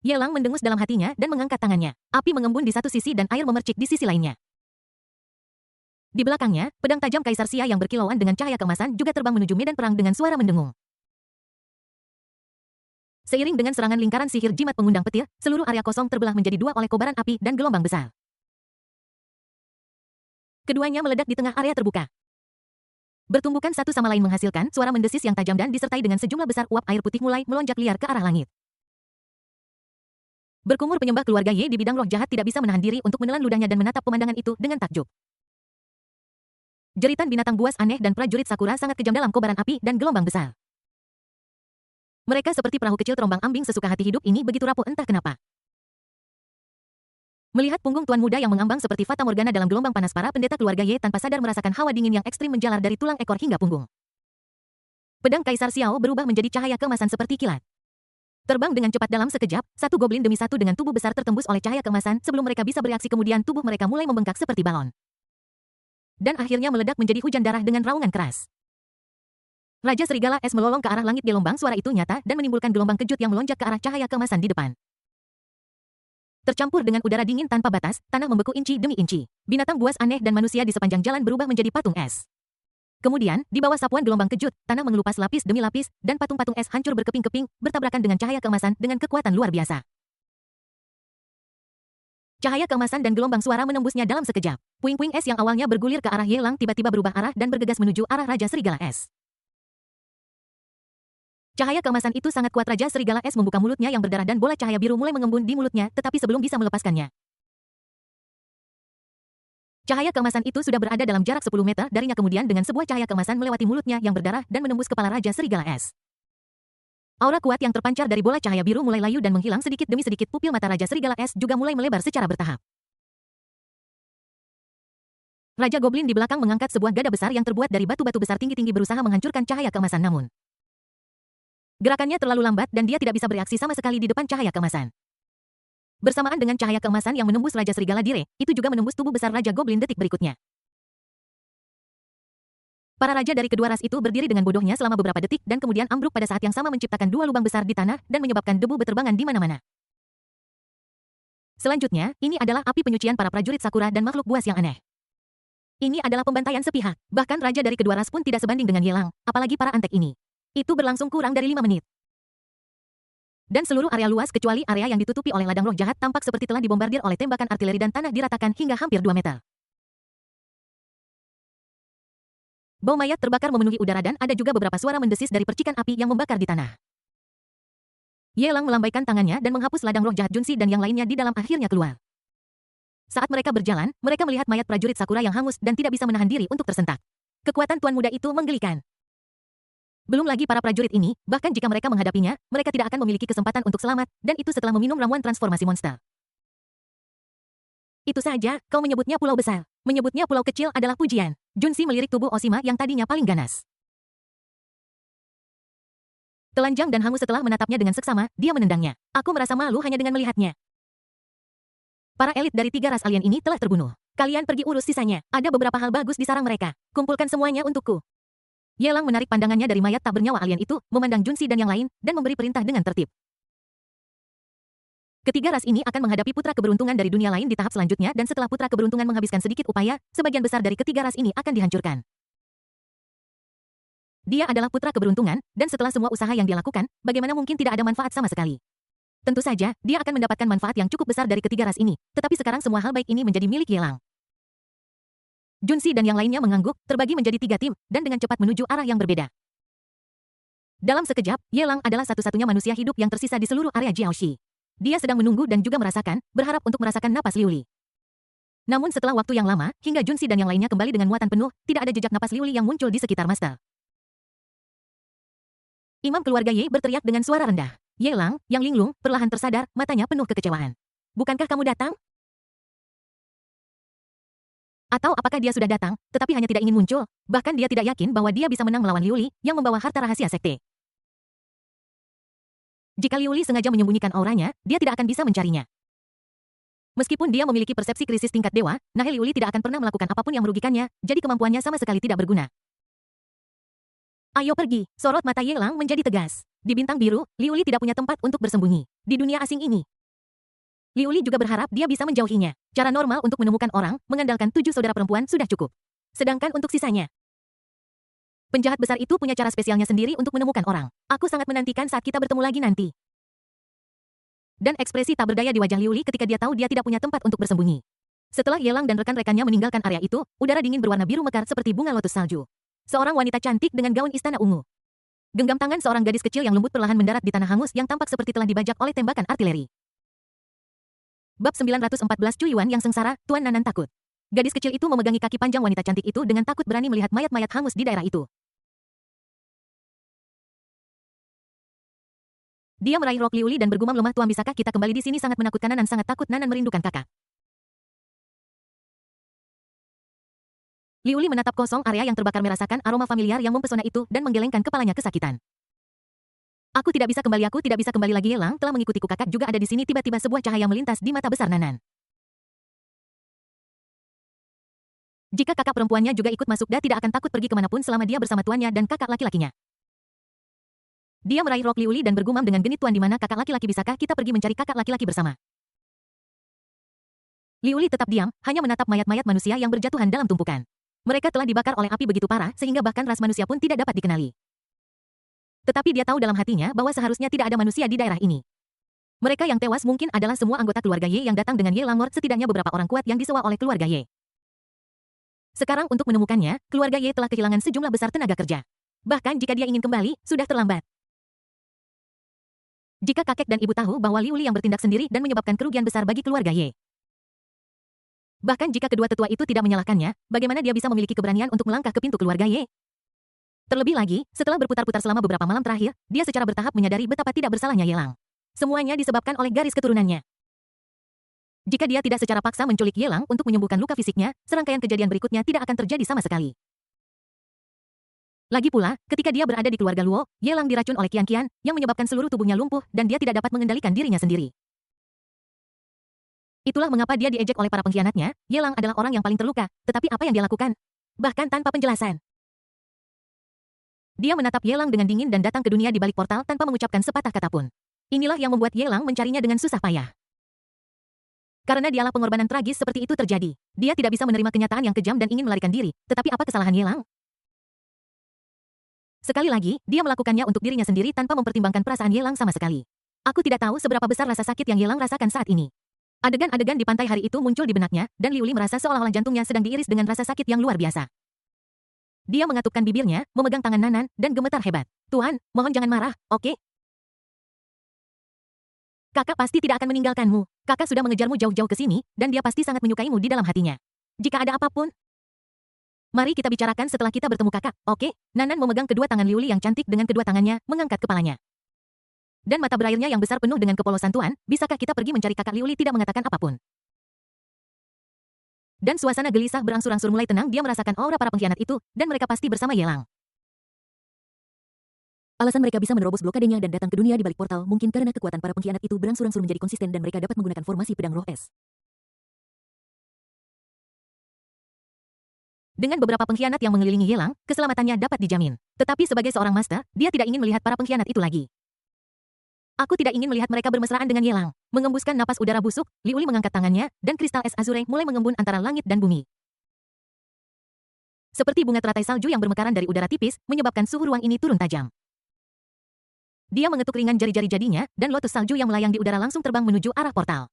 Yelang mendengus dalam hatinya dan mengangkat tangannya. Api mengembun di satu sisi dan air memercik di sisi lainnya. Di belakangnya, pedang tajam Kaisar Xia yang berkilauan dengan cahaya keemasan juga terbang menuju medan perang dengan suara mendengung. Seiring dengan serangan lingkaran sihir jimat pengundang petir, seluruh area kosong terbelah menjadi dua oleh kobaran api dan gelombang besar. Keduanya meledak di tengah area terbuka. Bertumbukan satu sama lain menghasilkan suara mendesis yang tajam dan disertai dengan sejumlah besar uap air putih mulai melonjak liar ke arah langit. Berkumur penyembah keluarga Ye di bidang roh jahat tidak bisa menahan diri untuk menelan ludahnya dan menatap pemandangan itu dengan takjub. Jeritan binatang buas aneh dan prajurit Sakura sangat kejam dalam kobaran api dan gelombang besar. Mereka seperti perahu kecil terombang-ambing sesuka hati hidup ini begitu rapuh entah kenapa. Melihat punggung tuan muda yang mengambang seperti fata morgana dalam gelombang panas, para pendeta keluarga Ye tanpa sadar merasakan hawa dingin yang ekstrim menjalar dari tulang ekor hingga punggung. Pedang Kaisar Xiao berubah menjadi cahaya keemasan seperti kilat. Terbang dengan cepat dalam sekejap, satu goblin demi satu dengan tubuh besar tertembus oleh cahaya keemasan sebelum mereka bisa bereaksi, kemudian tubuh mereka mulai membengkak seperti balon. Dan akhirnya meledak menjadi hujan darah dengan raungan keras. Raja Serigala Es melolong ke arah langit, gelombang suara itu nyata dan menimbulkan gelombang kejut yang melonjak ke arah cahaya keemasan di depan. Tercampur dengan udara dingin tanpa batas, tanah membeku inci demi inci. Binatang buas aneh dan manusia di sepanjang jalan berubah menjadi patung es. Kemudian, di bawah sapuan gelombang kejut, tanah mengelupas lapis demi lapis, dan patung-patung es hancur berkeping-keping, bertabrakan dengan cahaya keemasan dengan kekuatan luar biasa. Cahaya keemasan dan gelombang suara menembusnya dalam sekejap. Puing-puing es yang awalnya bergulir ke arah Yelang tiba-tiba berubah arah dan bergegas menuju arah Raja Serigala Es. Cahaya keemasan itu sangat kuat. Raja Serigala Es membuka mulutnya yang berdarah dan bola cahaya biru mulai mengembun di mulutnya, tetapi sebelum bisa melepaskannya, cahaya keemasan itu sudah berada dalam jarak 10 meter darinya, kemudian dengan sebuah cahaya keemasan melewati mulutnya yang berdarah dan menembus kepala Raja Serigala Es. Aura kuat yang terpancar dari bola cahaya biru mulai layu dan menghilang sedikit demi sedikit. Pupil mata Raja Serigala Es juga mulai melebar secara bertahap. Raja Goblin di belakang mengangkat sebuah gada besar yang terbuat dari batu-batu besar tinggi-tinggi berusaha menghancurkan cahaya keemasan, namun gerakannya terlalu lambat dan dia tidak bisa bereaksi sama sekali di depan cahaya keemasan. Bersamaan dengan cahaya keemasan yang menembus Raja Serigala Dire, itu juga menembus tubuh besar Raja Goblin detik berikutnya. Para raja dari kedua ras itu berdiri dengan bodohnya selama beberapa detik dan kemudian ambruk pada saat yang sama, menciptakan dua lubang besar di tanah dan menyebabkan debu beterbangan di mana-mana. Selanjutnya, ini adalah api penyucian para prajurit Sakura dan makhluk buas yang aneh. Ini adalah pembantaian sepihak. Bahkan raja dari kedua ras pun tidak sebanding dengan Yelang, apalagi para antek ini. Itu berlangsung kurang dari 5 menit. Dan seluruh area luas kecuali area yang ditutupi oleh ladang roh jahat tampak seperti telah dibombardir oleh tembakan artileri dan tanah diratakan hingga hampir 2 meter. Bau mayat terbakar memenuhi udara dan ada juga beberapa suara mendesis dari percikan api yang membakar di tanah. Yelang melambaikan tangannya dan menghapus ladang roh jahat Junsi dan yang lainnya di dalam, akhirnya keluar. Saat mereka berjalan, mereka melihat mayat prajurit Sakura yang hangus dan tidak bisa menahan diri untuk tersentak. Kekuatan tuan muda itu menggelikan. Belum lagi para prajurit ini, bahkan jika mereka menghadapinya, mereka tidak akan memiliki kesempatan untuk selamat, dan itu setelah meminum ramuan transformasi monster. Itu saja, kau menyebutnya pulau besar. Menyebutnya pulau kecil adalah pujian. Junsi melirik tubuh Oshima yang tadinya paling ganas. Telanjang dan hangus setelah menatapnya dengan seksama, dia menendangnya. Aku merasa malu hanya dengan melihatnya. Para elit dari 3 ras alien ini telah terbunuh. Kalian pergi urus sisanya. Ada beberapa hal bagus di sarang mereka. Kumpulkan semuanya untukku. Yelang menarik pandangannya dari mayat tak bernyawa alien itu, memandang Junsi dan yang lain, dan memberi perintah dengan tertib. Ketiga ras ini akan menghadapi putra keberuntungan dari dunia lain di tahap selanjutnya, dan setelah putra keberuntungan menghabiskan sedikit upaya, sebagian besar dari ketiga ras ini akan dihancurkan. Dia adalah putra keberuntungan, dan setelah semua usaha yang dia lakukan, bagaimana mungkin tidak ada manfaat sama sekali? Tentu saja, dia akan mendapatkan manfaat yang cukup besar dari ketiga ras ini, tetapi sekarang semua hal baik ini menjadi milik Yelang. Junsi dan yang lainnya mengangguk, terbagi menjadi 3 tim, dan dengan cepat menuju arah yang berbeda. Dalam sekejap, Yelang adalah satu-satunya manusia hidup yang tersisa di seluruh area Jiaoxi. Dia sedang menunggu dan juga merasakan, berharap untuk merasakan napas Liuli. Namun setelah waktu yang lama, hingga Junsi dan yang lainnya kembali dengan muatan penuh, tidak ada jejak napas Liuli yang muncul di sekitar Master. Imam keluarga Ye berteriak dengan suara rendah. Yelang, yang linglung, perlahan tersadar, matanya penuh kekecewaan. Bukankah kamu datang? Atau apakah dia sudah datang, tetapi hanya tidak ingin muncul? Bahkan dia tidak yakin bahwa dia bisa menang melawan Liuli, yang membawa harta rahasia sekte. Jika Liuli sengaja menyembunyikan auranya, dia tidak akan bisa mencarinya. Meskipun dia memiliki persepsi krisis tingkat dewa, Nahel Liuli tidak akan pernah melakukan apapun yang merugikannya, jadi kemampuannya sama sekali tidak berguna. Ayo pergi, sorot mata Yelang menjadi tegas. Di bintang biru, Liuli tidak punya tempat untuk bersembunyi. di dunia asing ini. Liuli juga berharap dia bisa menjauhinya. Cara normal untuk menemukan orang, mengandalkan 7 saudara perempuan sudah cukup. Sedangkan untuk sisanya, penjahat besar itu punya cara spesialnya sendiri untuk menemukan orang. Aku sangat menantikan saat kita bertemu lagi nanti. Dan ekspresi tak berdaya di wajah Liuli ketika dia tahu dia tidak punya tempat untuk bersembunyi. Setelah Yelang dan rekan-rekannya meninggalkan area itu, udara dingin berwarna biru mekar seperti bunga lotus salju. Seorang wanita cantik dengan gaun istana ungu. Genggam tangan seorang gadis kecil yang lembut perlahan mendarat di tanah hangus yang tampak seperti telah dibajak oleh tembakan artileri. Bab 914 Cuyuan yang sengsara, Tuan Nanan takut. Gadis kecil itu memegangi kaki panjang wanita cantik itu dengan takut berani melihat mayat-mayat hangus di daerah itu. Dia meraih rok Liuli dan bergumam lemah, Tuan bisakah kita kembali di sini, sangat menakutkan. Nanan sangat takut, Nanan merindukan kakak. Liuli menatap kosong area yang terbakar merasakan aroma familiar yang mempesona itu dan menggelengkan kepalanya kesakitan. Aku tidak bisa kembali lagi. Yelang telah mengikutiku, kakak juga ada di sini. Tiba-tiba sebuah cahaya melintas di mata besar Nanan. Jika kakak perempuannya juga ikut masuk, dia tidak akan takut pergi kemanapun selama dia bersama tuannya dan kakak laki-lakinya. Dia meraih rok Liuli dan bergumam dengan genit, Tuan, di mana kakak laki-laki, bisakah kita pergi mencari kakak laki-laki bersama? Liuli tetap diam, hanya menatap mayat-mayat manusia yang berjatuhan dalam tumpukan. Mereka telah dibakar oleh api begitu parah sehingga bahkan ras manusia pun tidak dapat dikenali. Tetapi dia tahu dalam hatinya bahwa seharusnya tidak ada manusia di daerah ini. Mereka yang tewas mungkin adalah semua anggota keluarga Ye yang datang dengan Ye Langor, setidaknya beberapa orang kuat yang disewa oleh keluarga Ye. Sekarang untuk menemukannya, keluarga Ye telah kehilangan sejumlah besar tenaga kerja. Bahkan jika dia ingin kembali, sudah terlambat. Jika kakek dan ibu tahu bahwa Liuli yang bertindak sendiri dan menyebabkan kerugian besar bagi keluarga Ye. Bahkan jika kedua tetua itu tidak menyalahkannya, bagaimana dia bisa memiliki keberanian untuk melangkah ke pintu keluarga Ye? Terlebih lagi, setelah berputar-putar selama beberapa malam terakhir, dia secara bertahap menyadari betapa tidak bersalahnya Yelang. Semuanya disebabkan oleh garis keturunannya. Jika dia tidak secara paksa menculik Yelang untuk menyembuhkan luka fisiknya, serangkaian kejadian berikutnya tidak akan terjadi sama sekali. Lagi pula, ketika dia berada di keluarga Luo, Yelang diracun oleh Qian-Qian, yang menyebabkan seluruh tubuhnya lumpuh dan dia tidak dapat mengendalikan dirinya sendiri. Itulah mengapa dia diejek oleh para pengkhianatnya. Yelang adalah orang yang paling terluka, tetapi apa yang dia lakukan? Bahkan tanpa penjelasan. Dia menatap Yelang dengan dingin dan datang ke dunia di balik portal tanpa mengucapkan sepatah kata pun. Inilah yang membuat Yelang mencarinya dengan susah payah. Karena dialah pengorbanan tragis seperti itu terjadi. Dia tidak bisa menerima kenyataan yang kejam dan ingin melarikan diri. Tetapi apa kesalahan Yelang? Sekali lagi, dia melakukannya untuk dirinya sendiri tanpa mempertimbangkan perasaan Yelang sama sekali. Aku tidak tahu seberapa besar rasa sakit yang Yelang rasakan saat ini. Adegan-adegan di pantai hari itu muncul di benaknya, dan Liuli merasa seolah-olah jantungnya sedang diiris dengan rasa sakit yang luar biasa. Dia mengatupkan bibirnya, memegang tangan Nanan, dan gemetar hebat. Tuan, mohon jangan marah, oke? Kakak pasti tidak akan meninggalkanmu. Kakak sudah mengejarmu jauh-jauh ke sini, dan dia pasti sangat menyukaimu di dalam hatinya. Jika ada apapun, mari kita bicarakan setelah kita bertemu kakak, oke? Nanan memegang kedua tangan Liuli yang cantik dengan kedua tangannya, mengangkat kepalanya. Dan mata berairnya yang besar penuh dengan kepolosan, Tuan, bisakah kita pergi mencari kakak? Liuli tidak mengatakan apapun. Dan suasana gelisah berangsur-angsur mulai tenang, dia merasakan aura para pengkhianat itu, dan mereka pasti bersama Yelang. Alasan mereka bisa menerobos blokadenya dan datang ke dunia di balik portal mungkin karena kekuatan para pengkhianat itu berangsur-angsur menjadi konsisten dan mereka dapat menggunakan formasi pedang roh es. Dengan beberapa pengkhianat yang mengelilingi Yelang, keselamatannya dapat dijamin. Tetapi sebagai seorang master, dia tidak ingin melihat para pengkhianat itu lagi. Aku tidak ingin melihat mereka bermesraan dengan Yelang. Mengembuskan napas udara busuk, Liuli mengangkat tangannya, dan kristal es azure mulai mengembun antara langit dan bumi. Seperti bunga teratai salju yang bermekaran dari udara tipis, menyebabkan suhu ruang ini turun tajam. Dia mengetuk ringan jari-jari jadinya, dan lotus salju yang melayang di udara langsung terbang menuju arah portal.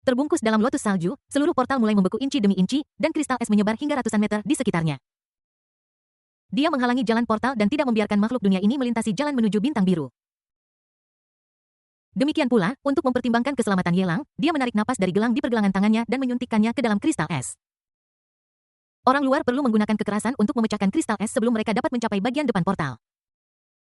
Terbungkus dalam lotus salju, seluruh portal mulai membeku inci demi inci, dan kristal es menyebar hingga ratusan meter di sekitarnya. Dia menghalangi jalan portal dan tidak membiarkan makhluk dunia ini melintasi jalan menuju bintang biru. Demikian pula, untuk mempertimbangkan keselamatan Yelang, dia menarik napas dari gelang di pergelangan tangannya dan menyuntikkannya ke dalam kristal es. Orang luar perlu menggunakan kekerasan untuk memecahkan kristal es sebelum mereka dapat mencapai bagian depan portal.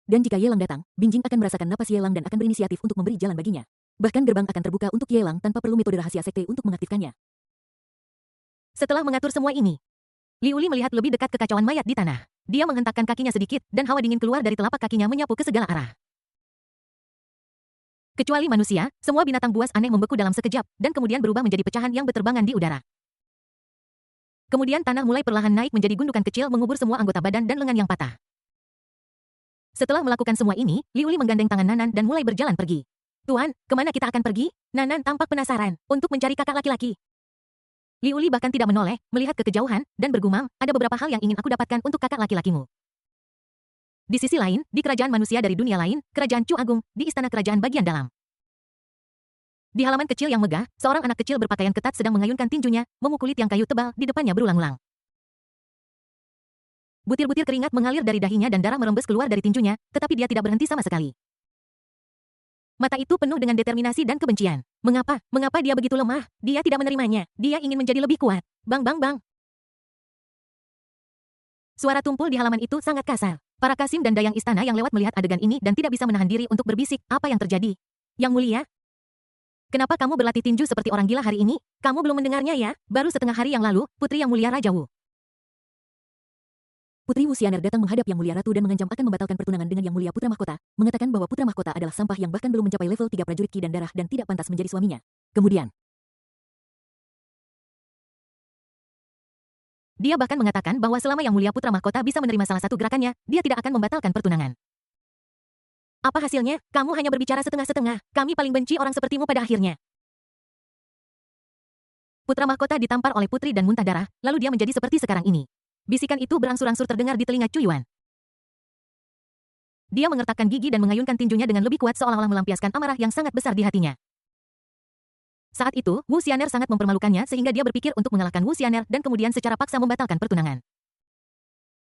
Dan jika Yelang datang, Binjing akan merasakan napas Yelang dan akan berinisiatif untuk memberi jalan baginya. Bahkan gerbang akan terbuka untuk Yelang tanpa perlu metode rahasia sekte untuk mengaktifkannya. Setelah mengatur semua ini, Liuli melihat lebih dekat kekacauan mayat di tanah. Dia menghentakkan kakinya sedikit, dan hawa dingin keluar dari telapak kakinya menyapu ke segala arah. Kecuali manusia, semua binatang buas aneh membeku dalam sekejap, dan kemudian berubah menjadi pecahan yang berterbangan di udara. Kemudian tanah mulai perlahan naik menjadi gundukan kecil mengubur semua anggota badan dan lengan yang patah. Setelah melakukan semua ini, Liuli menggandeng tangan Nanan dan mulai berjalan pergi. Tuan, kemana kita akan pergi? Nanan tampak penasaran, untuk mencari kakak laki-laki. Liuli bahkan tidak menoleh, melihat ke kejauhan, dan bergumam, ada beberapa hal yang ingin aku dapatkan untuk kakak laki-lakimu. Di sisi lain, di kerajaan manusia dari dunia lain, kerajaan Chu Agung, di istana kerajaan bagian dalam. Di halaman kecil yang megah, seorang anak kecil berpakaian ketat sedang mengayunkan tinjunya, memukuli tiang kayu tebal di depannya berulang-ulang. Butir-butir keringat mengalir dari dahinya dan darah merembes keluar dari tinjunya, tetapi dia tidak berhenti sama sekali. Mata itu penuh dengan determinasi dan kebencian. Mengapa? Mengapa dia begitu lemah? Dia tidak menerimanya. Dia ingin menjadi lebih kuat. Bang bang bang. Suara tumpul di halaman itu sangat kasar. Para Kasim dan Dayang istana yang lewat melihat adegan ini dan tidak bisa menahan diri untuk berbisik, apa yang terjadi? Yang mulia? Kenapa kamu berlatih tinju seperti orang gila hari ini? Kamu belum mendengarnya ya? Baru setengah hari yang lalu, Putri Yang Mulia Raja Wu. Putri Wu Xianer datang menghadap Yang Mulia Ratu dan mengancam akan membatalkan pertunangan dengan Yang Mulia Putra Mahkota, mengatakan bahwa Putra Mahkota adalah sampah yang bahkan belum mencapai level 3 prajurit Ki dan darah dan tidak pantas menjadi suaminya. Kemudian, dia bahkan mengatakan bahwa selama Yang Mulia Putra Mahkota bisa menerima salah satu gerakannya, dia tidak akan membatalkan pertunangan. Apa hasilnya? Kamu hanya berbicara setengah-setengah. Kami paling benci orang sepertimu pada akhirnya. Putra Mahkota ditampar oleh putri dan muntah darah, lalu dia menjadi seperti sekarang ini. Bisikan itu berangsur-angsur terdengar di telinga Chu Yuan. Dia mengertakkan gigi dan mengayunkan tinjunya dengan lebih kuat seolah-olah melampiaskan amarah yang sangat besar di hatinya. Saat itu, Wu Xianer sangat mempermalukannya sehingga dia berpikir untuk mengalahkan Wu Xianer dan kemudian secara paksa membatalkan pertunangan.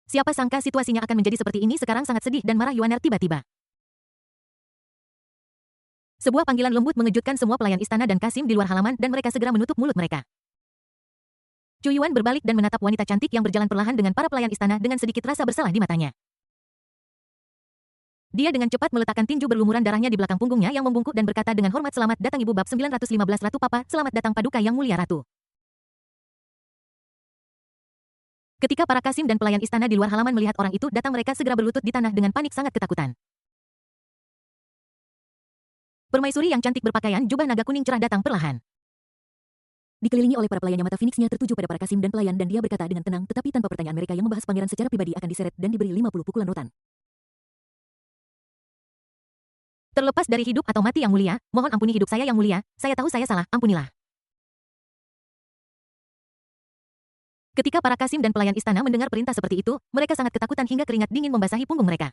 Siapa sangka situasinya akan menjadi seperti ini sekarang sangat sedih dan marah Yuaner tiba-tiba. Sebuah panggilan lembut mengejutkan semua pelayan istana dan Kasim di luar halaman dan mereka segera menutup mulut mereka. Chu Yuan berbalik dan menatap wanita cantik yang berjalan perlahan dengan para pelayan istana dengan sedikit rasa bersalah di matanya. Dia dengan cepat meletakkan tinju berlumuran darahnya di belakang punggungnya yang membungkuk dan berkata dengan hormat, "Selamat datang Ibu Bab 915 Ratu Papa, selamat datang Paduka Yang Mulia Ratu." Ketika para Kasim dan pelayan istana di luar halaman melihat orang itu datang, mereka segera berlutut di tanah dengan panik sangat ketakutan. Permaisuri yang cantik berpakaian jubah naga kuning cerah datang perlahan. Dikelilingi oleh para pelayannya, mata Phoenix-nya tertuju pada para Kasim dan pelayan dan dia berkata dengan tenang tetapi tanpa pertanyaan, mereka yang membahas pangeran secara pribadi akan diseret dan diberi 50 pukulan rotan. Terlepas dari hidup atau mati Yang Mulia, mohon ampuni hidup saya Yang Mulia, saya tahu saya salah, ampunilah. Ketika para Kasim dan pelayan istana mendengar perintah seperti itu, mereka sangat ketakutan hingga keringat dingin membasahi punggung mereka.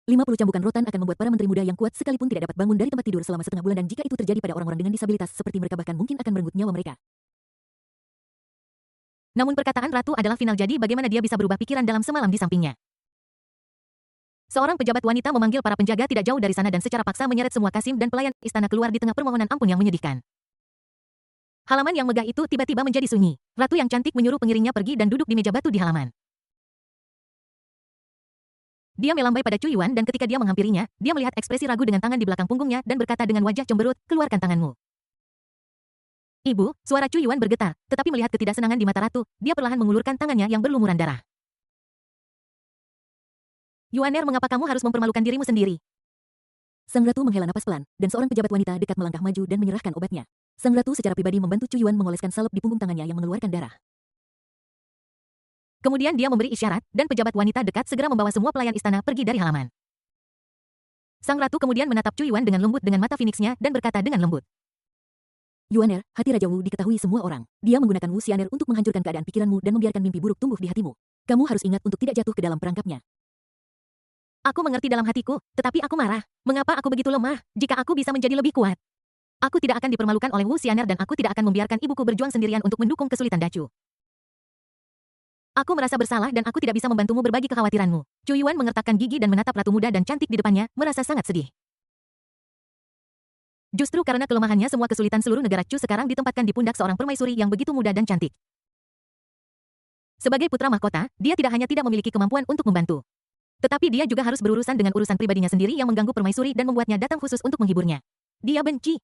50 cambukan rotan akan membuat para menteri muda yang kuat sekalipun tidak dapat bangun dari tempat tidur selama setengah bulan, dan jika itu terjadi pada orang-orang dengan disabilitas seperti mereka bahkan mungkin akan merenggut nyawa mereka. Namun perkataan Ratu adalah final, jadi bagaimana dia bisa berubah pikiran dalam semalam di sampingnya. Seorang pejabat wanita memanggil para penjaga tidak jauh dari sana dan secara paksa menyeret semua Kasim dan pelayan istana keluar di tengah permohonan ampun yang menyedihkan. Halaman yang megah itu tiba-tiba menjadi sunyi. Ratu yang cantik menyuruh pengiringnya pergi dan duduk di meja batu di halaman. Dia melambai pada Chu Yuan dan ketika dia menghampirinya, dia melihat ekspresi ragu dengan tangan di belakang punggungnya dan berkata dengan wajah cemberut, "Keluarkan tanganmu." "Ibu," suara Chu Yuan bergetar, tetapi melihat ketidaksenangan di mata Ratu, dia perlahan mengulurkan tangannya yang berlumuran darah. "Yuaner, mengapa kamu harus mempermalukan dirimu sendiri?" Sang Ratu menghela napas pelan, dan seorang pejabat wanita dekat melangkah maju dan menyerahkan obatnya. Sang Ratu secara pribadi membantu Chu Yuan mengoleskan salep di punggung tangannya yang mengeluarkan darah. Kemudian dia memberi isyarat, dan pejabat wanita dekat segera membawa semua pelayan istana pergi dari halaman. Sang Ratu kemudian menatap Chu Yuan dengan lembut dengan mata Phoenix-nya dan berkata dengan lembut, "Yuaner, hati Raja Wu diketahui semua orang. Dia menggunakan Wu Xianer untuk menghancurkan keadaan pikiranmu dan membiarkan mimpi buruk tumbuh di hatimu. Kamu harus ingat untuk tidak jatuh ke dalam perangkapnya." "Aku mengerti dalam hatiku, tetapi aku marah. Mengapa aku begitu lemah, jika aku bisa menjadi lebih kuat? Aku tidak akan dipermalukan oleh Wu Xianer dan aku tidak akan membiarkan ibuku berjuang sendirian untuk mendukung kesulitan Dacu. Aku merasa bersalah dan aku tidak bisa membantumu berbagi kekhawatiranmu." Chu Yuan mengertakkan gigi dan menatap ratu muda dan cantik di depannya, merasa sangat sedih. Justru karena kelemahannya, semua kesulitan seluruh negara Chu sekarang ditempatkan di pundak seorang permaisuri yang begitu muda dan cantik. Sebagai putra mahkota, dia tidak hanya tidak memiliki kemampuan untuk membantu, tetapi dia juga harus berurusan dengan urusan pribadinya sendiri yang mengganggu permaisuri dan membuatnya datang khusus untuk menghiburnya. Dia benci.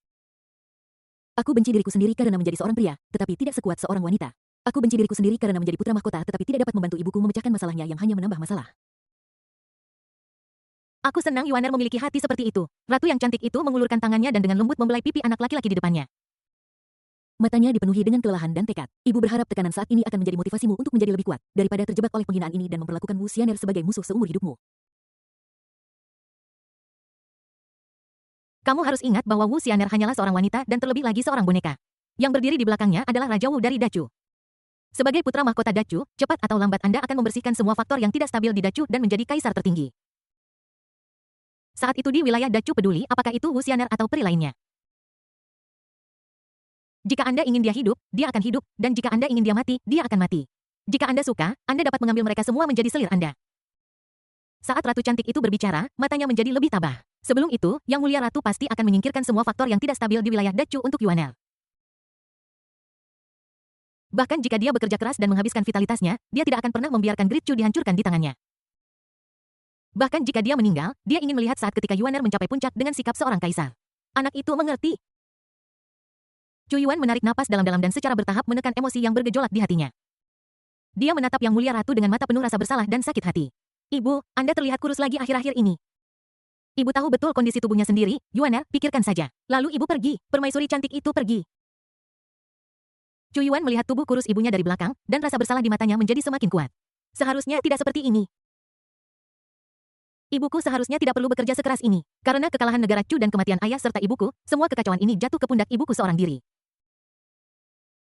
"Aku benci diriku sendiri karena menjadi seorang pria, tetapi tidak sekuat seorang wanita. Aku benci diriku sendiri karena menjadi putra mahkota tetapi tidak dapat membantu ibuku memecahkan masalahnya yang hanya menambah masalah. Aku senang Yuaner memiliki hati seperti itu." Ratu yang cantik itu mengulurkan tangannya dan dengan lembut membelai pipi anak laki-laki di depannya. Matanya dipenuhi dengan kelelahan dan tekad. "Ibu berharap tekanan saat ini akan menjadi motivasimu untuk menjadi lebih kuat, daripada terjebak oleh penghinaan ini dan memperlakukan Wu Xianer sebagai musuh seumur hidupmu." Kamu harus ingat bahwa Wu Xianer hanyalah seorang wanita dan terlebih lagi seorang boneka. Yang berdiri di belakangnya adalah Raja Wu dari Dacu. Sebagai putra mahkota Dacu, cepat atau lambat Anda akan membersihkan semua faktor yang tidak stabil di Dacu dan menjadi kaisar tertinggi. Saat itu di wilayah Dacu peduli apakah itu Wu Xianer atau peri lainnya. Jika Anda ingin dia hidup, dia akan hidup, dan jika Anda ingin dia mati, dia akan mati. Jika Anda suka, Anda dapat mengambil mereka semua menjadi selir Anda. Saat Ratu Cantik itu berbicara, matanya menjadi lebih tabah. Sebelum itu, Yang Mulia Ratu pasti akan menyingkirkan semua faktor yang tidak stabil di wilayah Dacu untuk Yuanel. Bahkan jika dia bekerja keras dan menghabiskan vitalitasnya, dia tidak akan pernah membiarkan Great Chu dihancurkan di tangannya. Bahkan jika dia meninggal, dia ingin melihat saat ketika Yuaner mencapai puncak dengan sikap seorang kaisar. Anak itu mengerti. Chu Yuan menarik napas dalam-dalam dan secara bertahap menekan emosi yang bergejolak di hatinya. Dia menatap Yang Mulia Ratu dengan mata penuh rasa bersalah dan sakit hati. Ibu, Anda terlihat kurus lagi akhir-akhir ini. Ibu tahu betul kondisi tubuhnya sendiri, Yuaner, pikirkan saja. Lalu ibu pergi, permaisuri cantik itu pergi. Chu Yuan melihat tubuh kurus ibunya dari belakang, dan rasa bersalah di matanya menjadi semakin kuat. Seharusnya tidak seperti ini. Ibuku seharusnya tidak perlu bekerja sekeras ini. Karena kekalahan negara Chu dan kematian ayah serta ibuku, semua kekacauan ini jatuh ke pundak ibuku seorang diri.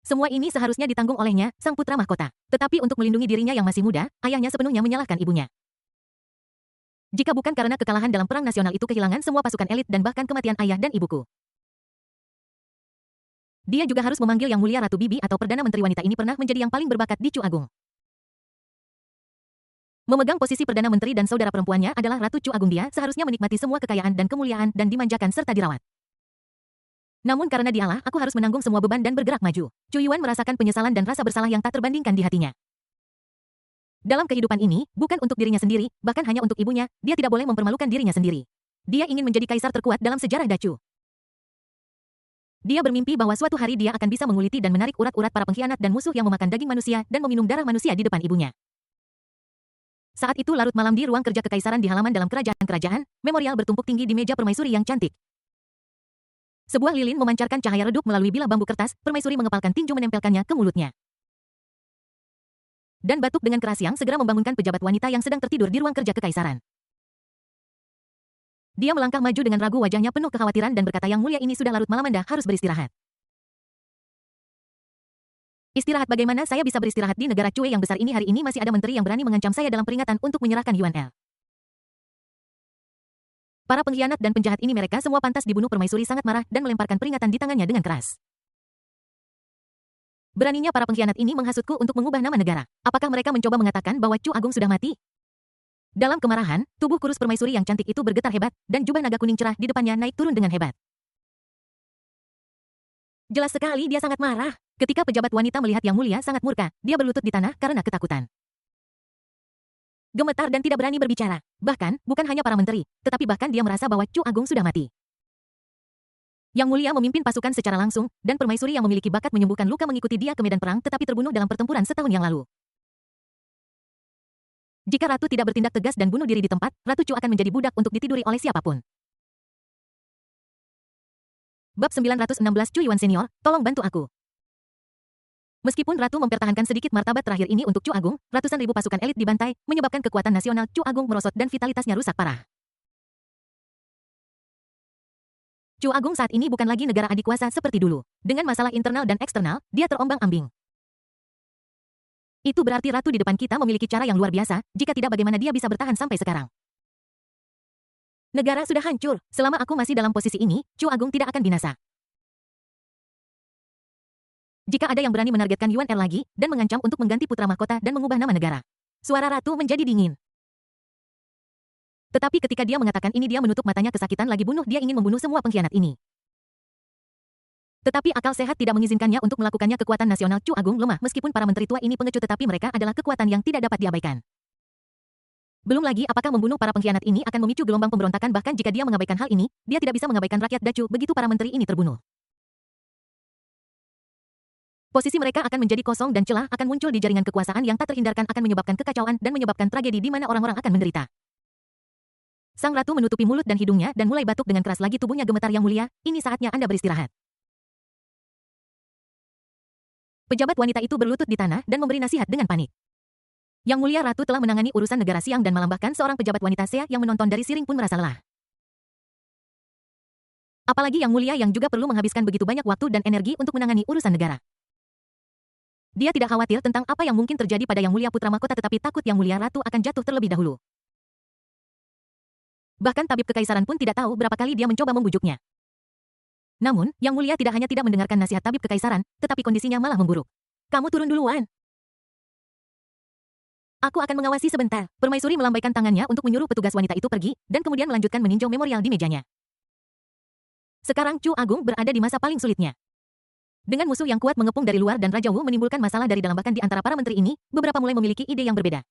Semua ini seharusnya ditanggung olehnya, sang putra mahkota. Tetapi untuk melindungi dirinya yang masih muda, ayahnya sepenuhnya menyalahkan ibunya. Jika bukan karena kekalahan dalam perang nasional itu kehilangan semua pasukan elit dan bahkan kematian ayah dan ibuku. Dia juga harus memanggil Yang Mulia Ratu Bibi atau Perdana Menteri wanita ini pernah menjadi yang paling berbakat di Chu Agung. Memegang posisi Perdana Menteri dan saudara perempuannya adalah Ratu Chu Agung, dia seharusnya menikmati semua kekayaan dan kemuliaan dan dimanjakan serta dirawat. Namun karena dialah, aku harus menanggung semua beban dan bergerak maju. Chu Yuan merasakan penyesalan dan rasa bersalah yang tak terbandingkan di hatinya. Dalam kehidupan ini, bukan untuk dirinya sendiri, bahkan hanya untuk ibunya, dia tidak boleh mempermalukan dirinya sendiri. Dia ingin menjadi kaisar terkuat dalam sejarah Dacu. Dia bermimpi bahwa suatu hari dia akan bisa menguliti dan menarik urat-urat para pengkhianat dan musuh yang memakan daging manusia dan meminum darah manusia di depan ibunya. Saat itu larut malam di ruang kerja kekaisaran di halaman dalam kerajaan-kerajaan, memorial bertumpuk tinggi di meja permaisuri yang cantik. Sebuah lilin memancarkan cahaya redup melalui bilah bambu kertas, permaisuri mengepalkan tinju menempelkannya ke mulutnya. Dan batuk dengan keras yang segera membangunkan pejabat wanita yang sedang tertidur di ruang kerja kekaisaran. Dia melangkah maju dengan ragu, wajahnya penuh kekhawatiran dan berkata, Yang Mulia, ini sudah larut malam, Anda harus beristirahat. Istirahat bagaimana? Saya bisa beristirahat di negara Cue yang besar ini. Hari ini masih ada menteri yang berani mengancam saya dalam peringatan untuk menyerahkan Yuan El. Para pengkhianat dan penjahat ini mereka semua pantas dibunuh. Permaisuri sangat marah dan melemparkan peringatan di tangannya dengan keras. Beraninya para pengkhianat ini menghasutku untuk mengubah nama negara. Apakah mereka mencoba mengatakan bahwa Chu Agung sudah mati? Dalam kemarahan, tubuh kurus permaisuri yang cantik itu bergetar hebat, dan jubah naga kuning cerah di depannya naik turun dengan hebat. Jelas sekali dia sangat marah. Ketika pejabat wanita melihat Yang Mulia sangat murka, dia berlutut di tanah karena ketakutan. Gemetar dan tidak berani berbicara. Bahkan, bukan hanya para menteri, tetapi bahkan dia merasa bahwa Chu Agung sudah mati. Yang Mulia memimpin pasukan secara langsung, dan permaisuri yang memiliki bakat menyembuhkan luka mengikuti dia ke medan perang tetapi terbunuh dalam pertempuran setahun yang lalu. Jika Ratu tidak bertindak tegas dan bunuh diri di tempat, Ratu Chu akan menjadi budak untuk ditiduri oleh siapapun. Bab 916 Chu Yuan Senior, tolong bantu aku. Meskipun Ratu mempertahankan sedikit martabat terakhir ini untuk Chu Agung, ratusan ribu pasukan elit dibantai, menyebabkan kekuatan nasional Chu Agung merosot dan vitalitasnya rusak parah. Chu Agung saat ini bukan lagi negara adikuasa seperti dulu. Dengan masalah internal dan eksternal, dia terombang-ambing. Itu berarti Ratu di depan kita memiliki cara yang luar biasa, jika tidak bagaimana dia bisa bertahan sampai sekarang. Negara sudah hancur, selama aku masih dalam posisi ini, Chu Agung tidak akan binasa. Jika ada yang berani menargetkan Yuan Er lagi, dan mengancam untuk mengganti putra mahkota dan mengubah nama negara. Suara Ratu menjadi dingin. Tetapi ketika dia mengatakan ini dia menutup matanya kesakitan lagi bunuh dia ingin membunuh semua pengkhianat ini. Tetapi akal sehat tidak mengizinkannya untuk melakukannya. Kekuatan nasional Chu Agung lemah meskipun para menteri tua ini pengecut tetapi mereka adalah kekuatan yang tidak dapat diabaikan. Belum lagi apakah membunuh para pengkhianat ini akan memicu gelombang pemberontakan bahkan jika dia mengabaikan hal ini, dia tidak bisa mengabaikan rakyat Dacu begitu para menteri ini terbunuh. Posisi mereka akan menjadi kosong dan celah akan muncul di jaringan kekuasaan yang tak terhindarkan akan menyebabkan kekacauan dan menyebabkan tragedi di mana orang-orang akan menderita. Sang Ratu menutupi mulut dan hidungnya dan mulai batuk dengan keras lagi tubuhnya gemetar. Yang Mulia, ini saatnya Anda beristirahat. Pejabat wanita itu berlutut di tanah dan memberi nasihat dengan panik. Yang Mulia Ratu telah menangani urusan negara siang dan malam bahkan seorang pejabat wanita Sea yang menonton dari siring pun merasa lelah. Apalagi Yang Mulia yang juga perlu menghabiskan begitu banyak waktu dan energi untuk menangani urusan negara. Dia tidak khawatir tentang apa yang mungkin terjadi pada Yang Mulia Putra Mahkota tetapi takut Yang Mulia Ratu akan jatuh terlebih dahulu. Bahkan tabib kekaisaran pun tidak tahu berapa kali dia mencoba membujuknya. Namun, Yang Mulia tidak hanya tidak mendengarkan nasihat tabib kekaisaran, tetapi kondisinya malah memburuk. Kamu turun duluan. Aku akan mengawasi sebentar. Permaisuri melambaikan tangannya untuk menyuruh petugas wanita itu pergi, dan kemudian melanjutkan meninjau memorial di mejanya. Sekarang Chu Agung berada di masa paling sulitnya. Dengan musuh yang kuat mengepung dari luar dan Raja Wu menimbulkan masalah dari dalam bahkan di antara para menteri ini, beberapa mulai memiliki ide yang berbeda.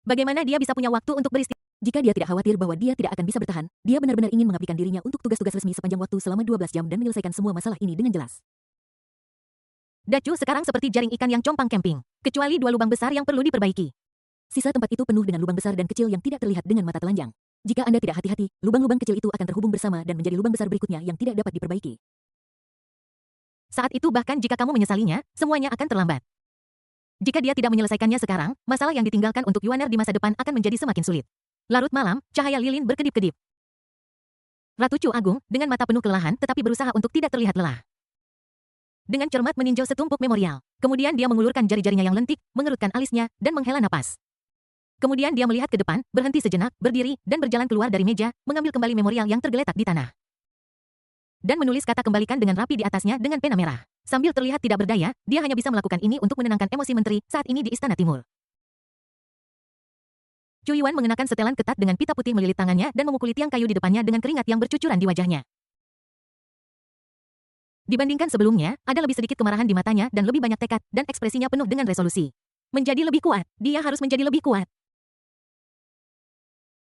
Bagaimana dia bisa punya waktu untuk beristirahat? Jika dia tidak khawatir bahwa dia tidak akan bisa bertahan, dia benar-benar ingin mengabdikan dirinya untuk tugas-tugas resmi sepanjang waktu selama 12 jam dan menyelesaikan semua masalah ini dengan jelas. Dacu sekarang seperti jaring ikan yang compang camping, kecuali 2 lubang besar yang perlu diperbaiki. Sisa tempat itu penuh dengan lubang besar dan kecil yang tidak terlihat dengan mata telanjang. Jika Anda tidak hati-hati, lubang-lubang kecil itu akan terhubung bersama dan menjadi lubang besar berikutnya yang tidak dapat diperbaiki. Saat itu bahkan jika kamu menyesalinya, semuanya akan terlambat. Jika dia tidak menyelesaikannya sekarang, masalah yang ditinggalkan untuk Yuaner di masa depan akan menjadi semakin sulit. Larut malam, cahaya lilin berkedip-kedip. Ratu Chu Agung, dengan mata penuh kelelahan tetapi berusaha untuk tidak terlihat lelah. Dengan cermat meninjau setumpuk memorial. Kemudian dia mengulurkan jari-jarinya yang lentik, mengerutkan alisnya, dan menghela napas. Kemudian dia melihat ke depan, berhenti sejenak, berdiri, dan berjalan keluar dari meja, mengambil kembali memorial yang tergeletak di tanah. Dan menulis kata kembalikan dengan rapi di atasnya dengan pena merah. Sambil terlihat tidak berdaya, dia hanya bisa melakukan ini untuk menenangkan emosi menteri saat ini di Istana Timur. Chu Yuan mengenakan setelan ketat dengan pita putih melilit tangannya dan memukuli tiang kayu di depannya dengan keringat yang bercucuran di wajahnya. Dibandingkan sebelumnya, ada lebih sedikit kemarahan di matanya dan lebih banyak tekad dan ekspresinya penuh dengan resolusi. Menjadi lebih kuat, dia harus menjadi lebih kuat.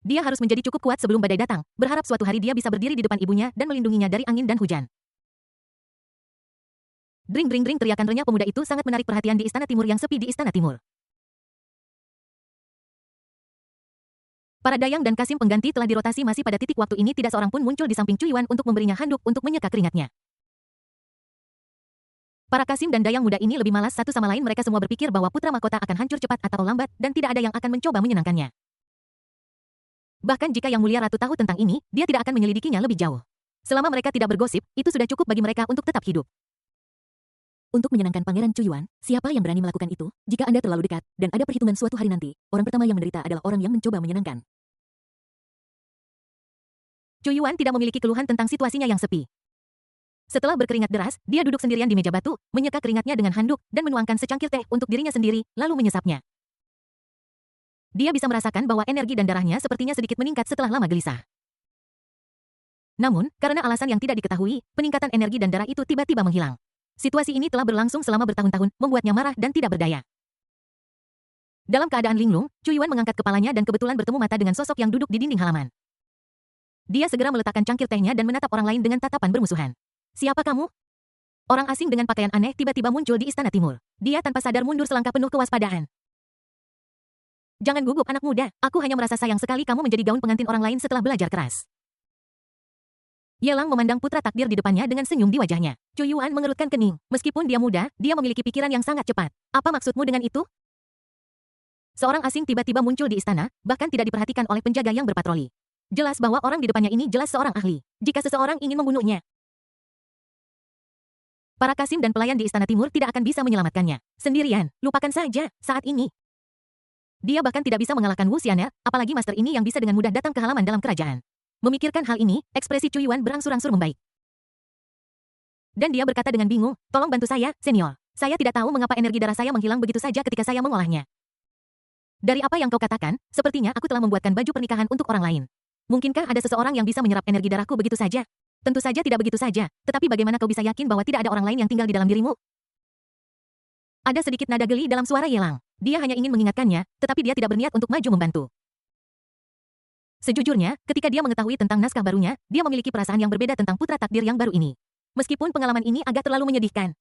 Dia harus menjadi cukup kuat sebelum badai datang, berharap suatu hari dia bisa berdiri di depan ibunya dan melindunginya dari angin dan hujan. Dring dring dring teriakan renyah pemuda itu sangat menarik perhatian di Istana Timur yang sepi di Istana Timur. Para Dayang dan Kasim pengganti telah dirotasi masih pada titik waktu ini tidak seorang pun muncul di samping Chu Yuan untuk memberinya handuk untuk menyeka keringatnya. Para Kasim dan Dayang muda ini lebih malas satu sama lain mereka semua berpikir bahwa putra mahkota akan hancur cepat atau lambat dan tidak ada yang akan mencoba menyenangkannya. Bahkan jika Yang Mulia Ratu tahu tentang ini, dia tidak akan menyelidikinya lebih jauh. Selama mereka tidak bergosip, itu sudah cukup bagi mereka untuk tetap hidup. Untuk menyenangkan Pangeran Chu Yuan, siapa yang berani melakukan itu? Jika Anda terlalu dekat, dan ada perhitungan suatu hari nanti, orang pertama yang menderita adalah orang yang mencoba menyenangkan. Chu Yuan tidak memiliki keluhan tentang situasinya yang sepi. Setelah berkeringat deras, dia duduk sendirian di meja batu, menyeka keringatnya dengan handuk, dan menuangkan secangkir teh untuk dirinya sendiri, lalu menyesapnya. Dia bisa merasakan bahwa energi dan darahnya sepertinya sedikit meningkat setelah lama gelisah. Namun, karena alasan yang tidak diketahui, peningkatan energi dan darah itu tiba-tiba menghilang. Situasi ini telah berlangsung selama bertahun-tahun, membuatnya marah dan tidak berdaya. Dalam keadaan linglung, Chu Yuan mengangkat kepalanya dan kebetulan bertemu mata dengan sosok yang duduk di dinding halaman. Dia segera meletakkan cangkir tehnya dan menatap orang lain dengan tatapan bermusuhan. Siapa kamu? Orang asing dengan pakaian aneh tiba-tiba muncul di Istana Timur. Dia tanpa sadar mundur selangkah penuh kewaspadaan. Jangan gugup anak muda, aku hanya merasa sayang sekali kamu menjadi gaun pengantin orang lain setelah belajar keras. Yelang memandang putra takdir di depannya dengan senyum di wajahnya. Chu Yuan mengerutkan kening. Meskipun dia muda, dia memiliki pikiran yang sangat cepat. Apa maksudmu dengan itu? Seorang asing tiba-tiba muncul di istana, bahkan tidak diperhatikan oleh penjaga yang berpatroli. Jelas bahwa orang di depannya ini jelas seorang ahli. Jika seseorang ingin membunuhnya, para Kasim dan pelayan di Istana Timur tidak akan bisa menyelamatkannya. Sendirian, lupakan saja, saat ini. Dia bahkan tidak bisa mengalahkan Wu Xian'er, apalagi master ini yang bisa dengan mudah datang ke halaman dalam kerajaan. Memikirkan hal ini, ekspresi Chu Yuan berangsur-angsur membaik. Dan dia berkata dengan bingung, tolong bantu saya, senior. Saya tidak tahu mengapa energi darah saya menghilang begitu saja ketika saya mengolahnya. Dari apa yang kau katakan, sepertinya aku telah membuatkan baju pernikahan untuk orang lain. Mungkinkah ada seseorang yang bisa menyerap energi darahku begitu saja? Tentu saja tidak begitu saja, tetapi bagaimana kau bisa yakin bahwa tidak ada orang lain yang tinggal di dalam dirimu? Ada sedikit nada geli dalam suara Yelang. Dia hanya ingin mengingatkannya, tetapi dia tidak berniat untuk maju membantu. Sejujurnya, ketika dia mengetahui tentang naskah barunya, dia memiliki perasaan yang berbeda tentang putra takdir yang baru ini. Meskipun pengalaman ini agak terlalu menyedihkan.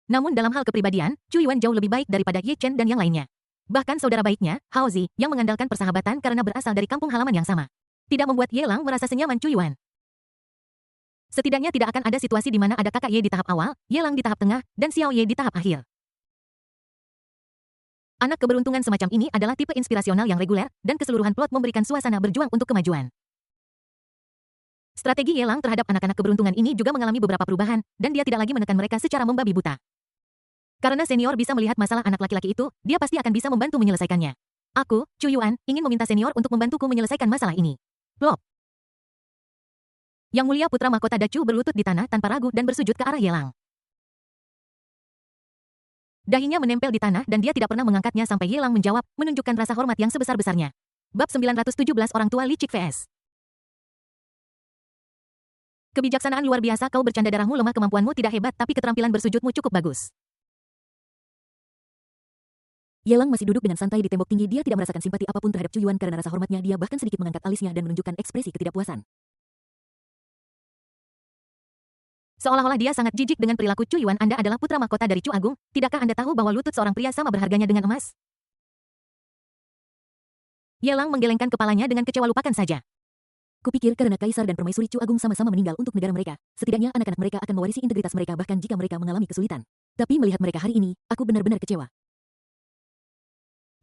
Namun dalam hal kepribadian, Chu Yuan jauh lebih baik daripada Ye Chen dan yang lainnya. Bahkan saudara baiknya, Hao Zi, yang mengandalkan persahabatan karena berasal dari kampung halaman yang sama, tidak membuat Yelang merasa senyaman Chu Yuan. Setidaknya tidak akan ada situasi di mana ada kakak Ye di tahap awal, Yelang di tahap tengah, dan Xiao Ye di tahap akhir. Anak keberuntungan semacam ini adalah tipe inspirasional yang reguler, dan keseluruhan plot memberikan suasana berjuang untuk kemajuan. Strategi Ye Lang terhadap anak-anak keberuntungan ini juga mengalami beberapa perubahan, dan dia tidak lagi menekan mereka secara membabi buta. Karena senior bisa melihat masalah anak laki-laki itu, dia pasti akan bisa membantu menyelesaikannya. Aku, Chu Yuan, ingin meminta senior untuk membantuku menyelesaikan masalah ini. Plop. Yang Mulia Putra Mahkota Dacu berlutut di tanah tanpa ragu dan bersujud ke arah Ye Lang. Dahinya menempel di tanah dan dia tidak pernah mengangkatnya sampai Ye Lang menjawab, menunjukkan rasa hormat yang sebesar-besarnya. Bab 917 Orang Tua Licik vs. Kebijaksanaan luar biasa, kau bercanda, darahmu lemah, kemampuanmu tidak hebat, tapi keterampilan bersujudmu cukup bagus. Ye Lang masih duduk dengan santai di tembok tinggi. Dia tidak merasakan simpati apapun terhadap Chu Yuan karena rasa hormatnya. Dia bahkan sedikit mengangkat alisnya dan menunjukkan ekspresi ketidakpuasan. Seolah-olah dia sangat jijik dengan perilaku Chu Yuan. Anda adalah putra mahkota dari Chu Agung, tidakkah Anda tahu bahwa lutut seorang pria sama berharganya dengan emas? Ye Lang menggelengkan kepalanya dengan kecewa. Lupakan saja. Kupikir karena Kaisar dan Permaisuri Chu Agung sama-sama meninggal untuk negara mereka, setidaknya anak-anak mereka akan mewarisi integritas mereka bahkan jika mereka mengalami kesulitan. Tapi melihat mereka hari ini, aku benar-benar kecewa.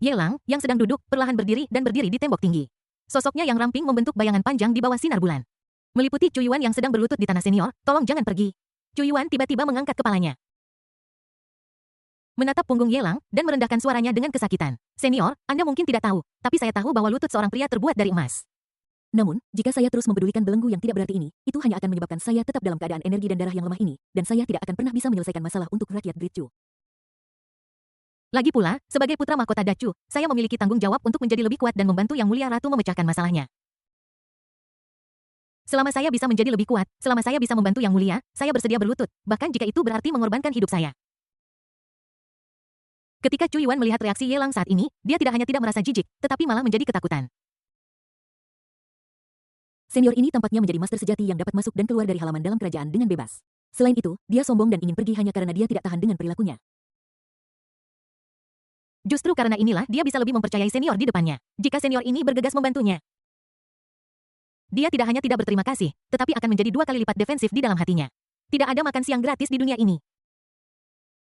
Ye Lang, yang sedang duduk, perlahan berdiri dan berdiri di tembok tinggi. Sosoknya yang ramping membentuk bayangan panjang di bawah sinar bulan. Meliputi Chu Yuan yang sedang berlutut di tanah. Senior, tolong jangan pergi. Chu Yuan tiba-tiba mengangkat kepalanya. Menatap punggung Ye Lang, dan merendahkan suaranya dengan kesakitan. Senior, Anda mungkin tidak tahu, tapi saya tahu bahwa lutut seorang pria terbuat dari emas. Namun, jika saya terus mempedulikan belenggu yang tidak berarti ini, itu hanya akan menyebabkan saya tetap dalam keadaan energi dan darah yang lemah ini, dan saya tidak akan pernah bisa menyelesaikan masalah untuk rakyat Great Chu. Lagi pula, sebagai putra mahkota Dacu, saya memiliki tanggung jawab untuk menjadi lebih kuat dan membantu Yang Mulia Ratu memecahkan masalahnya. Selama saya bisa menjadi lebih kuat, selama saya bisa membantu Yang Mulia, saya bersedia berlutut, bahkan jika itu berarti mengorbankan hidup saya. Ketika Chu Yuan melihat reaksi Ye Lang saat ini, dia tidak hanya tidak merasa jijik, tetapi malah menjadi ketakutan. Senior ini tampaknya menjadi master sejati yang dapat masuk dan keluar dari halaman dalam kerajaan dengan bebas. Selain itu, dia sombong dan ingin pergi hanya karena dia tidak tahan dengan perilakunya. Justru karena inilah dia bisa lebih mempercayai senior di depannya. Jika senior ini bergegas membantunya, dia tidak hanya tidak berterima kasih, tetapi akan menjadi 2 kali lipat defensif di dalam hatinya. Tidak ada makan siang gratis di dunia ini.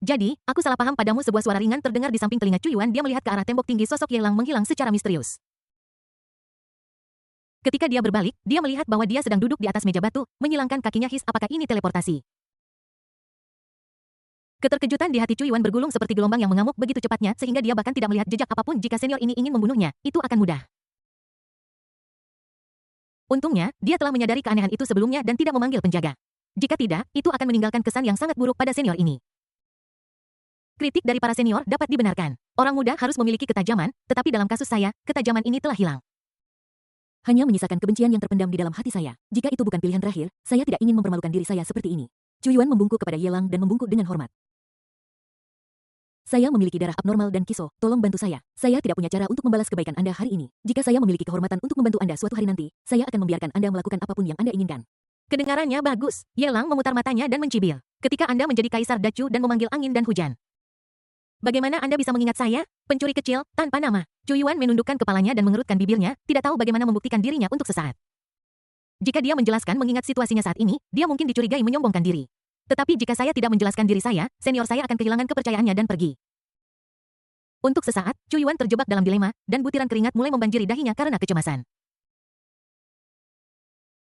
Jadi, aku salah paham padamu. Sebuah suara ringan terdengar di samping telinga Chu Yuan. Dia melihat ke arah tembok tinggi. Sosok Ye Lang menghilang secara misterius. Ketika dia berbalik, dia melihat bahwa dia sedang duduk di atas meja batu, menyilangkan kakinya. Apakah ini teleportasi? Keterkejutan di hati Chu Yuan bergulung seperti gelombang yang mengamuk begitu cepatnya, sehingga dia bahkan tidak melihat jejak apapun. Jika senior ini ingin membunuhnya, itu akan mudah. Untungnya, dia telah menyadari keanehan itu sebelumnya dan tidak memanggil penjaga. Jika tidak, itu akan meninggalkan kesan yang sangat buruk pada senior ini. Kritik dari para senior dapat dibenarkan. Orang muda harus memiliki ketajaman, tetapi dalam kasus saya, ketajaman ini telah hilang. Hanya menyisakan kebencian yang terpendam di dalam hati saya. Jika itu bukan pilihan terakhir, saya tidak ingin mempermalukan diri saya seperti ini. Chu Yuan membungkuk kepada Ye Lang dan membungkuk dengan hormat. Saya memiliki darah abnormal dan kiso, tolong bantu saya. Saya tidak punya cara untuk membalas kebaikan Anda hari ini. Jika saya memiliki kehormatan untuk membantu Anda suatu hari nanti, saya akan membiarkan Anda melakukan apapun yang Anda inginkan. Kedengarannya bagus. Ye Lang memutar matanya dan mencibir. Ketika Anda menjadi Kaisar Dacu dan memanggil angin dan hujan, bagaimana Anda bisa mengingat saya? Pencuri kecil, tanpa nama. Chu Yuan menundukkan kepalanya dan mengerutkan bibirnya, tidak tahu bagaimana membuktikan dirinya untuk sesaat. Jika dia menjelaskan mengingat situasinya saat ini, dia mungkin dicurigai menyombongkan diri. Tetapi jika saya tidak menjelaskan diri saya, senior saya akan kehilangan kepercayaannya dan pergi. Untuk sesaat, Chu Yuan terjebak dalam dilema, dan butiran keringat mulai membanjiri dahinya karena kecemasan.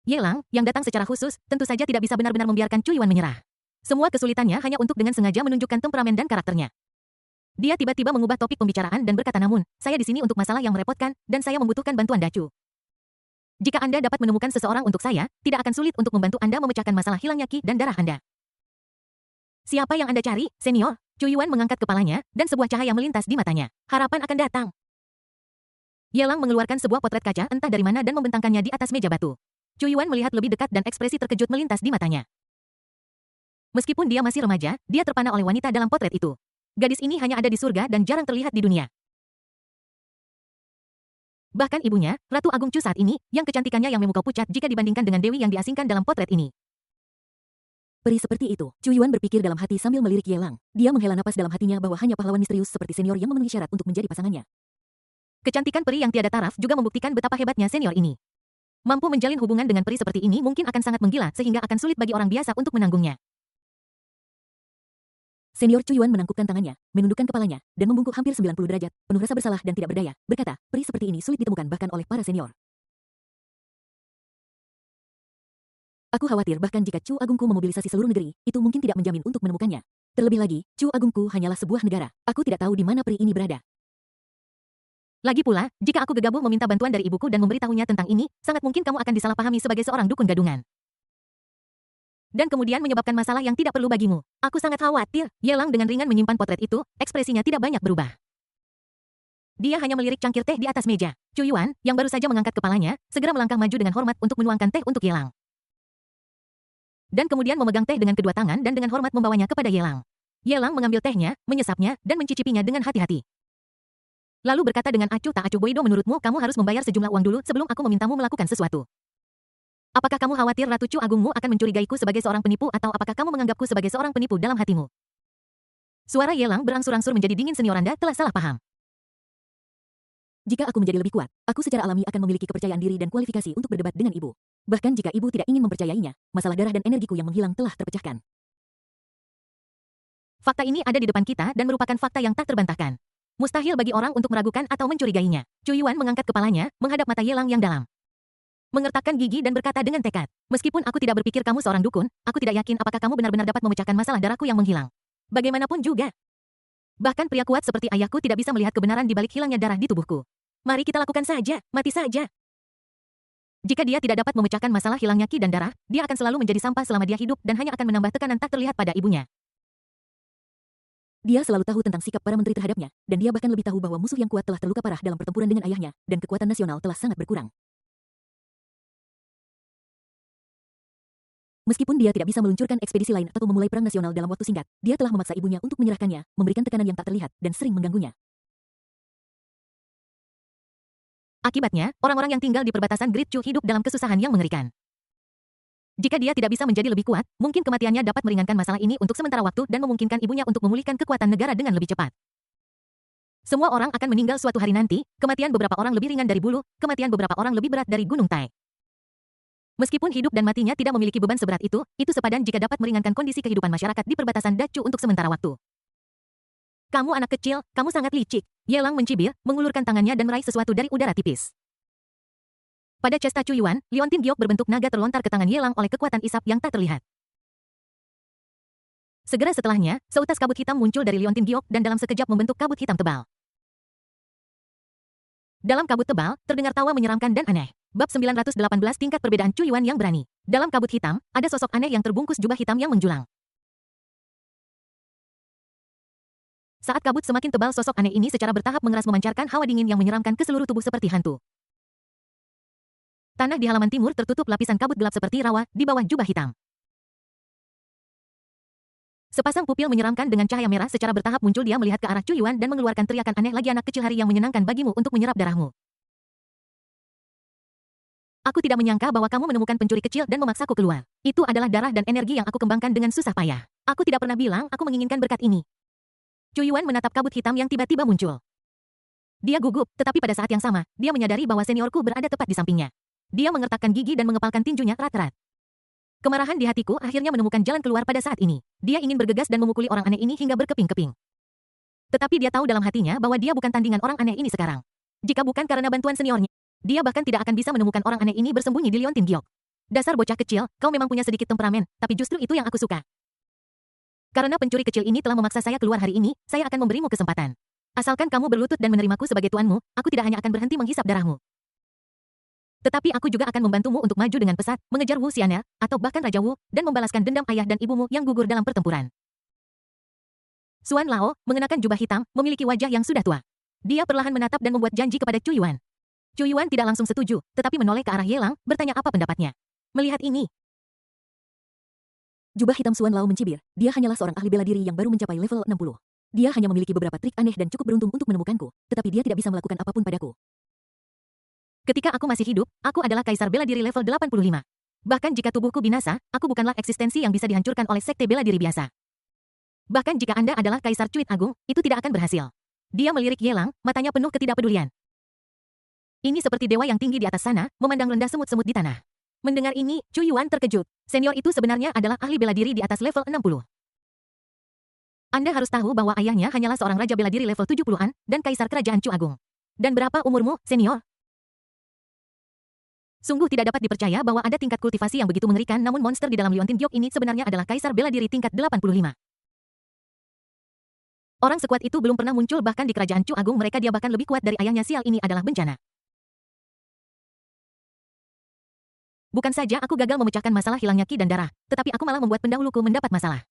Ye Lang, yang datang secara khusus, tentu saja tidak bisa benar-benar membiarkan Chu Yuan menyerah. Semua kesulitannya hanya untuk dengan sengaja menunjukkan temperamen dan karakternya. Dia tiba-tiba mengubah topik pembicaraan dan berkata, namun, saya di sini untuk masalah yang merepotkan, dan saya membutuhkan bantuan Dacu. Jika Anda dapat menemukan seseorang untuk saya, tidak akan sulit untuk membantu Anda memecahkan masalah hilangnya ki dan darah Anda. Siapa yang Anda cari, senior? Chu Yuan mengangkat kepalanya, dan sebuah cahaya melintas di matanya. Harapan akan datang. Ye Lang mengeluarkan sebuah potret kaca entah dari mana dan membentangkannya di atas meja batu. Chu Yuan melihat lebih dekat dan ekspresi terkejut melintas di matanya. Meskipun dia masih remaja, dia terpana oleh wanita dalam potret itu. Gadis ini hanya ada di surga dan jarang terlihat di dunia. Bahkan ibunya, Ratu Agung Chu saat ini, yang kecantikannya yang memukau pucat jika dibandingkan dengan Dewi yang diasingkan dalam potret ini. Peri seperti itu, Chu Yuan berpikir dalam hati sambil melirik Ye Lang. Dia menghela napas dalam hatinya bahwa hanya pahlawan misterius seperti senior yang memenuhi syarat untuk menjadi pasangannya. Kecantikan peri yang tiada taraf juga membuktikan betapa hebatnya senior ini. Mampu menjalin hubungan dengan peri seperti ini mungkin akan sangat menggila sehingga akan sulit bagi orang biasa untuk menanggungnya. Senior Chu Yuan menangkupkan tangannya, menundukkan kepalanya, dan membungkuk hampir 90 derajat, penuh rasa bersalah dan tidak berdaya, berkata, peri seperti ini sulit ditemukan bahkan oleh para senior. Aku khawatir bahkan jika Chu Agungku memobilisasi seluruh negeri, itu mungkin tidak menjamin untuk menemukannya. Terlebih lagi, Chu Agungku hanyalah sebuah negara. Aku tidak tahu di mana peri ini berada. Lagi pula, jika aku gegabah meminta bantuan dari ibuku dan memberitahunya tentang ini, sangat mungkin kamu akan disalahpahami sebagai seorang dukun gadungan. Dan kemudian menyebabkan masalah yang tidak perlu bagimu. Aku sangat khawatir. Yelang dengan ringan menyimpan potret itu, ekspresinya tidak banyak berubah. Dia hanya melirik cangkir teh di atas meja. Chu Yuan, yang baru saja mengangkat kepalanya, segera melangkah maju dengan hormat untuk menuangkan teh untuk Yelang. Dan kemudian memegang teh dengan kedua tangan dan dengan hormat membawanya kepada Yelang. Yelang mengambil tehnya, menyesapnya, dan mencicipinya dengan hati-hati. Lalu berkata dengan acuh tak acuh, Boido, menurutmu kamu harus membayar sejumlah uang dulu sebelum aku memintamu melakukan sesuatu. Apakah kamu khawatir Ratu Chu Agungmu akan mencurigaiku sebagai seorang penipu atau apakah kamu menganggapku sebagai seorang penipu dalam hatimu? Suara Yelang berangsur-angsur menjadi dingin. Senior, Anda telah salah paham. Jika aku menjadi lebih kuat, aku secara alami akan memiliki kepercayaan diri dan kualifikasi untuk berdebat dengan ibu. Bahkan jika ibu tidak ingin mempercayainya, masalah darah dan energiku yang menghilang telah terpecahkan. Fakta ini ada di depan kita dan merupakan fakta yang tak terbantahkan. Mustahil bagi orang untuk meragukan atau mencurigainya. Chu Yuan mengangkat kepalanya, menghadap mata Yelang yang dalam. Mengertakkan gigi dan berkata dengan tekad, meskipun aku tidak berpikir kamu seorang dukun, aku tidak yakin apakah kamu benar-benar dapat memecahkan masalah darahku yang menghilang. Bagaimanapun juga. Bahkan pria kuat seperti ayahku tidak bisa melihat kebenaran di balik hilangnya darah di tubuhku. Mari kita lakukan saja, mati saja. Jika dia tidak dapat memecahkan masalah hilangnya ki dan darah, dia akan selalu menjadi sampah selama dia hidup dan hanya akan menambah tekanan tak terlihat pada ibunya. Dia selalu tahu tentang sikap para menteri terhadapnya, dan dia bahkan lebih tahu bahwa musuh yang kuat telah terluka parah dalam pertempuran dengan ayahnya, dan kekuatan nasional telah sangat berkurang. Meskipun dia tidak bisa meluncurkan ekspedisi lain atau memulai perang nasional dalam waktu singkat, dia telah memaksa ibunya untuk menyerahkannya, memberikan tekanan yang tak terlihat, dan sering mengganggunya. Akibatnya, orang-orang yang tinggal di perbatasan Great Chu hidup dalam kesusahan yang mengerikan. Jika dia tidak bisa menjadi lebih kuat, mungkin kematiannya dapat meringankan masalah ini untuk sementara waktu dan memungkinkan ibunya untuk memulihkan kekuatan negara dengan lebih cepat. Semua orang akan meninggal suatu hari nanti, kematian beberapa orang lebih ringan dari bulu, kematian beberapa orang lebih berat dari Gunung Tai. Meskipun hidup dan matinya tidak memiliki beban seberat itu sepadan jika dapat meringankan kondisi kehidupan masyarakat di perbatasan Dacu untuk sementara waktu. Kamu anak kecil, kamu sangat licik. Yelang mencibir, mengulurkan tangannya dan meraih sesuatu dari udara tipis. Pada cesta Chu Yuan, liontin giok berbentuk naga terlontar ke tangan Yelang oleh kekuatan isap yang tak terlihat. Segera setelahnya, seutas kabut hitam muncul dari liontin giok dan dalam sekejap membentuk kabut hitam tebal. Dalam kabut tebal, terdengar tawa menyeramkan dan aneh. Bab 918 tingkat perbedaan Chu Yuan yang berani. Dalam kabut hitam, ada sosok aneh yang terbungkus jubah hitam yang menjulang. Saat kabut semakin tebal, sosok aneh ini secara bertahap mengeras memancarkan hawa dingin yang menyeramkan ke seluruh tubuh seperti hantu. Tanah di halaman timur tertutup lapisan kabut gelap seperti rawa di bawah jubah hitam. Sepasang pupil menyeramkan dengan cahaya merah secara bertahap muncul. Dia melihat ke arah Chu Yuan dan mengeluarkan teriakan aneh lagi. Anak kecil, hari yang menyenangkan bagimu untuk menyerap darahmu. Aku tidak menyangka bahwa kamu menemukan pencuri kecil dan memaksaku keluar. Itu adalah darah dan energi yang aku kembangkan dengan susah payah. Aku tidak pernah bilang aku menginginkan berkat ini. Chu Yuan menatap kabut hitam yang tiba-tiba muncul. Dia gugup, tetapi pada saat yang sama, dia menyadari bahwa seniorku berada tepat di sampingnya. Dia mengertakkan gigi dan mengepalkan tinjunya erat-erat. Kemarahan di hatiku akhirnya menemukan jalan keluar pada saat ini. Dia ingin bergegas dan memukuli orang aneh ini hingga berkeping-keping. Tetapi dia tahu dalam hatinya bahwa dia bukan tandingan orang aneh ini sekarang. Jika bukan karena bantuan seniornya, dia bahkan tidak akan bisa menemukan orang aneh ini bersembunyi di liontin giok. Dasar bocah kecil, kau memang punya sedikit temperamen, tapi justru itu yang aku suka. Karena pencuri kecil ini telah memaksa saya keluar hari ini, saya akan memberimu kesempatan. Asalkan kamu berlutut dan menerimaku sebagai tuanmu, aku tidak hanya akan berhenti menghisap darahmu. Tetapi aku juga akan membantumu untuk maju dengan pesat, mengejar Wu Xian'er, atau bahkan Raja Wu, dan membalaskan dendam ayah dan ibumu yang gugur dalam pertempuran. Xuan Lao, mengenakan jubah hitam, memiliki wajah yang sudah tua. Dia perlahan menatap dan membuat janji kepada Chu Yuan. Chu Yuan tidak langsung setuju, tetapi menoleh ke arah Yelang, bertanya apa pendapatnya. Melihat ini, jubah hitam Xuan Lao mencibir. Dia hanyalah seorang ahli bela diri yang baru mencapai level 60. Dia hanya memiliki beberapa trik aneh dan cukup beruntung untuk menemukanku, tetapi dia tidak bisa melakukan apapun padaku. Ketika aku masih hidup, aku adalah kaisar bela diri level 85. Bahkan jika tubuhku binasa, aku bukanlah eksistensi yang bisa dihancurkan oleh sekte bela diri biasa. Bahkan jika Anda adalah kaisar Cuit Agung, itu tidak akan berhasil. Dia melirik Yelang, matanya penuh ketidakpedulian. Ini seperti dewa yang tinggi di atas sana, memandang rendah semut-semut di tanah. Mendengar ini, Chu Yuan terkejut. Senior itu sebenarnya adalah ahli bela diri di atas level 60. Anda harus tahu bahwa ayahnya hanyalah seorang raja bela diri level 70-an, dan kaisar kerajaan Chu Agung. Dan berapa umurmu, senior? Sungguh tidak dapat dipercaya bahwa ada tingkat kultivasi yang begitu mengerikan, namun monster di dalam Liontin Giok ini sebenarnya adalah kaisar bela diri tingkat 85. Orang sekuat itu belum pernah muncul bahkan di kerajaan Chu Agung mereka, dia bahkan lebih kuat dari ayahnya. Sial, ini adalah bencana. Bukan saja aku gagal memecahkan masalah hilangnya Ki dan darah, tetapi aku malah membuat pendahuluku mendapat masalah.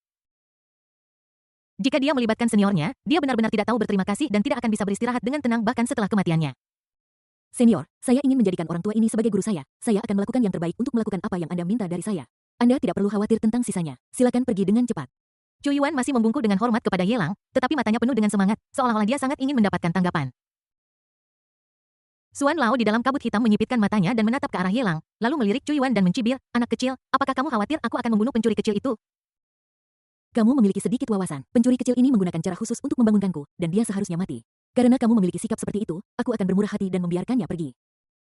Jika dia melibatkan seniornya, dia benar-benar tidak tahu berterima kasih dan tidak akan bisa beristirahat dengan tenang bahkan setelah kematiannya. Senior, saya ingin menjadikan orang tua ini sebagai guru saya. Saya akan melakukan yang terbaik untuk melakukan apa yang Anda minta dari saya. Anda tidak perlu khawatir tentang sisanya. Silakan pergi dengan cepat. Chu Yuan masih membungkuk dengan hormat kepada Ye Lang, tetapi matanya penuh dengan semangat, seolah-olah dia sangat ingin mendapatkan tanggapan. Suan Lao di dalam kabut hitam menyipitkan matanya dan menatap ke arah Ye Lang, lalu melirik Chu Yuan dan mencibir, "Anak kecil, apakah kamu khawatir aku akan membunuh pencuri kecil itu?" Kamu memiliki sedikit wawasan. Pencuri kecil ini menggunakan cara khusus untuk membangunkanku, dan dia seharusnya mati. Karena kamu memiliki sikap seperti itu, aku akan bermurah hati dan membiarkannya pergi.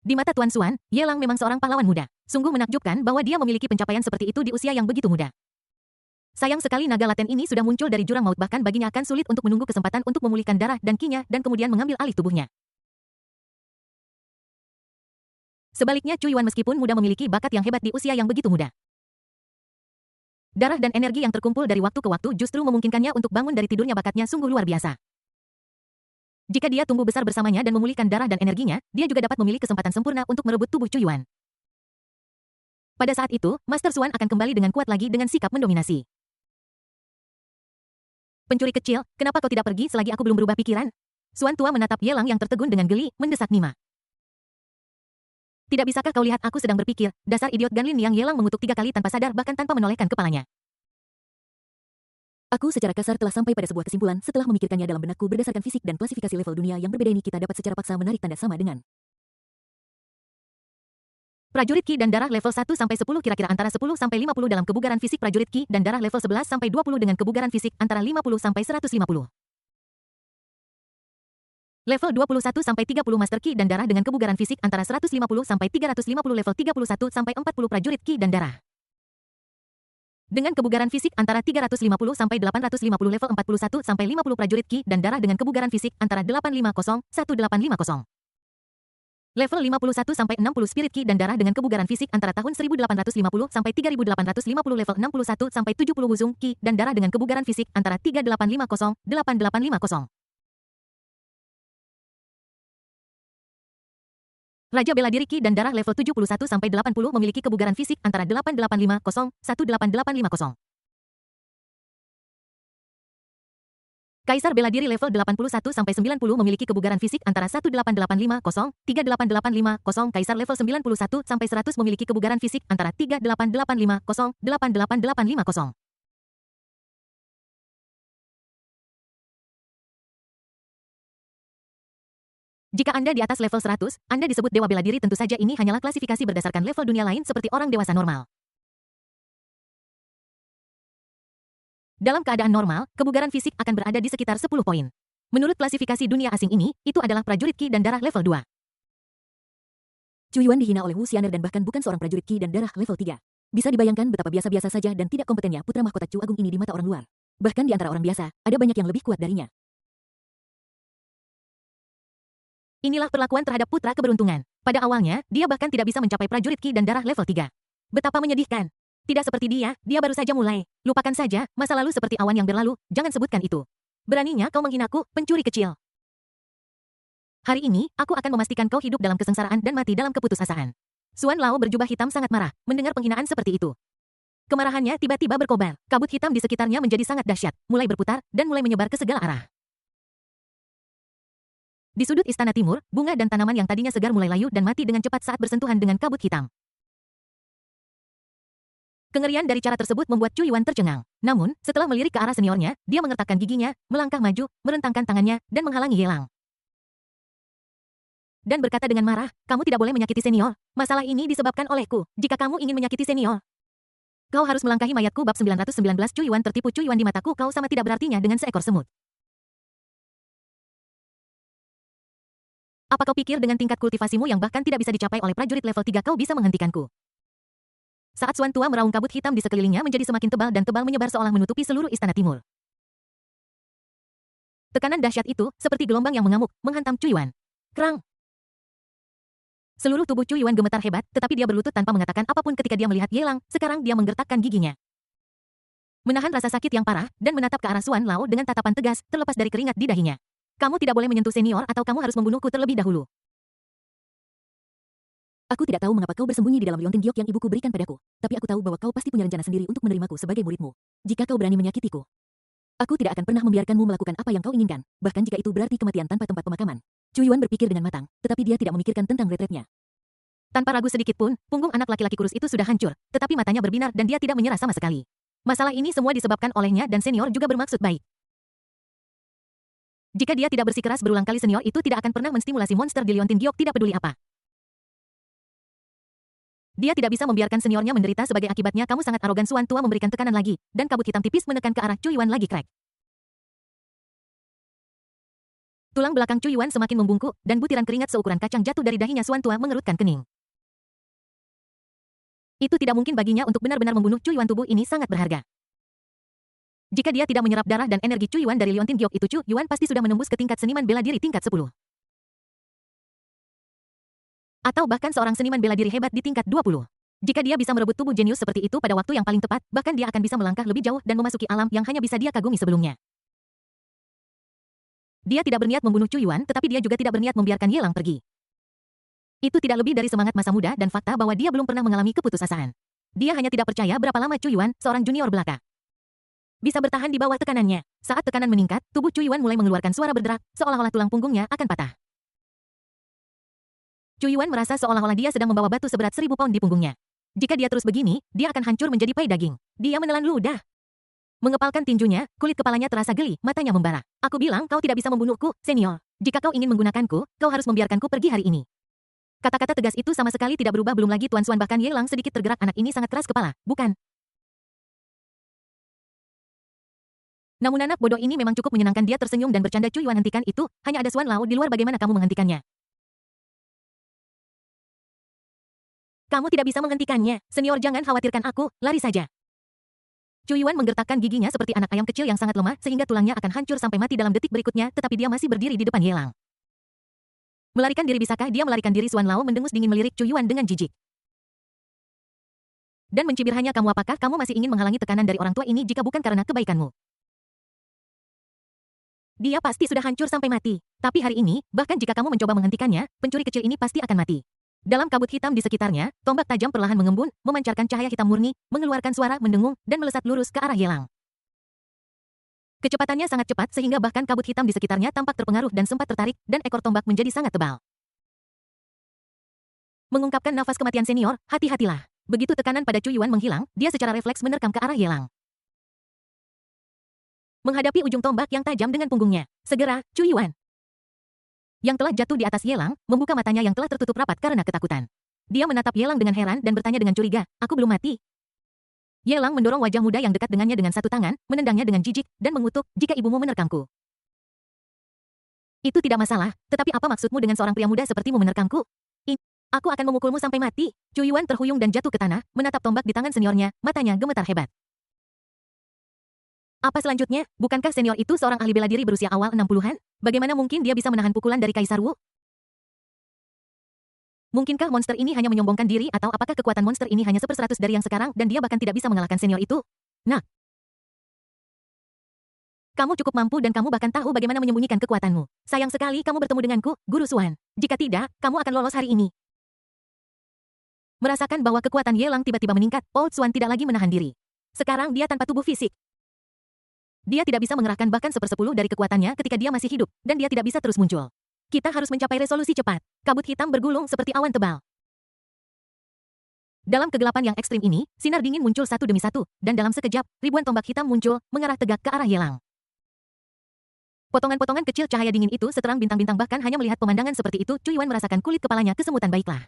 Di mata Tuan Suan, Ye Lang memang seorang pahlawan muda. Sungguh menakjubkan bahwa dia memiliki pencapaian seperti itu di usia yang begitu muda. Sayang sekali naga laten ini sudah muncul dari jurang maut, bahkan baginya akan sulit untuk menunggu kesempatan untuk memulihkan darah dan kinya dan kemudian mengambil alih tubuhnya. Sebaliknya Chu Yuan meskipun muda memiliki bakat yang hebat di usia yang begitu muda. Darah dan energi yang terkumpul dari waktu ke waktu justru memungkinkannya untuk bangun dari tidurnya. Bakatnya sungguh luar biasa. Jika dia tumbuh besar bersamanya dan memulihkan darah dan energinya, dia juga dapat memilih kesempatan sempurna untuk merebut tubuh Chu Yuan. Pada saat itu, Master Suan akan kembali dengan kuat lagi dengan sikap mendominasi. "Pencuri kecil, kenapa kau tidak pergi selagi aku belum berubah pikiran?" Suan tua menatap Ye Lang yang tertegun dengan geli, mendesak Nima. "Tidak bisakah kau lihat aku sedang berpikir, dasar idiot Ganlin yang." Ye Lang mengutuk 3 kali tanpa sadar bahkan tanpa menolehkan kepalanya. Aku secara kasar telah sampai pada sebuah kesimpulan setelah memikirkannya dalam benakku berdasarkan fisik dan klasifikasi level dunia yang berbeda ini. Kita dapat secara paksa menarik tanda sama dengan Prajurit Ki dan darah level 1-10 kira-kira antara 10-50 dalam kebugaran fisik. Prajurit Ki dan darah level 11-20 dengan kebugaran fisik antara 50-150. Level 21-30 Master Ki dan darah dengan kebugaran fisik antara 150-350. Level 31-40 prajurit Ki dan darah dengan kebugaran fisik antara 350-850. Level 41-50 prajurit Ki dan darah dengan kebugaran fisik antara 850-1850. Level 51-60 spirit Ki dan darah dengan kebugaran fisik antara tahun 1850-3850. Level 61-70 Wuzong Ki dan darah dengan kebugaran fisik antara 3850-8850. Raja bela diri Ki dan darah level 71-80 memiliki kebugaran fisik antara 8850-1850. Kaisar bela diri level 81-90 memiliki kebugaran fisik antara 1885-3850. Kaisar level 91-100 memiliki kebugaran fisik antara 3850-8850. Jika Anda di atas level 100, Anda disebut dewa bela diri. Tentu saja ini hanyalah klasifikasi berdasarkan level dunia lain seperti orang dewasa normal. Dalam keadaan normal, kebugaran fisik akan berada di sekitar 10 poin. Menurut klasifikasi dunia asing ini, itu adalah prajurit Ki dan darah level 2. Chu Yuan dihina oleh Wu Xianer dan bahkan bukan seorang prajurit Ki dan darah level 3. Bisa dibayangkan betapa biasa-biasa saja dan tidak kompetennya putra mahkota Chu Agung ini di mata orang luar. Bahkan di antara orang biasa, ada banyak yang lebih kuat darinya. Inilah perlakuan terhadap putra keberuntungan. Pada awalnya, dia bahkan tidak bisa mencapai prajurit Ki dan darah level 3. Betapa menyedihkan. Tidak seperti dia baru saja mulai. Lupakan saja, masa lalu seperti awan yang berlalu, jangan sebutkan itu. Beraninya kau menghinaku, pencuri kecil. Hari ini, aku akan memastikan kau hidup dalam kesengsaraan dan mati dalam keputusasaan. Suan Lao berjubah hitam sangat marah, mendengar penghinaan seperti itu. Kemarahannya tiba-tiba berkobar, kabut hitam di sekitarnya menjadi sangat dahsyat, mulai berputar, dan mulai menyebar ke segala arah. Di sudut istana timur, bunga dan tanaman yang tadinya segar mulai layu dan mati dengan cepat saat bersentuhan dengan kabut hitam. Kengerian dari cara tersebut membuat Chu Yuan tercengang. Namun, setelah melirik ke arah seniornya, dia mengertakkan giginya, melangkah maju, merentangkan tangannya, dan menghalangi Ye Lang. Dan berkata dengan marah, "Kamu tidak boleh menyakiti senior. Masalah ini disebabkan olehku. Jika kamu ingin menyakiti senior, kau harus melangkahi mayatku." Bab 919 Chu Yuan tertipu. Chu Yuan di mataku kau sama tidak berartinya dengan seekor semut. Apa kau pikir dengan tingkat kultivasimu yang bahkan tidak bisa dicapai oleh prajurit level 3 kau bisa menghentikanku? Saat Suan tua meraung, kabut hitam di sekelilingnya menjadi semakin tebal dan tebal menyebar seolah menutupi seluruh istana timur. Tekanan dahsyat itu, seperti gelombang yang mengamuk, menghantam Chu Yuan. Krang! Seluruh tubuh Chu Yuan gemetar hebat, tetapi dia berlutut tanpa mengatakan apapun ketika dia melihat Ye Lang. Sekarang dia menggertakkan giginya. Menahan rasa sakit yang parah, dan menatap ke arah Xuan Lao dengan tatapan tegas, terlepas dari keringat di dahinya. Kamu tidak boleh menyentuh senior atau kamu harus membunuhku terlebih dahulu. Aku tidak tahu mengapa kau bersembunyi di dalam liontin giok yang ibuku berikan padaku. Tapi aku tahu bahwa kau pasti punya rencana sendiri untuk menerimaku sebagai muridmu. Jika kau berani menyakitiku, aku tidak akan pernah membiarkanmu melakukan apa yang kau inginkan, bahkan jika itu berarti kematian tanpa tempat pemakaman. Chu Yuan berpikir dengan matang, tetapi dia tidak memikirkan tentang retretnya. Tanpa ragu sedikit pun, punggung anak laki-laki kurus itu sudah hancur, tetapi matanya berbinar dan dia tidak menyerah sama sekali. Masalah ini semua disebabkan olehnya dan senior juga bermaksud baik. Jika dia tidak bersikeras berulang kali, senior itu tidak akan pernah menstimulasi monster di liontin giok tidak peduli apa. Dia tidak bisa membiarkan seniornya menderita sebagai akibatnya. Kamu sangat arogan. Xuan tua memberikan tekanan lagi, dan kabut hitam tipis menekan ke arah Chu Yuan lagi crack. Tulang belakang Chu Yuan semakin membungkuk, dan butiran keringat seukuran kacang jatuh dari dahinya. Xuan tua mengerutkan kening. Itu tidak mungkin baginya untuk benar-benar membunuh Chu Yuan. Tubuh ini sangat berharga. Jika dia tidak menyerap darah dan energi Chu Yuan dari liontin giok itu, Chu Yuan pasti sudah menembus ke tingkat seniman bela diri tingkat 10. Atau bahkan seorang seniman bela diri hebat di tingkat 20. Jika dia bisa merebut tubuh jenius seperti itu pada waktu yang paling tepat, bahkan dia akan bisa melangkah lebih jauh dan memasuki alam yang hanya bisa dia kagumi sebelumnya. Dia tidak berniat membunuh Chu Yuan, tetapi dia juga tidak berniat membiarkan Ye Lang pergi. Itu tidak lebih dari semangat masa muda dan fakta bahwa dia belum pernah mengalami keputusasaan. Dia hanya tidak percaya berapa lama Chu Yuan, seorang junior belaka, bisa bertahan di bawah tekanannya. Saat tekanan meningkat, tubuh Chu Yuan mulai mengeluarkan suara berderak, seolah-olah tulang punggungnya akan patah. Chu Yuan merasa seolah-olah dia sedang membawa batu seberat 1000 pound di punggungnya. Jika dia terus begini, dia akan hancur menjadi pai daging. Dia menelan ludah. Mengepalkan tinjunya, kulit kepalanya terasa geli, matanya membara. Aku bilang kau tidak bisa membunuhku, senior. Jika kau ingin menggunakanku, kau harus membiarkanku pergi hari ini. Kata-kata tegas itu sama sekali tidak berubah. Belum lagi Tuan Xuan, bahkan Ye Lang sedikit tergerak. Anak ini sangat keras kepala, bukan? Namun anak bodoh ini memang cukup menyenangkan. Dia tersenyum dan bercanda. Chu Yuan, hentikan itu, hanya ada Xuan Lao di luar. Bagaimana kamu menghentikannya? Kamu tidak bisa menghentikannya. Senior, jangan khawatirkan aku, lari saja. Chu Yuan menggertakkan giginya seperti anak ayam kecil yang sangat lemah sehingga tulangnya akan hancur sampai mati dalam detik berikutnya, tetapi dia masih berdiri di depan Ye Lang. Melarikan diri, bisakah dia melarikan diri? Xuan Lao mendengus dingin melirik Chu Yuan dengan jijik. Dan mencibir, hanya kamu? Apakah kamu masih ingin menghalangi tekanan dari orang tua ini jika bukan karena kebaikanmu? Dia pasti sudah hancur sampai mati. Tapi hari ini, bahkan jika kamu mencoba menghentikannya, pencuri kecil ini pasti akan mati. Dalam kabut hitam di sekitarnya, tombak tajam perlahan mengembun, memancarkan cahaya hitam murni, mengeluarkan suara mendengung, dan melesat lurus ke arah Ye Lang. Kecepatannya sangat cepat sehingga bahkan kabut hitam di sekitarnya tampak terpengaruh dan sempat tertarik, dan ekor tombak menjadi sangat tebal. Mengungkapkan nafas kematian senior, hati-hatilah. Begitu tekanan pada Chu Yuan menghilang, dia secara refleks menerkam ke arah Ye Lang. Menghadapi ujung tombak yang tajam dengan punggungnya. Segera, Chu Yuan, yang telah jatuh di atas Ye Lang, membuka matanya yang telah tertutup rapat karena ketakutan. Dia menatap Ye Lang dengan heran dan bertanya dengan curiga, aku belum mati? Ye Lang mendorong wajah muda yang dekat dengannya dengan satu tangan, menendangnya dengan jijik, dan mengutuk, jika ibumu menerkamku. Itu tidak masalah, tetapi apa maksudmu dengan seorang pria muda sepertimu menerkamku? Aku akan memukulmu sampai mati. Chu Yuan terhuyung dan jatuh ke tanah, menatap tombak di tangan seniornya, matanya gemetar hebat. Apa selanjutnya? Bukankah senior itu seorang ahli bela diri berusia awal 60-an? Bagaimana mungkin dia bisa menahan pukulan dari Kaisar Wu? Mungkinkah monster ini hanya menyombongkan diri, atau apakah kekuatan monster ini hanya 1/100 dari yang sekarang dan dia bahkan tidak bisa mengalahkan senior itu? Nah, kamu cukup mampu dan kamu bahkan tahu bagaimana menyembunyikan kekuatanmu. Sayang sekali kamu bertemu denganku, Guru Xuan. Jika tidak, kamu akan lolos hari ini. Merasakan bahwa kekuatan Ye Lang tiba-tiba meningkat, Old Xuan tidak lagi menahan diri. Sekarang dia tanpa tubuh fisik. Dia tidak bisa mengerahkan bahkan 1/10 dari kekuatannya ketika dia masih hidup, dan dia tidak bisa terus muncul. Kita harus mencapai resolusi cepat. Kabut hitam bergulung seperti awan tebal. Dalam kegelapan yang ekstrim ini, sinar dingin muncul satu demi satu, dan dalam sekejap, ribuan tombak hitam muncul, mengarah tegak ke arah Ye Lang. Potongan-potongan kecil cahaya dingin itu seterang bintang-bintang, bahkan hanya melihat pemandangan seperti itu, Chu Yuan merasakan kulit kepalanya kesemutan. Baiklah.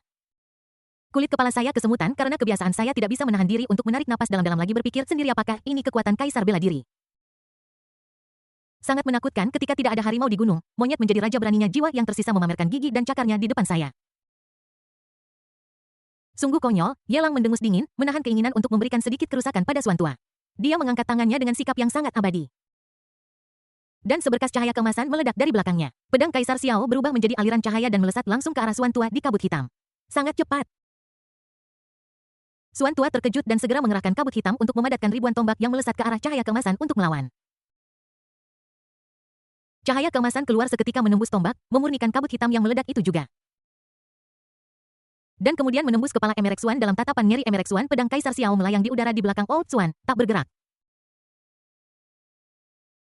Kulit kepala saya kesemutan karena kebiasaan saya tidak bisa menahan diri untuk menarik napas dalam-dalam lagi, berpikir sendiri, apakah ini kekuatan Kaisar bela diri? Sangat menakutkan ketika tidak ada harimau di gunung, monyet menjadi raja, beraninya jiwa yang tersisa memamerkan gigi dan cakarnya di depan saya. Sungguh konyol, Ye Lang mendengus dingin, menahan keinginan untuk memberikan sedikit kerusakan pada Xuan tua. Dia mengangkat tangannya dengan sikap yang sangat abadi. Dan seberkas cahaya keemasan meledak dari belakangnya. Pedang Kaisar Xiao berubah menjadi aliran cahaya dan melesat langsung ke arah Xuan tua di kabut hitam. Sangat cepat. Suan tua terkejut dan segera mengerahkan kabut hitam untuk memadatkan ribuan tombak yang melesat ke arah cahaya keemasan untuk melawan. Cahaya keemasan keluar seketika menembus tombak, memurnikan kabut hitam yang meledak itu juga. Dan kemudian menembus kepala Emerek Suan dalam tatapan ngeri Emerek Suan, pedang Kaisar Xiao melayang di udara di belakang Old Suan, tak bergerak.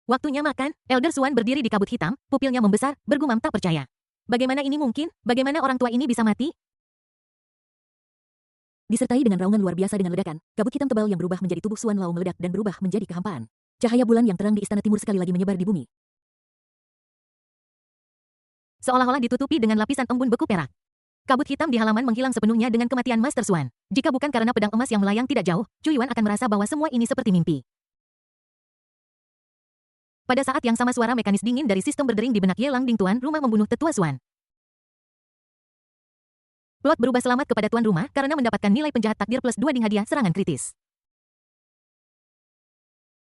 Waktunya makan, Elder Suan berdiri di kabut hitam, pupilnya membesar, bergumam tak percaya. Bagaimana ini mungkin? Bagaimana orang tua ini bisa mati? Disertai dengan raungan luar biasa dengan ledakan, kabut hitam tebal yang berubah menjadi tubuh Suan Lao meledak dan berubah menjadi kehampaan. Cahaya bulan yang terang di istana timur sekali lagi menyebar di bumi. Seolah-olah ditutupi dengan lapisan embun beku perak. Kabut hitam di halaman menghilang sepenuhnya dengan kematian Master Suan. Jika bukan karena pedang emas yang melayang tidak jauh, Chu Yuan akan merasa bahwa semua ini seperti mimpi. Pada saat yang sama suara mekanis dingin dari sistem berdering di benak Ye Lang Ding tuan rumah membunuh tetua Suan. Plot berubah selamat kepada tuan rumah karena mendapatkan nilai penjahat takdir plus 2 ding hadiah serangan kritis.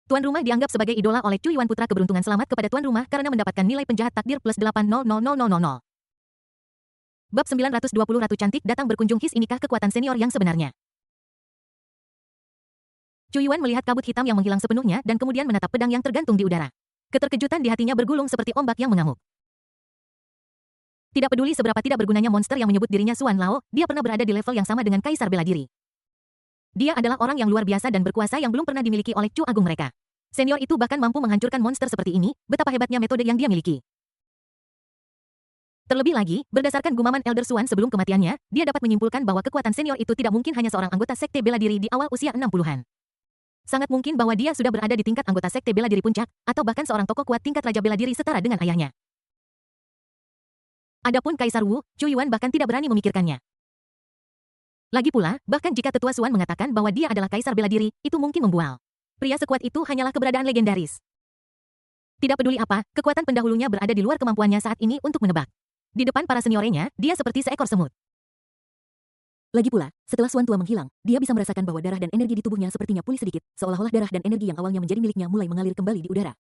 Tuan rumah dianggap sebagai idola oleh Chu Yuan putra keberuntungan selamat kepada tuan rumah karena mendapatkan nilai penjahat takdir plus 8000000. Bab 920 Ratu Cantik datang berkunjung. His inikah kekuatan senior yang sebenarnya? Chu Yuan melihat kabut hitam yang menghilang sepenuhnya dan kemudian menatap pedang yang tergantung di udara. Keterkejutan di hatinya bergulung seperti ombak yang mengamuk. Tidak peduli seberapa tidak bergunanya monster yang menyebut dirinya Suan Lao, dia pernah berada di level yang sama dengan Kaisar Bela Diri. Dia adalah orang yang luar biasa dan berkuasa yang belum pernah dimiliki oleh Chu Agung mereka. Senior itu bahkan mampu menghancurkan monster seperti ini, betapa hebatnya metode yang dia miliki. Terlebih lagi, berdasarkan gumaman Elder Suan sebelum kematiannya, dia dapat menyimpulkan bahwa kekuatan senior itu tidak mungkin hanya seorang anggota Sekte Bela Diri di awal usia 60-an. Sangat mungkin bahwa dia sudah berada di tingkat anggota Sekte Bela Diri puncak, atau bahkan seorang tokoh kuat tingkat Raja Bela Diri setara dengan ayahnya. Adapun Kaisar Wu, Chu Yuan bahkan tidak berani memikirkannya. Lagi pula, bahkan jika tetua Suan mengatakan bahwa dia adalah Kaisar Bela Diri, itu mungkin membual. Pria sekuat itu hanyalah keberadaan legendaris. Tidak peduli apa, kekuatan pendahulunya berada di luar kemampuannya saat ini untuk menebak. Di depan para seniornya, dia seperti seekor semut. Lagi pula, setelah Suan tua menghilang, dia bisa merasakan bahwa darah dan energi di tubuhnya sepertinya pulih sedikit, seolah-olah darah dan energi yang awalnya menjadi miliknya mulai mengalir kembali di udara.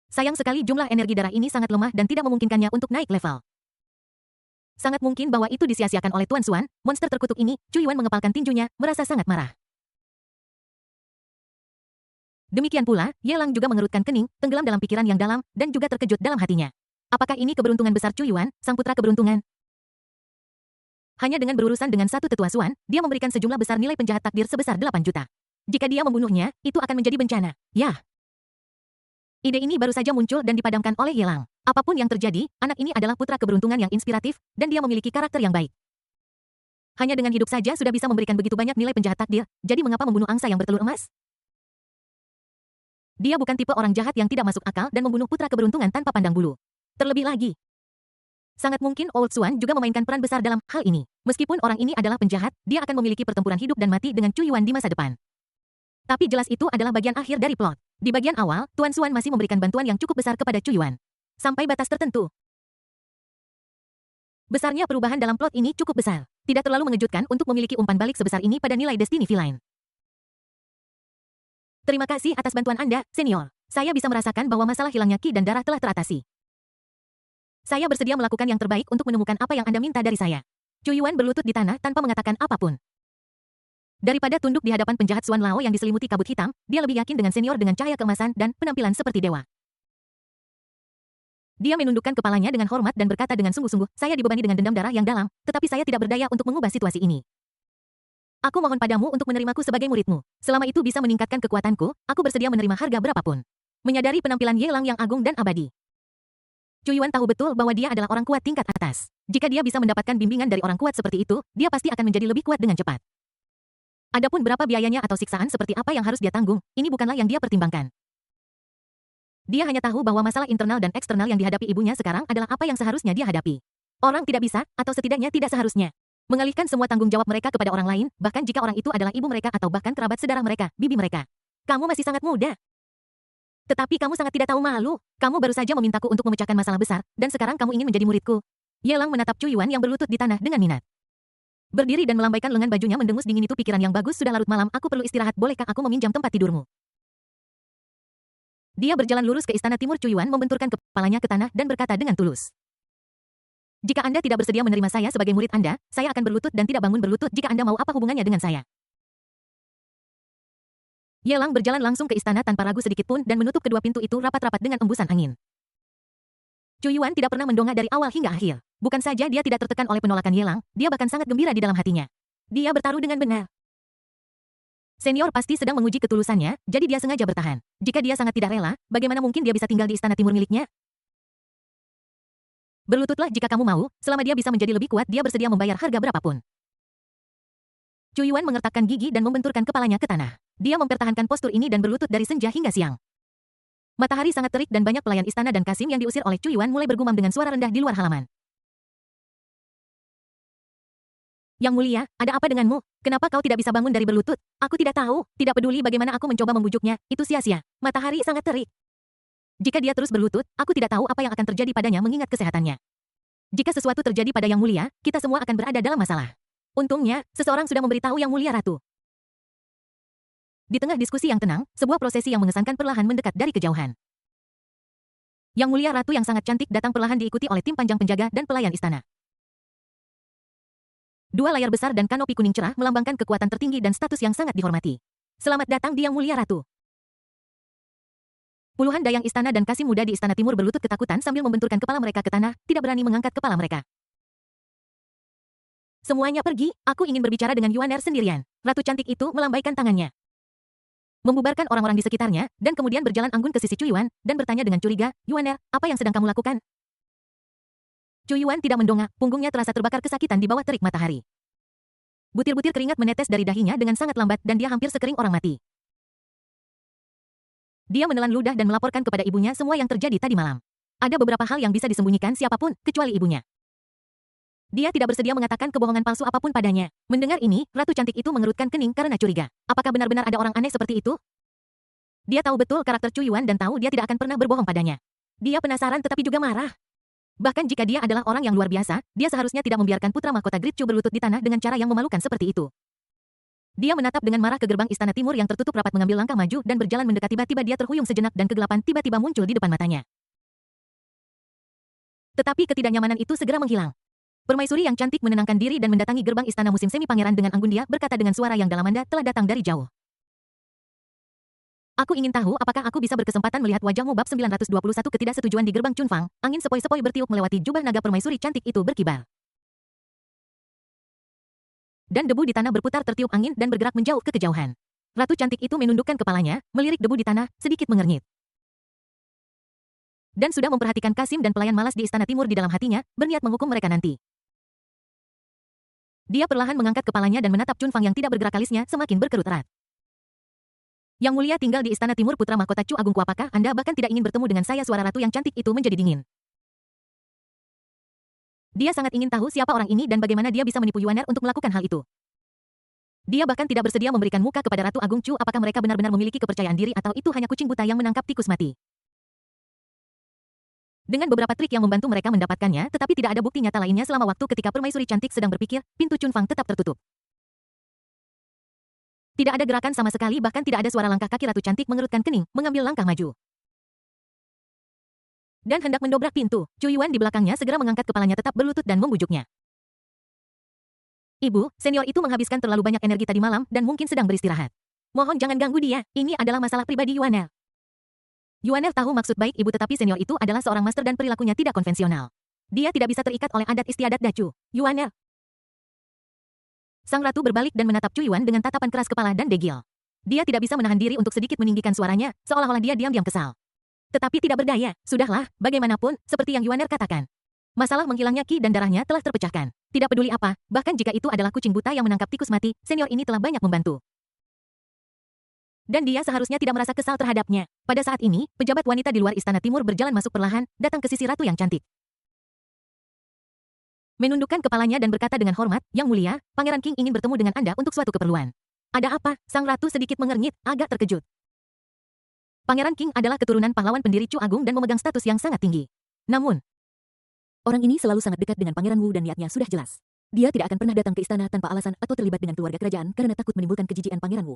Sayang sekali jumlah energi darah ini sangat lemah dan tidak memungkinkannya untuk naik level. Sangat mungkin bahwa itu disia-siakan oleh Tuan Suan, monster terkutuk ini. Chu Yuan mengepalkan tinjunya, merasa sangat marah. Demikian pula, Ye Lang juga mengerutkan kening, tenggelam dalam pikiran yang dalam, dan juga terkejut dalam hatinya. Apakah ini keberuntungan besar Chu Yuan, sang putra keberuntungan? Hanya dengan berurusan dengan satu tetua Suan, dia memberikan sejumlah besar nilai penjahat takdir sebesar 8 juta. Jika dia membunuhnya, itu akan menjadi bencana. Yah! Ide ini baru saja muncul dan dipadamkan oleh Ye Lang. Apapun yang terjadi, anak ini adalah putra keberuntungan yang inspiratif, dan dia memiliki karakter yang baik. Hanya dengan hidup saja sudah bisa memberikan begitu banyak nilai penjahat takdir, jadi mengapa membunuh angsa yang bertelur emas? Dia bukan tipe orang jahat yang tidak masuk akal dan membunuh putra keberuntungan tanpa pandang bulu. Terlebih lagi, sangat mungkin Old Suan juga memainkan peran besar dalam hal ini. Meskipun orang ini adalah penjahat, dia akan memiliki pertempuran hidup dan mati dengan Chu Yuan di masa depan. Tapi jelas itu adalah bagian akhir dari plot. Di bagian awal, Tuan Suan masih memberikan bantuan yang cukup besar kepada Chu Yuan. Sampai batas tertentu. Besarnya perubahan dalam plot ini cukup besar. Tidak terlalu mengejutkan untuk memiliki umpan balik sebesar ini pada nilai Destiny V-Line. Terima kasih atas bantuan Anda, senior. Saya bisa merasakan bahwa masalah hilangnya ki dan darah telah teratasi. Saya bersedia melakukan yang terbaik untuk menemukan apa yang Anda minta dari saya. Chu Yuan berlutut di tanah tanpa mengatakan apapun. Daripada tunduk di hadapan penjahat Suan Lao yang diselimuti kabut hitam, dia lebih yakin dengan senior dengan cahaya keemasan dan penampilan seperti dewa. Dia menundukkan kepalanya dengan hormat dan berkata dengan sungguh-sungguh, saya dibebani dengan dendam darah yang dalam, tetapi saya tidak berdaya untuk mengubah situasi ini. Aku mohon padamu untuk menerimaku sebagai muridmu. Selama itu bisa meningkatkan kekuatanku, aku bersedia menerima harga berapapun. Menyadari penampilan Ye Lang yang agung dan abadi, Chu Yuan tahu betul bahwa dia adalah orang kuat tingkat atas. Jika dia bisa mendapatkan bimbingan dari orang kuat seperti itu, dia pasti akan menjadi lebih kuat dengan cepat. Adapun berapa biayanya atau siksaan seperti apa yang harus dia tanggung, ini bukanlah yang dia pertimbangkan. Dia hanya tahu bahwa masalah internal dan eksternal yang dihadapi ibunya sekarang adalah apa yang seharusnya dia hadapi. Orang tidak bisa, atau setidaknya tidak seharusnya, mengalihkan semua tanggung jawab mereka kepada orang lain, bahkan jika orang itu adalah ibu mereka atau bahkan kerabat saudara mereka, bibi mereka. Kamu masih sangat muda. Tetapi kamu sangat tidak tahu malu. Kamu baru saja memintaku untuk memecahkan masalah besar, dan sekarang kamu ingin menjadi muridku. Ye Lang menatap Chu Yuan yang berlutut di tanah dengan minat. Berdiri dan melambaikan lengan bajunya mendengus dingin. Itu pikiran yang bagus, sudah larut malam, aku perlu istirahat, bolehkah aku meminjam tempat tidurmu? Dia berjalan lurus ke istana timur. Chu Yuan membenturkan kepalanya ke tanah dan berkata dengan tulus. Jika Anda tidak bersedia menerima saya sebagai murid Anda, saya akan berlutut dan tidak bangun berlutut jika Anda mau apa hubungannya dengan saya. Yelang berjalan langsung ke istana tanpa ragu sedikit pun dan menutup kedua pintu itu rapat-rapat dengan embusan angin. Chu Yuan tidak pernah mendongak dari awal hingga akhir. Bukan saja dia tidak tertekan oleh penolakan Yelang, dia bahkan sangat gembira di dalam hatinya. Dia bertaruh dengan benar. Senior pasti sedang menguji ketulusannya, jadi dia sengaja bertahan. Jika dia sangat tidak rela, bagaimana mungkin dia bisa tinggal di istana timur miliknya? Berlututlah jika kamu mau, selama dia bisa menjadi lebih kuat dia bersedia membayar harga berapapun. Chu Yuan mengertakkan gigi dan membenturkan kepalanya ke tanah. Dia mempertahankan postur ini dan berlutut dari senja hingga siang. Matahari sangat terik dan banyak pelayan istana dan Kasim yang diusir oleh Chu Yuan mulai bergumam dengan suara rendah di luar halaman. Yang mulia, ada apa denganmu? Kenapa kau tidak bisa bangun dari berlutut? Aku tidak tahu, tidak peduli bagaimana aku mencoba membujuknya, itu sia-sia. Matahari sangat terik. Jika dia terus berlutut, aku tidak tahu apa yang akan terjadi padanya mengingat kesehatannya. Jika sesuatu terjadi pada Yang Mulia, kita semua akan berada dalam masalah. Untungnya, seseorang sudah memberitahu Yang Mulia Ratu. Di tengah diskusi yang tenang, sebuah prosesi yang mengesankan perlahan mendekat dari kejauhan. Yang Mulia Ratu yang sangat cantik datang perlahan diikuti oleh tim panjang penjaga dan pelayan istana. Dua layar besar dan kanopi kuning cerah melambangkan kekuatan tertinggi dan status yang sangat dihormati. Selamat datang di Yang Mulia Ratu. Puluhan dayang istana dan Kasim muda di istana timur berlutut ketakutan sambil membenturkan kepala mereka ke tanah, tidak berani mengangkat kepala mereka. Semuanya pergi, aku ingin berbicara dengan Yuaner sendirian. Ratu cantik itu melambaikan tangannya. Membubarkan orang-orang di sekitarnya, dan kemudian berjalan anggun ke sisi Chu Yuan, dan bertanya dengan curiga, Yuaner, apa yang sedang kamu lakukan? Chu Yuan tidak mendongak, punggungnya terasa terbakar kesakitan di bawah terik matahari. Butir-butir keringat menetes dari dahinya dengan sangat lambat dan dia hampir sekering orang mati. Dia menelan ludah dan melaporkan kepada ibunya semua yang terjadi tadi malam. Ada beberapa hal yang bisa disembunyikan siapapun, kecuali ibunya. Dia tidak bersedia mengatakan kebohongan palsu apapun padanya. Mendengar ini, Ratu cantik itu mengerutkan kening karena curiga. Apakah benar-benar ada orang aneh seperti itu? Dia tahu betul karakter Chu Yuan dan tahu dia tidak akan pernah berbohong padanya. Dia penasaran tetapi juga marah. Bahkan jika dia adalah orang yang luar biasa, dia seharusnya tidak membiarkan putra mahkota Great Chu berlutut di tanah dengan cara yang memalukan seperti itu. Dia menatap dengan marah ke gerbang istana timur yang tertutup rapat mengambil langkah maju dan berjalan mendekat tiba-tiba dia terhuyung sejenak dan kegelapan tiba-tiba muncul di depan matanya. Tetapi ketidaknyamanan itu segera menghilang. Permaisuri yang cantik menenangkan diri dan mendatangi gerbang istana musim semi pangeran dengan anggun dia berkata dengan suara yang dalam Anda telah datang dari jauh. Aku ingin tahu apakah aku bisa berkesempatan melihat wajahmu bab 921 ketidaksetujuan di gerbang Chunfang, angin sepoi-sepoi bertiup melewati jubah naga permaisuri cantik itu berkibar. Dan debu di tanah berputar tertiup angin dan bergerak menjauh ke kejauhan. Ratu cantik itu menundukkan kepalanya, melirik debu di tanah, sedikit mengernyit. Dan sudah memperhatikan Kasim dan pelayan malas di istana timur di dalam hatinya, berniat menghukum mereka nanti. Dia perlahan mengangkat kepalanya dan menatap Chunfang yang tidak bergerak alisnya semakin berkerut erat. Yang Mulia tinggal di istana timur putra mahkota Chu Agungku, apakah Anda bahkan tidak ingin bertemu dengan saya? Suara ratu yang cantik itu menjadi dingin. Dia sangat ingin tahu siapa orang ini dan bagaimana dia bisa menipu Yuaner untuk melakukan hal itu. Dia bahkan tidak bersedia memberikan muka kepada Ratu Agung Chu. Apakah mereka benar-benar memiliki kepercayaan diri atau itu hanya kucing buta yang menangkap tikus mati? Dengan beberapa trik yang membantu mereka mendapatkannya, tetapi tidak ada bukti nyata lainnya selama waktu ketika permaisuri cantik sedang berpikir, pintu Chunfang tetap tertutup. Tidak ada gerakan sama sekali, bahkan tidak ada suara langkah kaki Ratu cantik mengerutkan kening, mengambil langkah maju. Dan hendak mendobrak pintu, Chu Yuan di belakangnya segera mengangkat kepalanya tetap berlutut dan membujuknya. Ibu, senior itu menghabiskan terlalu banyak energi tadi malam dan mungkin sedang beristirahat. Mohon jangan ganggu dia, ini adalah masalah pribadi Yuaner. Yuaner tahu maksud baik ibu tetapi senior itu adalah seorang master dan perilakunya tidak konvensional. Dia tidak bisa terikat oleh adat istiadat Dacu. Yuaner. Sang ratu berbalik dan menatap Chu Yuan dengan tatapan keras kepala dan degil. Dia tidak bisa menahan diri untuk sedikit meninggikan suaranya, seolah-olah dia diam-diam kesal. Tetapi tidak berdaya, sudahlah, bagaimanapun, seperti yang Yuaner katakan. Masalah menghilangnya ki dan darahnya telah terpecahkan. Tidak peduli apa, bahkan jika itu adalah kucing buta yang menangkap tikus mati, senior ini telah banyak membantu. Dan dia seharusnya tidak merasa kesal terhadapnya. Pada saat ini, pejabat wanita di luar istana timur berjalan masuk perlahan, datang ke sisi ratu yang cantik. Menundukkan kepalanya dan berkata dengan hormat, Yang Mulia, Pangeran King ingin bertemu dengan Anda untuk suatu keperluan. Ada apa? Sang ratu sedikit mengernyit, agak terkejut. Pangeran King adalah keturunan pahlawan pendiri Chu Agung dan memegang status yang sangat tinggi. Namun, orang ini selalu sangat dekat dengan Pangeran Wu dan niatnya sudah jelas. Dia tidak akan pernah datang ke istana tanpa alasan atau terlibat dengan keluarga kerajaan karena takut menimbulkan kejijikan Pangeran Wu.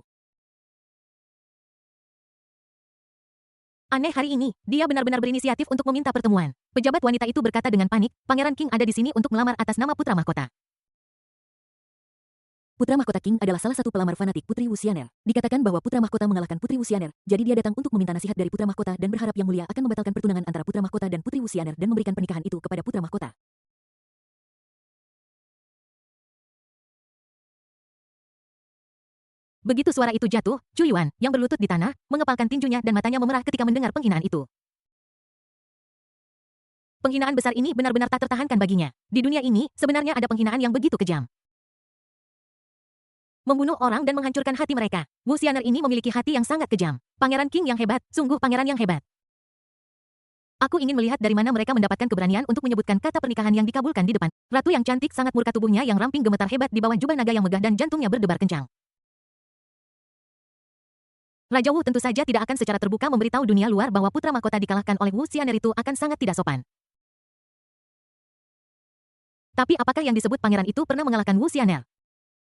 Aneh hari ini, dia benar-benar berinisiatif untuk meminta pertemuan. Pejabat wanita itu berkata dengan panik, Pangeran King ada di sini untuk melamar atas nama putra mahkota. Putra mahkota King adalah salah satu pelamar fanatik Putri Wuxianer. Dikatakan bahwa putra mahkota mengalahkan Putri Wuxianer, jadi dia datang untuk meminta nasihat dari putra mahkota dan berharap Yang Mulia akan membatalkan pertunangan antara putra mahkota dan Putri Wuxianer dan memberikan pernikahan itu kepada putra mahkota. Begitu suara itu jatuh, Chu Yuan, yang berlutut di tanah, mengepalkan tinjunya dan matanya memerah ketika mendengar penghinaan itu. Penghinaan besar ini benar-benar tak tertahankan baginya. Di dunia ini, sebenarnya ada penghinaan yang begitu kejam. Membunuh orang dan menghancurkan hati mereka. Wuxianer ini memiliki hati yang sangat kejam. Pangeran King yang hebat, sungguh pangeran yang hebat. Aku ingin melihat dari mana mereka mendapatkan keberanian untuk menyebutkan kata pernikahan yang dikabulkan di depan. Ratu yang cantik sangat murka, tubuhnya yang ramping gemetar hebat di bawah jubah naga yang megah dan jantungnya berdebar kencang. Raja Wu tentu saja tidak akan secara terbuka memberitahu dunia luar bahwa putra mahkota dikalahkan oleh Wuxianer itu akan sangat tidak sopan. Tapi apakah yang disebut pangeran itu pernah mengalahkan Wuxianer?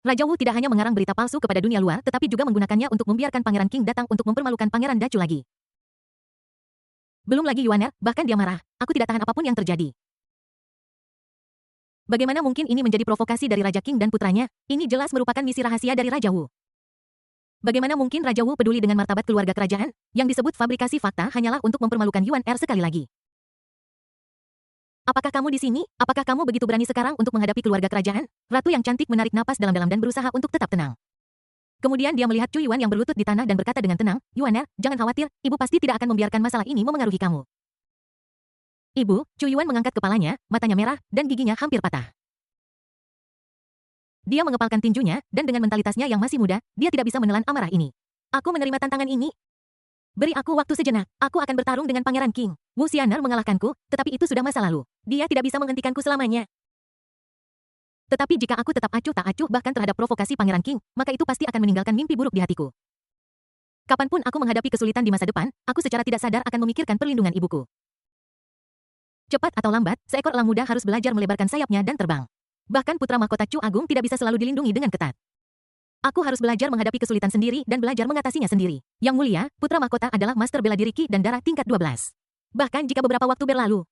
Raja Wu tidak hanya mengarang berita palsu kepada dunia luar tetapi juga menggunakannya untuk membiarkan Pangeran King datang untuk mempermalukan Pangeran Dacu lagi. Belum lagi Yuaner, bahkan dia marah. Aku tidak tahan apapun yang terjadi. Bagaimana mungkin ini menjadi provokasi dari Raja King dan putranya? Ini jelas merupakan misi rahasia dari Raja Wu. Bagaimana mungkin Raja Wu peduli dengan martabat keluarga kerajaan? Yang disebut fabrikasi fakta hanyalah untuk mempermalukan Yuan Er sekali lagi. Apakah kamu di sini? Apakah kamu begitu berani sekarang untuk menghadapi keluarga kerajaan? Ratu yang cantik menarik napas dalam-dalam dan berusaha untuk tetap tenang. Kemudian dia melihat Chu Yuan yang berlutut di tanah dan berkata dengan tenang, Yuan Er, jangan khawatir, ibu pasti tidak akan membiarkan masalah ini memengaruhi kamu. Ibu, Chu Yuan mengangkat kepalanya, matanya merah, dan giginya hampir patah. Dia mengepalkan tinjunya, dan dengan mentalitasnya yang masih muda, dia tidak bisa menelan amarah ini. Aku menerima tantangan ini. Beri aku waktu sejenak, aku akan bertarung dengan Pangeran King. Wuxianer mengalahkanku, tetapi itu sudah masa lalu. Dia tidak bisa menghentikanku selamanya. Tetapi jika aku tetap acuh tak acuh bahkan terhadap provokasi Pangeran King, maka itu pasti akan meninggalkan mimpi buruk di hatiku. Kapanpun aku menghadapi kesulitan di masa depan, aku secara tidak sadar akan memikirkan perlindungan ibuku. Cepat atau lambat, seekor elang muda harus belajar melebarkan sayapnya dan terbang. Bahkan putra mahkota Chu Agung tidak bisa selalu dilindungi dengan ketat. Aku harus belajar menghadapi kesulitan sendiri dan belajar mengatasinya sendiri. Yang mulia, putra mahkota adalah master bela diri Ki dan darah tingkat 12. Bahkan jika beberapa waktu berlalu,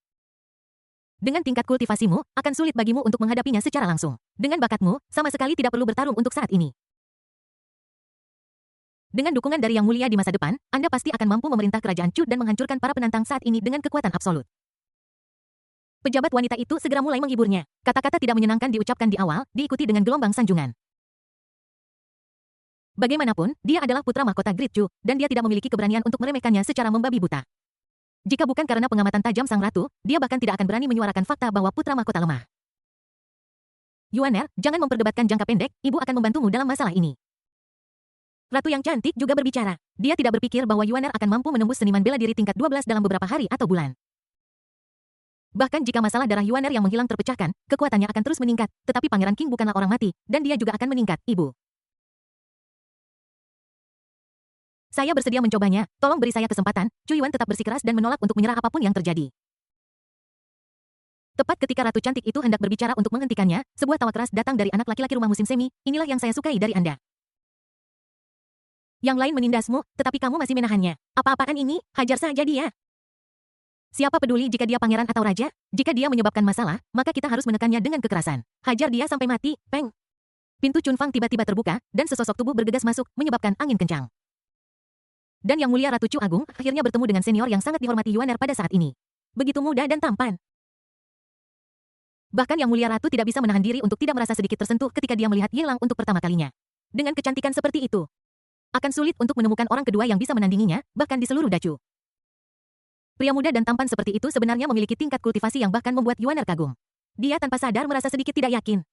dengan tingkat kultivasimu, akan sulit bagimu untuk menghadapinya secara langsung. Dengan bakatmu, sama sekali tidak perlu bertarung untuk saat ini. Dengan dukungan dari Yang Mulia di masa depan, Anda pasti akan mampu memerintah kerajaan Chu dan menghancurkan para penantang saat ini dengan kekuatan absolut. Pejabat wanita itu segera mulai menghiburnya. Kata-kata tidak menyenangkan diucapkan di awal, diikuti dengan gelombang sanjungan. Bagaimanapun, dia adalah putra mahkota Great Chu, dan dia tidak memiliki keberanian untuk meremehkannya secara membabi buta. Jika bukan karena pengamatan tajam sang ratu, dia bahkan tidak akan berani menyuarakan fakta bahwa putra mahkota lemah. Yuan Er, jangan memperdebatkan jangka pendek, ibu akan membantumu dalam masalah ini. Ratu yang cantik juga berbicara. Dia tidak berpikir bahwa Yuan Er akan mampu menembus seniman bela diri tingkat 12 dalam beberapa hari atau bulan. Bahkan jika masalah darah Yuan Er yang menghilang terpecahkan, kekuatannya akan terus meningkat, tetapi Pangeran King bukanlah orang mati, dan dia juga akan meningkat, ibu. Saya bersedia mencobanya, tolong beri saya kesempatan. Chu Yuan tetap bersikeras dan menolak untuk menyerah apapun yang terjadi. Tepat ketika Ratu cantik itu hendak berbicara untuk menghentikannya, sebuah tawa keras datang dari anak laki-laki rumah musim semi, inilah yang saya sukai dari Anda. Yang lain menindasmu, tetapi kamu masih menahannya. Apa-apaan ini, hajar saja dia. Siapa peduli jika dia pangeran atau raja? Jika dia menyebabkan masalah, maka kita harus menekannya dengan kekerasan. Hajar dia sampai mati, peng. Pintu Chunfang tiba-tiba terbuka, dan sesosok tubuh bergegas masuk, menyebabkan angin kencang. Dan Yang Mulia Ratu Chu Agung akhirnya bertemu dengan senior yang sangat dihormati Yuan Er pada saat ini. Begitu muda dan tampan. Bahkan Yang Mulia Ratu tidak bisa menahan diri untuk tidak merasa sedikit tersentuh ketika dia melihat Ye Lang untuk pertama kalinya. Dengan kecantikan seperti itu, akan sulit untuk menemukan orang kedua yang bisa menandinginya, bahkan di seluruh Dacu. Pria muda dan tampan seperti itu sebenarnya memiliki tingkat kultivasi yang bahkan membuat Yuan Er kagum. Dia tanpa sadar merasa sedikit tidak yakin.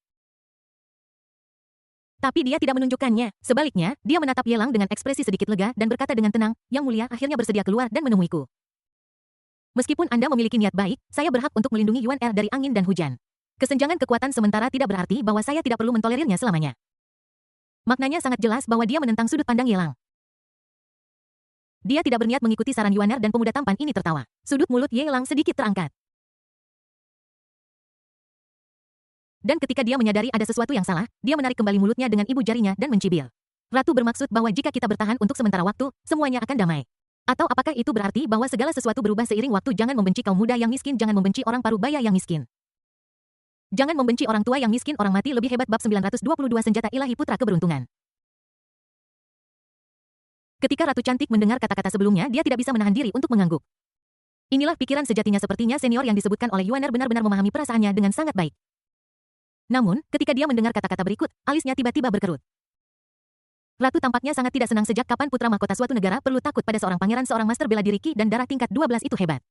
Tapi dia tidak menunjukkannya. Sebaliknya, dia menatap Ye Lang dengan ekspresi sedikit lega dan berkata dengan tenang, Yang Mulia akhirnya bersedia keluar dan menemuiku. Meskipun Anda memiliki niat baik, saya berhak untuk melindungi Yuan Er dari angin dan hujan. Kesenjangan kekuatan sementara tidak berarti bahwa saya tidak perlu mentolerirnya selamanya. Maknanya sangat jelas bahwa dia menentang sudut pandang Ye Lang. Dia tidak berniat mengikuti saran Yuan Er dan pemuda tampan ini tertawa. Sudut mulut Ye Lang sedikit terangkat. Dan ketika dia menyadari ada sesuatu yang salah, dia menarik kembali mulutnya dengan ibu jarinya dan mencibir. Ratu bermaksud bahwa jika kita bertahan untuk sementara waktu, semuanya akan damai. Atau apakah itu berarti bahwa segala sesuatu berubah seiring waktu? Jangan membenci kaum muda yang miskin, jangan membenci orang paruh baya yang miskin. Jangan membenci orang tua yang miskin, orang mati lebih hebat. Bab 922 Senjata Ilahi Putra Keberuntungan. Ketika Ratu Cantik mendengar kata-kata sebelumnya, dia tidak bisa menahan diri untuk mengangguk. Inilah pikiran sejatinya, sepertinya senior yang disebutkan oleh Yuaner benar-benar memahami perasaannya dengan sangat baik. Namun, ketika dia mendengar kata-kata berikut, alisnya tiba-tiba berkerut. Ratu tampaknya sangat tidak senang. Sejak kapan putra mahkota suatu negara perlu takut pada seorang pangeran? Seorang master bela diri Ki dan darah tingkat 12 itu hebat.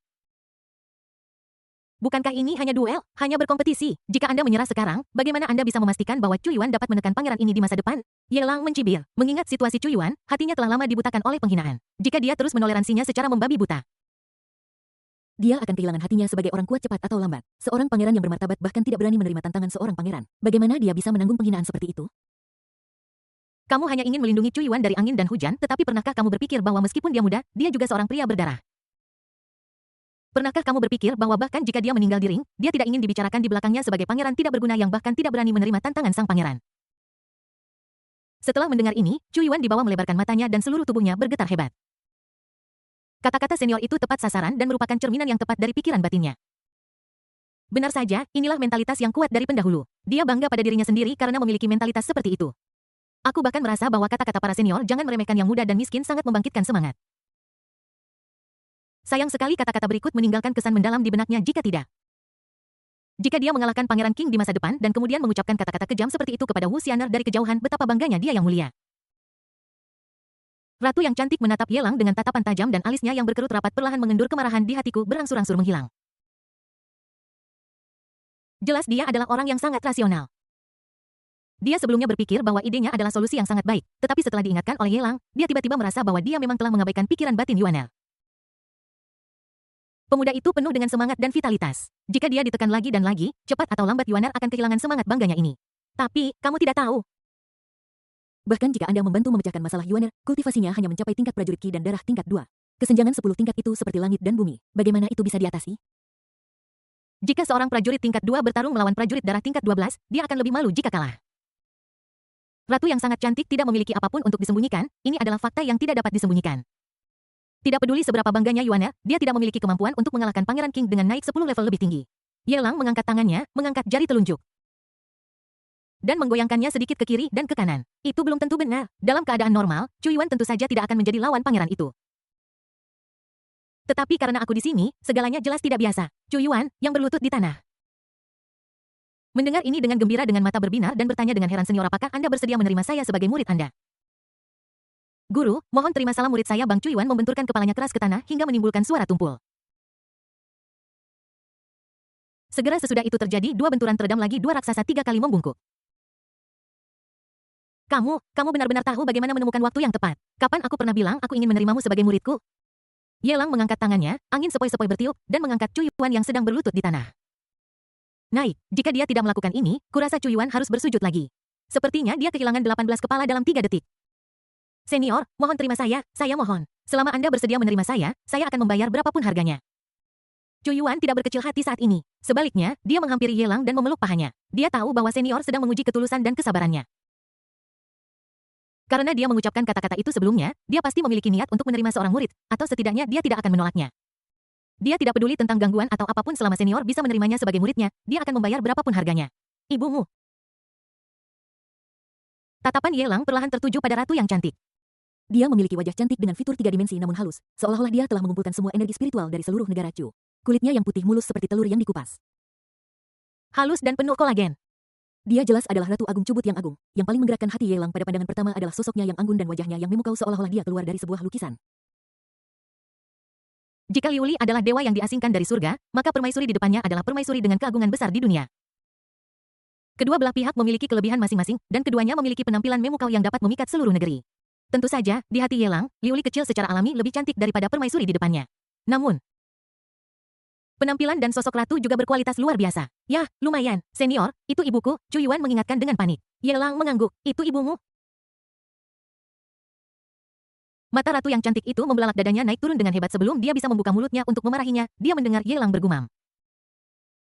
Bukankah ini hanya duel, hanya berkompetisi? Jika Anda menyerah sekarang, bagaimana Anda bisa memastikan bahwa Chu Yuan dapat menekan pangeran ini di masa depan? Ye Lang mencibir. Mengingat situasi Chu Yuan, hatinya telah lama dibutakan oleh penghinaan. Jika dia terus menoleransinya secara membabi buta, dia akan kehilangan hatinya sebagai orang kuat cepat atau lambat. Seorang pangeran yang bermartabat bahkan tidak berani menerima tantangan seorang pangeran. Bagaimana dia bisa menanggung penghinaan seperti itu? Kamu hanya ingin melindungi Chu Yuan dari angin dan hujan, tetapi pernahkah kamu berpikir bahwa meskipun dia muda, dia juga seorang pria berdarah? Pernahkah kamu berpikir bahwa bahkan jika dia meninggal di ring, dia tidak ingin dibicarakan di belakangnya sebagai pangeran tidak berguna yang bahkan tidak berani menerima tantangan sang pangeran? Setelah mendengar ini, Chu Yuan di bawah melebarkan matanya dan seluruh tubuhnya bergetar hebat. Kata-kata senior itu tepat sasaran dan merupakan cerminan yang tepat dari pikiran batinnya. Benar saja, inilah mentalitas yang kuat dari pendahulu. Dia bangga pada dirinya sendiri karena memiliki mentalitas seperti itu. Aku bahkan merasa bahwa kata-kata para senior jangan meremehkan yang muda dan miskin sangat membangkitkan semangat. Sayang sekali kata-kata berikut meninggalkan kesan mendalam di benaknya jika tidak. Jika dia mengalahkan Pangeran King di masa depan dan kemudian mengucapkan kata-kata kejam seperti itu kepada Wu Xianer dari kejauhan, betapa bangganya dia yang mulia. Ratu yang cantik menatap Ye Lang dengan tatapan tajam dan alisnya yang berkerut rapat perlahan mengendur. Kemarahan di hatiku berangsur-angsur menghilang. Jelas dia adalah orang yang sangat rasional. Dia sebelumnya berpikir bahwa idenya adalah solusi yang sangat baik, tetapi setelah diingatkan oleh Ye Lang, dia tiba-tiba merasa bahwa dia memang telah mengabaikan pikiran batin Yuanel. Pemuda itu penuh dengan semangat dan vitalitas. Jika dia ditekan lagi dan lagi, cepat atau lambat Yuaner akan kehilangan semangat bangganya ini. Tapi, kamu tidak tahu. Bahkan jika Anda membantu memecahkan masalah Yuaner, kultivasinya hanya mencapai tingkat prajurit Ki dan darah tingkat 2. Kesenjangan 10 tingkat itu seperti langit dan bumi. Bagaimana itu bisa diatasi? Jika seorang prajurit tingkat 2 bertarung melawan prajurit darah tingkat 12, dia akan lebih malu jika kalah. Ratu yang sangat cantik tidak memiliki apapun untuk disembunyikan, ini adalah fakta yang tidak dapat disembunyikan. Tidak peduli seberapa bangganya Yuanel, dia tidak memiliki kemampuan untuk mengalahkan Pangeran King dengan naik 10 level lebih tinggi. Ye Lang mengangkat tangannya, mengangkat jari telunjuk, dan menggoyangkannya sedikit ke kiri dan ke kanan. Itu belum tentu benar. Dalam keadaan normal, Chu Yuan tentu saja tidak akan menjadi lawan pangeran itu. Tetapi karena aku di sini, segalanya jelas tidak biasa. Chu Yuan, yang berlutut di tanah, mendengar ini dengan gembira dengan mata berbinar dan bertanya dengan heran, senior, apakah Anda bersedia menerima saya sebagai murid Anda? Guru, mohon terima salam murid saya. Bang Chu Yuan membenturkan kepalanya keras ke tanah hingga menimbulkan suara tumpul. Segera sesudah itu terjadi dua benturan teredam lagi, dua raksasa 3 kali membungkuk. Kamu benar-benar tahu bagaimana menemukan waktu yang tepat. Kapan aku pernah bilang aku ingin menerimamu sebagai muridku? Ye Lang mengangkat tangannya, angin sepoi-sepoi bertiup, dan mengangkat Chu Yuan yang sedang berlutut di tanah. Naik, jika dia tidak melakukan ini, kurasa Chu Yuan harus bersujud lagi. Sepertinya dia kehilangan 18 kepala dalam 3 detik. Senior, mohon terima saya mohon. Selama Anda bersedia menerima saya akan membayar berapapun harganya. Chu Yuan tidak berkecil hati saat ini. Sebaliknya, dia menghampiri Ye Lang dan memeluk pahanya. Dia tahu bahwa senior sedang menguji ketulusan dan kesabarannya. Karena dia mengucapkan kata-kata itu sebelumnya, dia pasti memiliki niat untuk menerima seorang murid, atau setidaknya dia tidak akan menolaknya. Dia tidak peduli tentang gangguan atau apapun selama senior bisa menerimanya sebagai muridnya, dia akan membayar berapapun harganya. Ibumu. Tatapan Ye Lang perlahan tertuju pada ratu yang cantik. Dia memiliki wajah cantik dengan fitur 3 dimensi namun halus, seolah-olah dia telah mengumpulkan semua energi spiritual dari seluruh negara Chu. Kulitnya yang putih mulus seperti telur yang dikupas. Halus dan penuh kolagen. Dia jelas adalah Ratu Agung Cubut yang agung. Yang paling menggerakkan hati Ye Lang pada pandangan pertama adalah sosoknya yang anggun dan wajahnya yang memukau seolah-olah dia keluar dari sebuah lukisan. Jika Liu Li adalah dewa yang diasingkan dari surga, maka permaisuri di depannya adalah permaisuri dengan keagungan besar di dunia. Kedua belah pihak memiliki kelebihan masing-masing, dan keduanya memiliki penampilan memukau yang dapat memikat seluruh negeri. Tentu saja, di hati Ye Lang, Liu Li kecil secara alami lebih cantik daripada permaisuri di depannya. Namun, penampilan dan sosok ratu juga berkualitas luar biasa. Yah, lumayan. Senior, itu ibuku, Chu Yuan mengingatkan dengan panik. Ye Lang mengangguk. Itu ibumu? Mata ratu yang cantik itu membelalak, dadanya naik turun dengan hebat sebelum dia bisa membuka mulutnya untuk memarahinya. Dia mendengar Ye Lang bergumam.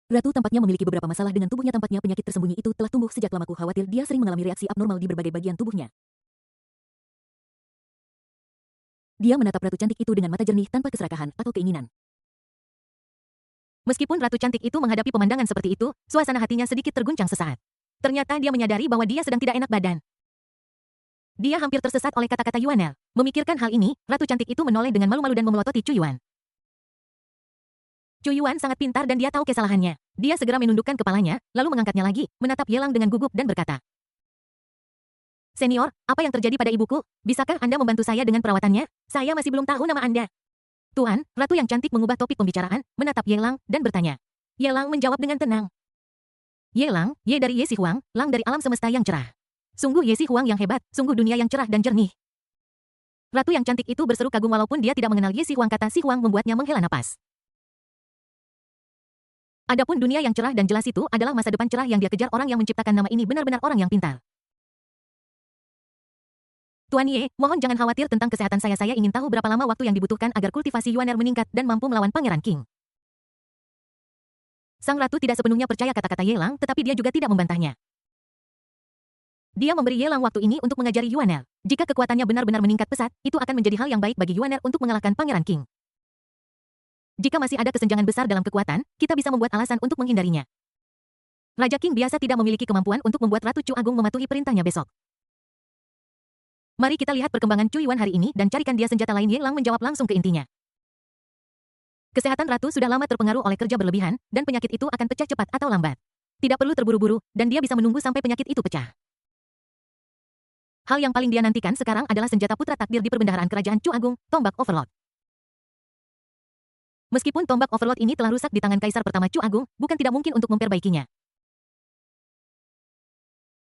Ratu tampaknya memiliki beberapa masalah dengan tubuhnya. Tampaknya penyakit tersembunyi itu telah tumbuh sejak lama. Ku khawatir dia sering mengalami reaksi abnormal di berbagai bagian tubuhnya. Dia menatap ratu cantik itu dengan mata jernih tanpa keserakahan atau keinginan. Meskipun ratu cantik itu menghadapi pemandangan seperti itu, suasana hatinya sedikit terguncang sesaat. Ternyata dia menyadari bahwa dia sedang tidak enak badan. Dia hampir tersesat oleh kata-kata Yuanel. Memikirkan hal ini, ratu cantik itu menoleh dengan malu-malu dan memelototi Chu Yuan. Chu Yuan sangat pintar dan dia tahu kesalahannya. Dia segera menundukkan kepalanya, lalu mengangkatnya lagi, menatap Yelang dengan gugup dan berkata, "Senior, apa yang terjadi pada ibuku? Bisakah Anda membantu saya dengan perawatannya? Saya masih belum tahu nama Anda." Tuan, ratu yang cantik mengubah topik pembicaraan, menatap Yelang, dan bertanya. Yelang menjawab dengan tenang. Yelang, Ye dari Ye Si Huang, Lang dari alam semesta yang cerah. Sungguh Ye Si Huang yang hebat, sungguh dunia yang cerah dan jernih. Ratu yang cantik itu berseru kagum walaupun dia tidak mengenal Ye Si Huang. Kata Si Huang membuatnya menghela napas. Adapun dunia yang cerah dan jelas itu adalah masa depan cerah yang dia kejar. Orang yang menciptakan nama ini benar-benar orang yang pintar. Tuan Ye, mohon jangan khawatir tentang kesehatan saya. Saya ingin tahu berapa lama waktu yang dibutuhkan agar kultivasi Yuaner meningkat dan mampu melawan Pangeran King. Sang ratu tidak sepenuhnya percaya kata-kata Yelang, tetapi dia juga tidak membantahnya. Dia memberi Yelang waktu ini untuk mengajari Yuaner. Jika kekuatannya benar-benar meningkat pesat, itu akan menjadi hal yang baik bagi Yuaner untuk mengalahkan Pangeran King. Jika masih ada kesenjangan besar dalam kekuatan, kita bisa membuat alasan untuk menghindarinya. Raja King biasa tidak memiliki kemampuan untuk membuat Ratu Chu Agung mematuhi perintahnya besok. Mari kita lihat perkembangan Chu Yuan hari ini dan carikan dia senjata lain. Yelang menjawab langsung ke intinya. Kesehatan Ratu sudah lama terpengaruh oleh kerja berlebihan, dan penyakit itu akan pecah cepat atau lambat. Tidak perlu terburu-buru, dan dia bisa menunggu sampai penyakit itu pecah. Hal yang paling dia nantikan sekarang adalah senjata putra takdir di perbendaharaan kerajaan Chu Agung, tombak Overlord. Meskipun tombak Overlord ini telah rusak di tangan Kaisar pertama Chu Agung, bukan tidak mungkin untuk memperbaikinya.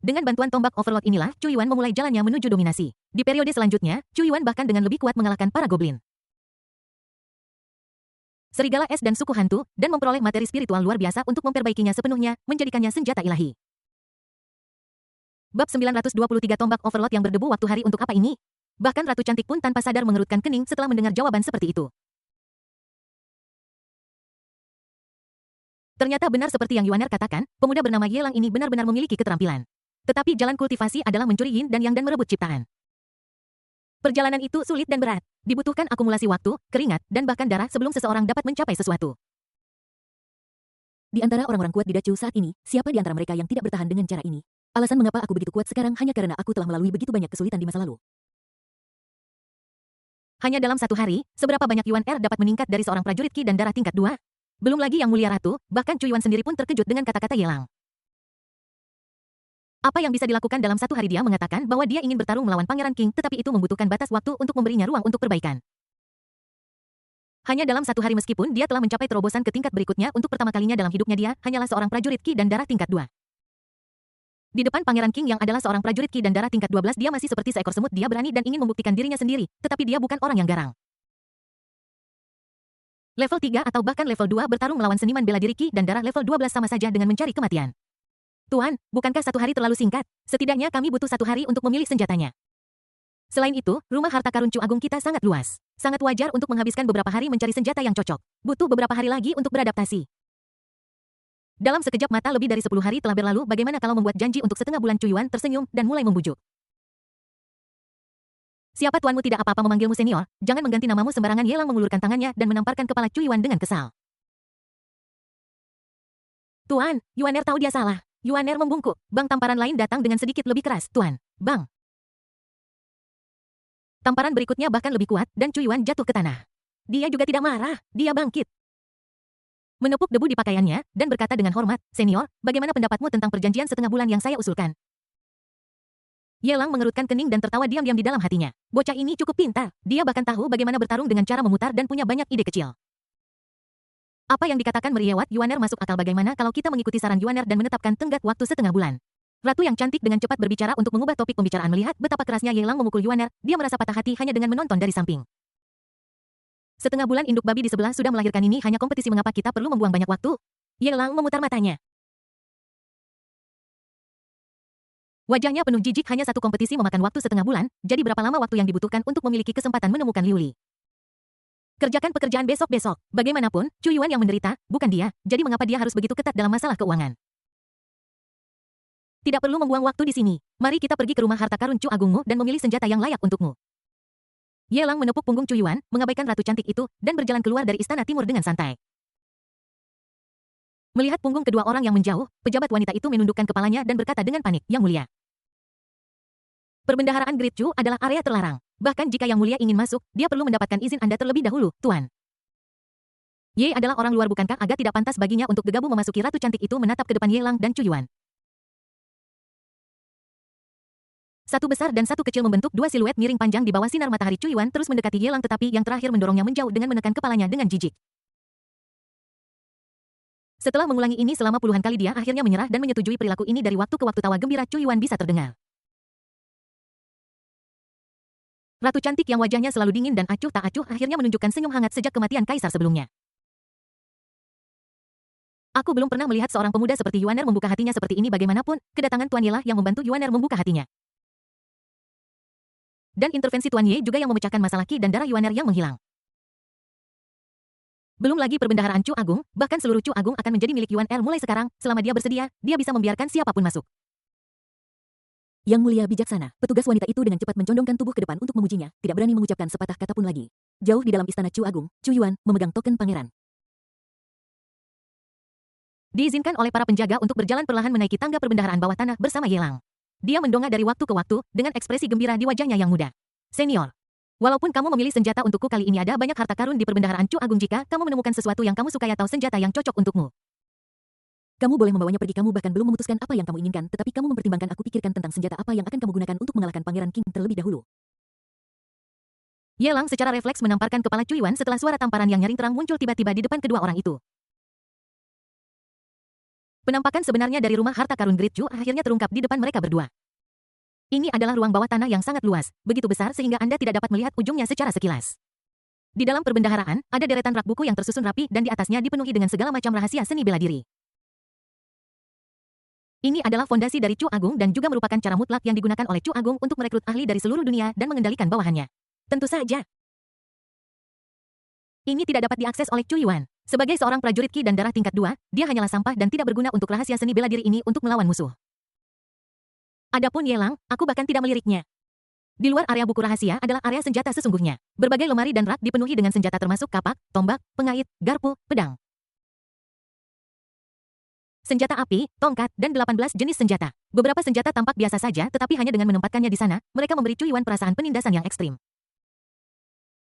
Dengan bantuan tombak Overlord inilah, Chu Yuan memulai jalannya menuju dominasi. Di periode selanjutnya, Chu Yuan bahkan dengan lebih kuat mengalahkan para goblin, serigala es dan suku hantu, dan memperoleh materi spiritual luar biasa untuk memperbaikinya sepenuhnya, menjadikannya senjata ilahi. Bab 923 Tombak Overlord yang berdebu. Waktu hari untuk apa ini? Bahkan Ratu Cantik pun tanpa sadar mengerutkan kening setelah mendengar jawaban seperti itu. Ternyata benar seperti yang Yuaner katakan, pemuda bernama Yelang ini benar-benar memiliki keterampilan. Tetapi jalan kultivasi adalah mencuri yin dan yang dan merebut ciptaan. Perjalanan itu sulit dan berat. Dibutuhkan akumulasi waktu, keringat, dan bahkan darah sebelum seseorang dapat mencapai sesuatu. Di antara orang-orang kuat di Dacu saat ini, siapa di antara mereka yang tidak bertahan dengan cara ini? Alasan mengapa aku begitu kuat sekarang hanya karena aku telah melalui begitu banyak kesulitan di masa lalu. Hanya dalam satu hari, seberapa banyak Yuan dapat meningkat dari seorang prajurit Ki dan darah tingkat 2? Belum lagi yang mulia ratu, bahkan Chu Yuan sendiri pun terkejut dengan kata-kata Yelang. Apa yang bisa dilakukan dalam satu hari? Dia mengatakan bahwa dia ingin bertarung melawan Pangeran King, tetapi itu membutuhkan batas waktu untuk memberinya ruang untuk perbaikan. Hanya dalam satu hari meskipun dia telah mencapai terobosan ke tingkat berikutnya untuk pertama kalinya dalam hidupnya dia hanyalah seorang prajurit Ki dan darah tingkat 2. Di depan Pangeran King yang adalah seorang prajurit Ki dan darah tingkat 12 dia masih seperti seekor semut. Dia berani dan ingin membuktikan dirinya sendiri, tetapi dia bukan orang yang garang. Level 3 atau bahkan level 2 bertarung melawan seniman bela diri Ki dan darah level 12 sama saja dengan mencari kematian. Tuan, bukankah satu hari terlalu singkat? Setidaknya kami butuh satu hari untuk memilih senjatanya. Selain itu, rumah harta karun Chu Agung kita sangat luas. Sangat wajar untuk menghabiskan beberapa hari mencari senjata yang cocok. Butuh beberapa hari lagi untuk beradaptasi. Dalam sekejap mata lebih dari 10 hari telah berlalu. Bagaimana kalau membuat janji untuk setengah bulan? Chu Yuan tersenyum dan mulai membujuk. Siapa tuanmu? Tidak apa-apa memanggilmu senior, jangan mengganti namamu sembarangan. Yelang mengulurkan tangannya dan menamparkan kepala Chu Yuan dengan kesal. Tuan, Yuaner tahu dia salah. Yuaner membungkuk. Bang, tamparan lain datang dengan sedikit lebih keras. Tuan, bang. Tamparan berikutnya bahkan lebih kuat dan Chu Yuan jatuh ke tanah. Dia juga tidak marah, dia bangkit. Menepuk debu di pakaiannya dan berkata dengan hormat, "Senior, bagaimana pendapatmu tentang perjanjian setengah bulan yang saya usulkan?" Yelang mengerutkan kening dan tertawa diam-diam di dalam hatinya. Bocah ini cukup pintar. Dia bahkan tahu bagaimana bertarung dengan cara memutar dan punya banyak ide kecil. Apa yang dikatakan meriawat Yuaner masuk akal. Bagaimana kalau kita mengikuti saran Yuaner dan menetapkan tenggat waktu setengah bulan? Ratu yang cantik dengan cepat berbicara untuk mengubah topik pembicaraan. Melihat betapa kerasnya Yelang memukul Yuaner, dia merasa patah hati hanya dengan menonton dari samping. Setengah bulan induk babi di sebelah sudah melahirkan. Ini hanya kompetisi. Mengapa kita perlu membuang banyak waktu? Yelang memutar matanya. Wajahnya penuh jijik. Hanya satu kompetisi memakan waktu setengah bulan, jadi berapa lama waktu yang dibutuhkan untuk memiliki kesempatan menemukan Liu Li? Kerjakan pekerjaan besok-besok. Bagaimanapun, Chu Yuan yang menderita, bukan dia, jadi mengapa dia harus begitu ketat dalam masalah keuangan? Tidak perlu membuang waktu di sini. Mari kita pergi ke rumah harta karun Chu Agungmu dan memilih senjata yang layak untukmu. Ye Lang menepuk punggung Chu Yuan, mengabaikan ratu cantik itu, dan berjalan keluar dari istana timur dengan santai. Melihat punggung kedua orang yang menjauh, pejabat wanita itu menundukkan kepalanya dan berkata dengan panik, "Yang mulia. Perbendaharaan Great Chu adalah area terlarang. Bahkan jika Yang Mulia ingin masuk, dia perlu mendapatkan izin Anda terlebih dahulu, Tuan." Ye adalah orang luar, bukankah agak tidak pantas baginya untuk gegabah memasuki ratu cantik itu? Menatap ke depan Ye Lang dan Chu Yuan. Satu besar dan satu kecil membentuk dua siluet miring panjang di bawah sinar matahari. Chu Yuan terus mendekati Ye Lang, tetapi yang terakhir mendorongnya menjauh dengan menekan kepalanya dengan jijik. Setelah mengulangi ini selama puluhan kali, dia akhirnya menyerah dan menyetujui perilaku ini. Dari waktu ke waktu tawa gembira Chu Yuan bisa terdengar. Ratu cantik yang wajahnya selalu dingin dan acuh tak acuh akhirnya menunjukkan senyum hangat sejak kematian kaisar sebelumnya. Aku belum pernah melihat seorang pemuda seperti Yuaner membuka hatinya seperti ini. Bagaimanapun, kedatangan Tuan Ye lah yang membantu Yuaner membuka hatinya. Dan intervensi Tuan Ye juga yang memecahkan masalah Qi dan darah Yuaner yang menghilang. Belum lagi perbendaharaan Chu Agung, bahkan seluruh Chu Agung akan menjadi milik Yuaner mulai sekarang. Selama dia bersedia, dia bisa membiarkan siapapun masuk. Yang Mulia bijaksana, petugas wanita itu dengan cepat mencondongkan tubuh ke depan untuk memujinya, tidak berani mengucapkan sepatah kata pun lagi. Jauh di dalam istana Chu Agung, Chu Yuan memegang token pangeran. Diizinkan oleh para penjaga untuk berjalan perlahan menaiki tangga perbendaharaan bawah tanah bersama Ye Lang. Dia mendongak dari waktu ke waktu, dengan ekspresi gembira di wajahnya yang muda. "Senior, walaupun kamu memilih senjata untukku kali ini, ada banyak harta karun di perbendaharaan Chu Agung. Jika kamu menemukan sesuatu yang kamu sukai atau senjata yang cocok untukmu, Kamu boleh membawanya pergi. Kamu bahkan belum memutuskan apa yang kamu inginkan, tetapi kamu mempertimbangkan. Aku pikirkan tentang senjata apa yang akan kamu gunakan untuk mengalahkan Pangeran King terlebih dahulu." Ye Lang secara refleks menamparkan kepala Chu Yuan setelah suara tamparan yang nyaring terang muncul tiba-tiba di depan kedua orang itu. Penampakan sebenarnya dari rumah harta karun Great Chu akhirnya terungkap di depan mereka berdua. Ini adalah ruang bawah tanah yang sangat luas, begitu besar sehingga Anda tidak dapat melihat ujungnya secara sekilas. Di dalam perbendaharaan, ada deretan rak buku yang tersusun rapi dan di atasnya dipenuhi dengan segala macam rahasia seni bela diri. Ini adalah fondasi dari Chu Agung dan juga merupakan cara mutlak yang digunakan oleh Chu Agung untuk merekrut ahli dari seluruh dunia dan mengendalikan bawahannya. Tentu saja, ini tidak dapat diakses oleh Chu Yuan. Sebagai seorang prajurit Qi dan darah tingkat 2, dia hanyalah sampah dan tidak berguna untuk rahasia seni bela diri ini untuk melawan musuh. Adapun Ye Lang, aku bahkan tidak meliriknya. Di luar area buku rahasia adalah area senjata sesungguhnya. Berbagai lemari dan rak dipenuhi dengan senjata termasuk kapak, tombak, pengait, garpu, pedang, senjata api, tongkat, dan 18 jenis senjata. Beberapa senjata tampak biasa saja, tetapi hanya dengan menempatkannya di sana, mereka memberi Chu Yuan perasaan penindasan yang ekstrim.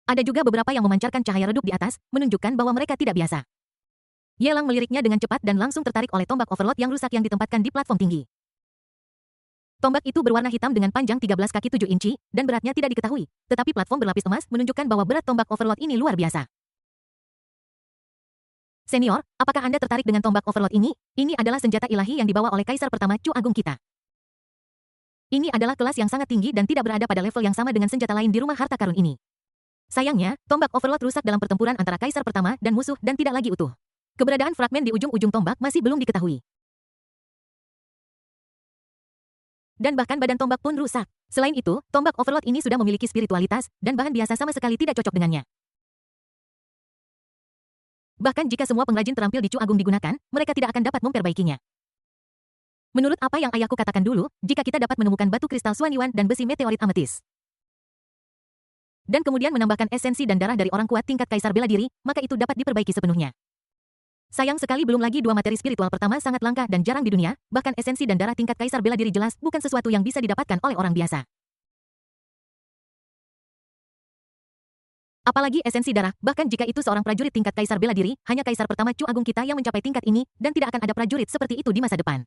Ada juga beberapa yang memancarkan cahaya redup di atas, menunjukkan bahwa mereka tidak biasa. Ye Lang meliriknya dengan cepat dan langsung tertarik oleh tombak overload yang rusak yang ditempatkan di platform tinggi. Tombak itu berwarna hitam dengan panjang 13 kaki 7 inci, dan beratnya tidak diketahui, tetapi platform berlapis emas menunjukkan bahwa berat tombak overload ini luar biasa. "Senior, apakah Anda tertarik dengan tombak overload ini? Ini adalah senjata ilahi yang dibawa oleh Kaisar pertama Chu Agung kita. Ini adalah kelas yang sangat tinggi dan tidak berada pada level yang sama dengan senjata lain di rumah harta karun ini. Sayangnya, tombak overload rusak dalam pertempuran antara Kaisar pertama dan musuh dan tidak lagi utuh. Keberadaan fragmen di ujung-ujung tombak masih belum diketahui. Dan bahkan badan tombak pun rusak. Selain itu, tombak overload ini sudah memiliki spiritualitas, dan bahan biasa sama sekali tidak cocok dengannya. Bahkan jika semua pengrajin terampil di Chu Agung digunakan, mereka tidak akan dapat memperbaikinya. Menurut apa yang ayahku katakan dulu, jika kita dapat menemukan batu kristal Suanyuan dan besi meteorit ametis, dan kemudian menambahkan esensi dan darah dari orang kuat tingkat kaisar bela diri, maka itu dapat diperbaiki sepenuhnya. Sayang sekali belum lagi dua materi spiritual pertama sangat langka dan jarang di dunia, bahkan esensi dan darah tingkat kaisar bela diri jelas bukan sesuatu yang bisa didapatkan oleh orang biasa. Apalagi esensi darah, bahkan jika itu seorang prajurit tingkat kaisar bela diri, hanya kaisar pertama Chu Agung kita yang mencapai tingkat ini, dan tidak akan ada prajurit seperti itu di masa depan.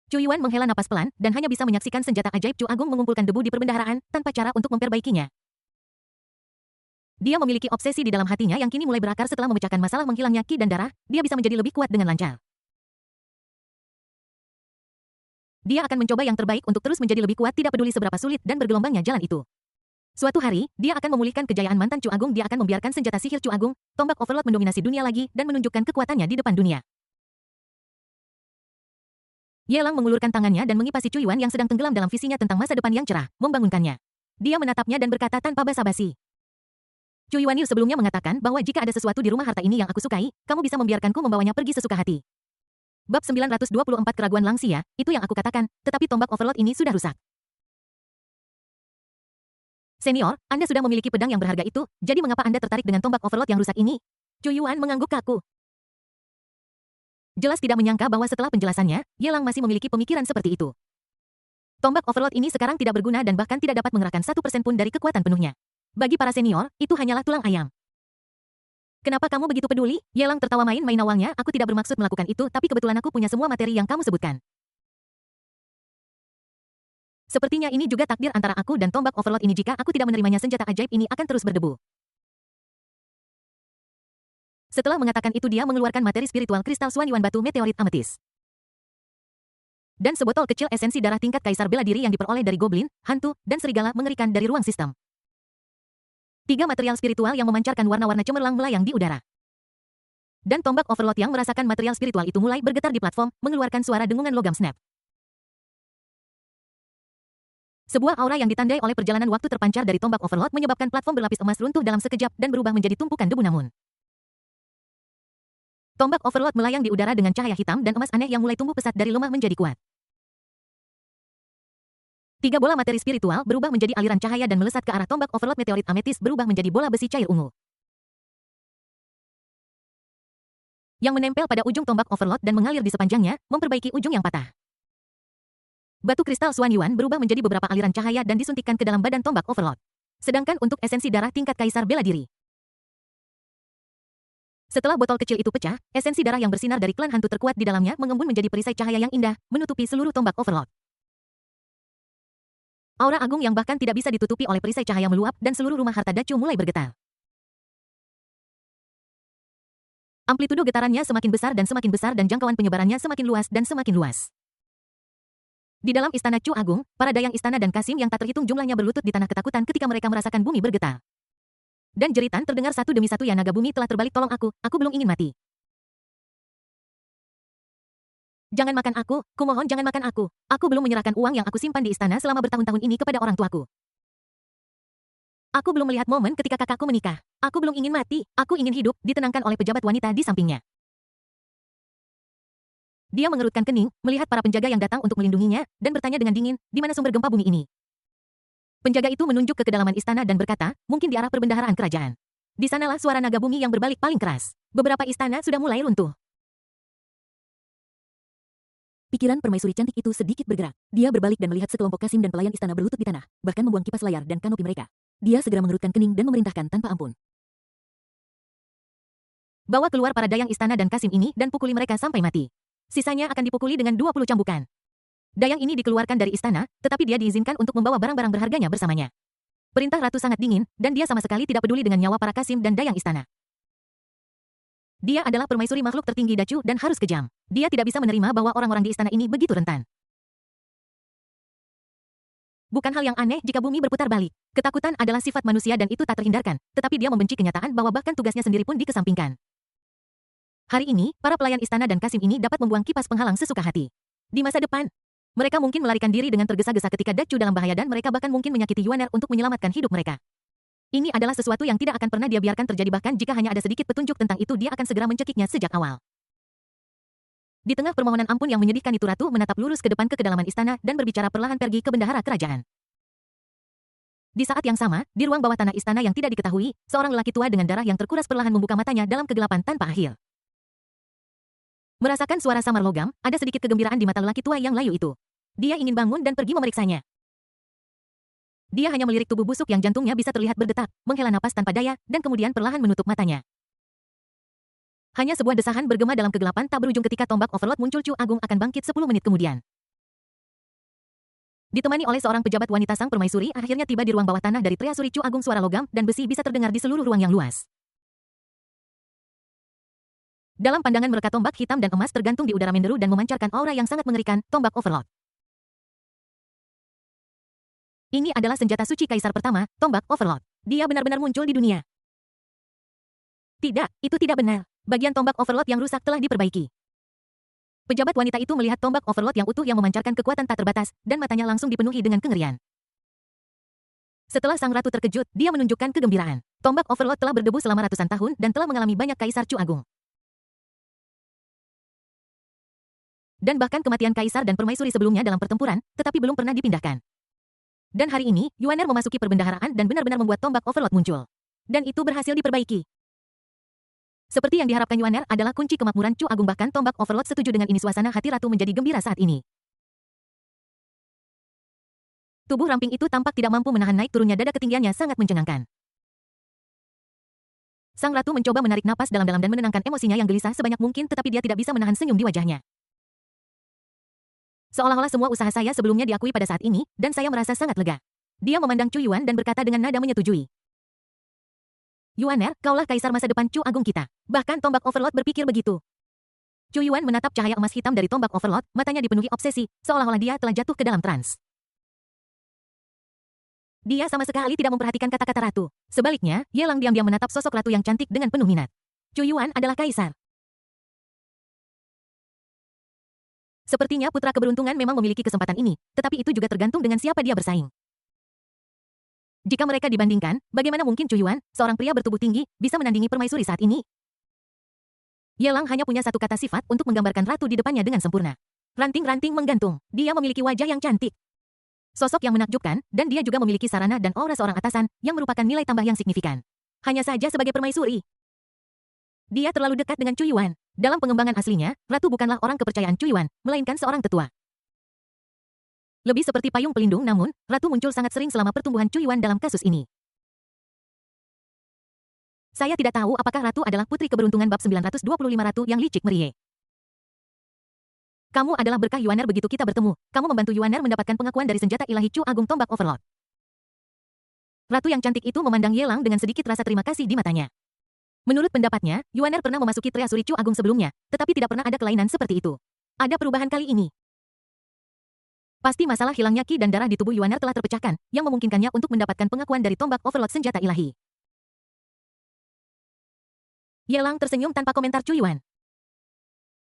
Chu Yuan menghela napas pelan, dan hanya bisa menyaksikan senjata ajaib Chu Agung mengumpulkan debu di perbendaharaan, tanpa cara untuk memperbaikinya. Dia memiliki obsesi di dalam hatinya yang kini mulai berakar setelah memecahkan masalah menghilangnya Qi dan darah, dia bisa menjadi lebih kuat dengan lancar. Dia akan mencoba yang terbaik untuk terus menjadi lebih kuat, tidak peduli seberapa sulit dan bergelombangnya jalan itu. Suatu hari, dia akan memulihkan kejayaan mantan Chu Agung. Dia akan membiarkan senjata sihir Chu Agung, tombak overload mendominasi dunia lagi, dan menunjukkan kekuatannya di depan dunia. Ye Lang mengulurkan tangannya dan mengipasi Chu Yuan yang sedang tenggelam dalam visinya tentang masa depan yang cerah, membangunkannya. Dia menatapnya dan berkata tanpa basa-basi. Chu Yuan Yu sebelumnya mengatakan bahwa jika ada sesuatu di rumah harta ini yang aku sukai, kamu bisa membiarkanku membawanya pergi sesuka hati. Bab 924 Keraguan Langsia, itu yang aku katakan, tetapi tombak overload ini sudah rusak. Senior, Anda sudah memiliki pedang yang berharga itu, jadi mengapa Anda tertarik dengan tombak overload yang rusak ini? Chu Yuan mengangguk kaku. Jelas tidak menyangka bahwa setelah penjelasannya, Ye Lang masih memiliki pemikiran seperti itu. Tombak overload ini sekarang tidak berguna dan bahkan tidak dapat mengerahkan 1% pun dari kekuatan penuhnya. Bagi para senior, itu hanyalah tulang ayam. Kenapa kamu begitu peduli? Ye Lang tertawa main-main awalnya, aku tidak bermaksud melakukan itu, tapi kebetulan aku punya semua materi yang kamu sebutkan. Sepertinya ini juga takdir antara aku dan tombak overload ini. Jika aku tidak menerimanya, senjata ajaib ini akan terus berdebu. Setelah mengatakan itu, dia mengeluarkan materi spiritual kristal Xuan Yuan batu meteorit ametis. Dan sebotol kecil esensi darah tingkat kaisar bela diri yang diperoleh dari goblin, hantu, dan serigala mengerikan dari ruang sistem. 3 material spiritual yang memancarkan warna-warna cemerlang melayang di udara. Dan tombak overload yang merasakan material spiritual itu mulai bergetar di platform, mengeluarkan suara dengungan logam snap. Sebuah aura yang ditandai oleh perjalanan waktu terpancar dari tombak overload menyebabkan platform berlapis emas runtuh dalam sekejap dan berubah menjadi tumpukan debu. Namun, tombak overload melayang di udara dengan cahaya hitam dan emas aneh yang mulai tumbuh pesat dari lemah menjadi kuat. 3 bola materi spiritual berubah menjadi aliran cahaya dan melesat ke arah tombak overload. Meteorit ametis berubah menjadi bola besi cair ungu yang menempel pada ujung tombak overload dan mengalir di sepanjangnya, memperbaiki ujung yang patah. Batu kristal Xuan Yuan berubah menjadi beberapa aliran cahaya dan disuntikkan ke dalam badan tombak overload. Sedangkan untuk esensi darah tingkat kaisar bela diri, setelah botol kecil itu pecah, esensi darah yang bersinar dari klan hantu terkuat di dalamnya mengembun menjadi perisai cahaya yang indah, menutupi seluruh tombak overload. Aura agung yang bahkan tidak bisa ditutupi oleh perisai cahaya meluap dan seluruh rumah harta Dacu mulai bergetar. Amplitudo getarannya semakin besar dan jangkauan penyebarannya semakin luas dan semakin luas. Di dalam istana Chu Agung, para dayang istana dan Kasim yang tak terhitung jumlahnya berlutut di tanah ketakutan ketika mereka merasakan bumi bergetar. Dan jeritan terdengar satu demi satu. Ya naga bumi telah terbalik, tolong aku belum ingin mati. Jangan makan aku, kumohon jangan makan aku. Aku belum menyerahkan uang yang aku simpan di istana selama bertahun-tahun ini kepada orang tuaku. Aku belum melihat momen ketika kakakku menikah. Aku belum ingin mati, aku ingin hidup, ditenangkan oleh pejabat wanita di sampingnya. Dia mengerutkan kening, melihat para penjaga yang datang untuk melindunginya, dan bertanya dengan dingin, di mana sumber gempa bumi ini? Penjaga itu menunjuk ke kedalaman istana dan berkata, mungkin di arah perbendaharaan kerajaan. Di sanalah suara naga bumi yang berbalik paling keras. Beberapa istana sudah mulai runtuh. Pikiran permaisuri cantik itu sedikit bergerak. Dia berbalik dan melihat sekelompok Kasim dan pelayan istana berlutut di tanah, bahkan membuang kipas layar dan kanopi mereka. Dia segera mengerutkan kening dan memerintahkan tanpa ampun. Bawa keluar para dayang istana dan Kasim ini dan pukuli mereka sampai mati. Sisanya akan dipukuli dengan 20 cambukan. Dayang ini dikeluarkan dari istana, tetapi dia diizinkan untuk membawa barang-barang berharganya bersamanya. Perintah ratu sangat dingin, dan dia sama sekali tidak peduli dengan nyawa para Kasim dan dayang istana. Dia adalah permaisuri makhluk tertinggi Dacu dan harus kejam. Dia tidak bisa menerima bahwa orang-orang di istana ini begitu rentan. Bukan hal yang aneh jika bumi berputar balik. Ketakutan adalah sifat manusia dan itu tak terhindarkan, tetapi dia membenci kenyataan bahwa bahkan tugasnya sendiri pun dikesampingkan. Hari ini, para pelayan istana dan Kasim ini dapat membuang kipas penghalang sesuka hati. Di masa depan, mereka mungkin melarikan diri dengan tergesa-gesa ketika Dacu dalam bahaya dan mereka bahkan mungkin menyakiti Yuaner untuk menyelamatkan hidup mereka. Ini adalah sesuatu yang tidak akan pernah dia biarkan terjadi, bahkan jika hanya ada sedikit petunjuk tentang itu dia akan segera mencekiknya sejak awal. Di tengah permohonan ampun yang menyedihkan itu, ratu menatap lurus ke depan ke kedalaman istana dan berbicara perlahan pergi ke bendahara kerajaan. Di saat yang sama, di ruang bawah tanah istana yang tidak diketahui, seorang lelaki tua dengan darah yang terkuras perlahan membuka matanya dalam kegelapan tanpa akhir. Merasakan suara samar logam, ada sedikit kegembiraan di mata lelaki tua yang layu itu. Dia ingin bangun dan pergi memeriksanya. Dia hanya melirik tubuh busuk yang jantungnya bisa terlihat berdetak, menghela napas tanpa daya, dan kemudian perlahan menutup matanya. Hanya sebuah desahan bergema dalam kegelapan tak berujung ketika tombak overload muncul. Chu Agung akan bangkit 10 menit kemudian. Ditemani oleh seorang pejabat wanita, sang permaisuri akhirnya tiba di ruang bawah tanah dari Triasuri Chu Agung. Suara logam dan besi bisa terdengar di seluruh ruang yang luas. Dalam pandangan mereka, tombak hitam dan emas tergantung di udara menderu dan memancarkan aura yang sangat mengerikan, tombak overload. Ini adalah senjata suci kaisar pertama, tombak overload. Dia benar-benar muncul di dunia. Tidak, itu tidak benar. Bagian tombak overload yang rusak telah diperbaiki. Pejabat wanita itu melihat tombak overload yang utuh yang memancarkan kekuatan tak terbatas, dan matanya langsung dipenuhi dengan kengerian. Setelah sang ratu terkejut, dia menunjukkan kegembiraan. Tombak overload telah berdebu selama ratusan tahun dan telah mengalami banyak kaisar Chu Agung. Dan bahkan kematian kaisar dan permaisuri sebelumnya dalam pertempuran, tetapi belum pernah dipindahkan. Dan hari ini, Yuaner memasuki perbendaharaan dan benar-benar membuat tombak overload muncul. Dan itu berhasil diperbaiki. Seperti yang diharapkan Yuaner adalah kunci kemakmuran Chu Agung, bahkan tombak overload setuju dengan ini. Suasana hati ratu menjadi gembira saat ini. Tubuh ramping itu tampak tidak mampu menahan naik turunnya dada, ketinggiannya sangat mencengangkan. Sang ratu mencoba menarik napas dalam-dalam dan menenangkan emosinya yang gelisah sebanyak mungkin, tetapi dia tidak bisa menahan senyum di wajahnya. Seolah-olah semua usaha saya sebelumnya diakui pada saat ini, dan saya merasa sangat lega. Dia memandang Chu Yuan dan berkata dengan nada menyetujui. Yuaner, kaulah kaisar masa depan Chu Agung kita. Bahkan tombak overload berpikir begitu. Chu Yuan menatap cahaya emas hitam dari tombak overload, matanya dipenuhi obsesi, seolah-olah dia telah jatuh ke dalam trans. Dia sama sekali tidak memperhatikan kata-kata ratu. Sebaliknya, Ye Lang diam-diam menatap sosok ratu yang cantik dengan penuh minat. Chu Yuan adalah kaisar. Sepertinya putra keberuntungan memang memiliki kesempatan ini, tetapi itu juga tergantung dengan siapa dia bersaing. Jika mereka dibandingkan, bagaimana mungkin Chu Yuan, seorang pria bertubuh tinggi, bisa menandingi permaisuri saat ini? Ye Lang hanya punya satu kata sifat untuk menggambarkan ratu di depannya dengan sempurna. Ranting-ranting menggantung. Dia memiliki wajah yang cantik, sosok yang menakjubkan, dan dia juga memiliki sarana dan aura seorang atasan, yang merupakan nilai tambah yang signifikan. Hanya saja sebagai permaisuri, dia terlalu dekat dengan Chu Yuan. Dalam pengembangan aslinya, ratu bukanlah orang kepercayaan Chu Yuan, melainkan seorang tetua. Lebih seperti payung pelindung, namun, ratu muncul sangat sering selama pertumbuhan Chu Yuan dalam kasus ini. Saya tidak tahu apakah ratu adalah putri keberuntungan bab 925 ratu yang licik merie. Kamu adalah berkah Yuaner. Begitu kita bertemu, kamu membantu Yuaner mendapatkan pengakuan dari senjata ilahi Chu Agung tombak overload. Ratu yang cantik itu memandang Ye Lang dengan sedikit rasa terima kasih di matanya. Menurut pendapatnya, Yuaner pernah memasuki treasuri Chu Agung sebelumnya, tetapi tidak pernah ada kelainan seperti itu. Ada perubahan kali ini. Pasti masalah hilangnya ki dan darah di tubuh Yuaner telah terpecahkan, yang memungkinkannya untuk mendapatkan pengakuan dari tombak overload senjata ilahi. Ye Lang tersenyum tanpa komentar Chu Yuan,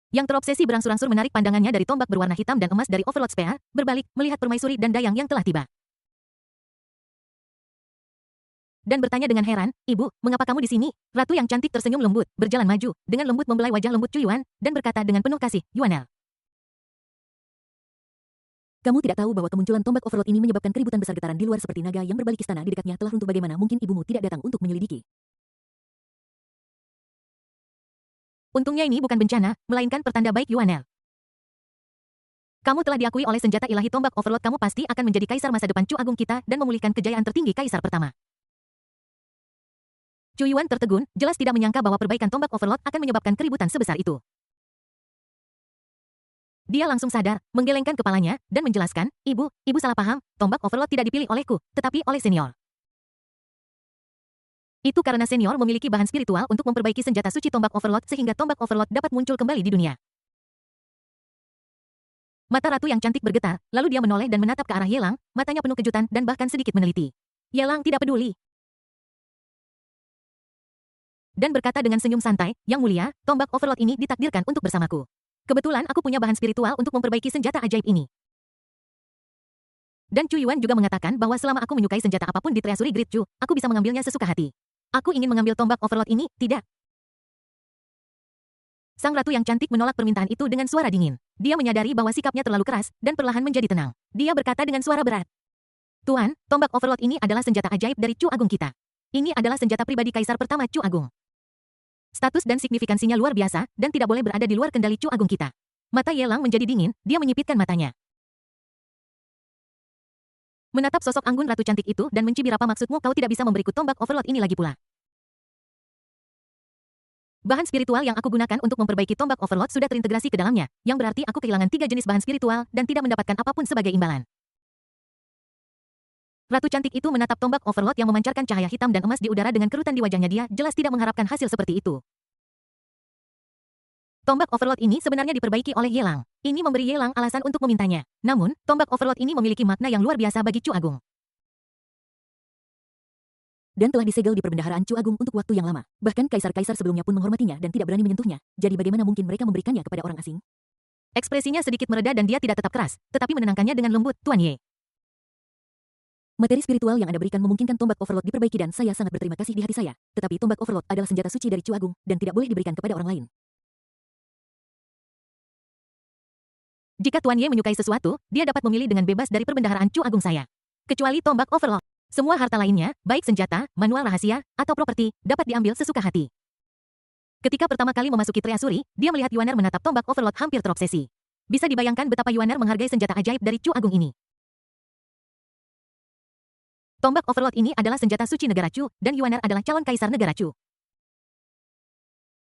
yang terobsesi berangsur-angsur menarik pandangannya dari tombak berwarna hitam dan emas dari overload spear, berbalik, melihat permaisuri dan dayang yang telah tiba. Dan bertanya dengan heran, "Ibu, mengapa kamu di sini?" Ratu yang cantik tersenyum lembut, berjalan maju, dengan lembut membelai wajah lembut Chu Yuan, dan berkata dengan penuh kasih, "Yuaner, Kamu tidak tahu bahwa kemunculan tombak overload ini menyebabkan keributan besar, getaran di luar seperti naga yang berbalik, istana di dekatnya telah runtuh. Bagaimana mungkin ibumu tidak datang untuk menyelidiki?" Untungnya ini bukan bencana, melainkan pertanda baik Yuaner. Kamu telah diakui oleh senjata ilahi tombak overload. Kamu pasti akan menjadi kaisar masa depan Chu Agung kita dan memulihkan kejayaan tertinggi kaisar pertama. Chu Yuan tertegun, jelas tidak menyangka bahwa perbaikan tombak overload akan menyebabkan keributan sebesar itu. Dia langsung sadar, menggelengkan kepalanya, dan menjelaskan, ibu salah paham, tombak overload tidak dipilih olehku, tetapi oleh senior. Itu karena senior memiliki bahan spiritual untuk memperbaiki senjata suci tombak overload sehingga tombak overload dapat muncul kembali di dunia. Mata ratu yang cantik bergetar, lalu dia menoleh dan menatap ke arah Ye Lang, matanya penuh kejutan dan bahkan sedikit meneliti. Ye Lang tidak peduli dan berkata dengan senyum santai, "Yang mulia, tombak overload ini ditakdirkan untuk bersamaku. Kebetulan aku punya bahan spiritual untuk memperbaiki senjata ajaib ini." Dan Chu Yuan juga mengatakan bahwa selama aku menyukai senjata apapun di treasuri Great Chu, aku bisa mengambilnya sesuka hati. Aku ingin mengambil tombak overload ini, tidak? Sang ratu yang cantik menolak permintaan itu dengan suara dingin. Dia menyadari bahwa sikapnya terlalu keras, dan perlahan menjadi tenang. Dia berkata dengan suara berat, "Tuan, tombak overload ini adalah senjata ajaib dari Chu Agung kita. Ini adalah senjata pribadi kaisar pertama Chu Agung. Status dan signifikansinya luar biasa, dan tidak boleh berada di luar kendali Chu Agung kita." Mata Ye Lang menjadi dingin, dia menyipitkan matanya, menatap sosok anggun ratu cantik itu dan mencibir, "Apa maksudmu? Kau tidak bisa memberiku tombak overload ini lagi pula. Bahan spiritual yang aku gunakan untuk memperbaiki tombak overload sudah terintegrasi ke dalamnya, yang berarti aku kehilangan 3 jenis bahan spiritual dan tidak mendapatkan apapun sebagai imbalan." Ratu cantik itu menatap tombak overload yang memancarkan cahaya hitam dan emas di udara dengan kerutan di wajahnya. Dia jelas tidak mengharapkan hasil seperti itu. Tombak overload ini sebenarnya diperbaiki oleh Ye Lang. Ini memberi Ye Lang alasan untuk memintanya. Namun, tombak overload ini memiliki makna yang luar biasa bagi Chu Agung. Dan telah disegel di perbendaharaan Chu Agung untuk waktu yang lama. Bahkan kaisar-kaisar sebelumnya pun menghormatinya dan tidak berani menyentuhnya. Jadi bagaimana mungkin mereka memberikannya kepada orang asing? Ekspresinya sedikit mereda dan dia tidak tetap keras, tetapi menenangkannya dengan lembut, "Tuan Ye. Materi spiritual yang Anda berikan memungkinkan tombak overload diperbaiki dan saya sangat berterima kasih di hati saya. Tetapi tombak overload adalah senjata suci dari Chu Agung dan tidak boleh diberikan kepada orang lain. Jika Tuan Ye menyukai sesuatu, dia dapat memilih dengan bebas dari perbendaharaan Chu Agung saya." Kecuali tombak overload. Semua harta lainnya, baik senjata, manual rahasia, atau properti, dapat diambil sesuka hati. Ketika pertama kali memasuki Treasury, dia melihat Yuaner menatap tombak overload hampir terobsesi. Bisa dibayangkan betapa Yuaner menghargai senjata ajaib dari Chu Agung ini. Tombak overload ini adalah senjata suci negara Chu, dan Yuaner adalah calon kaisar negara Chu.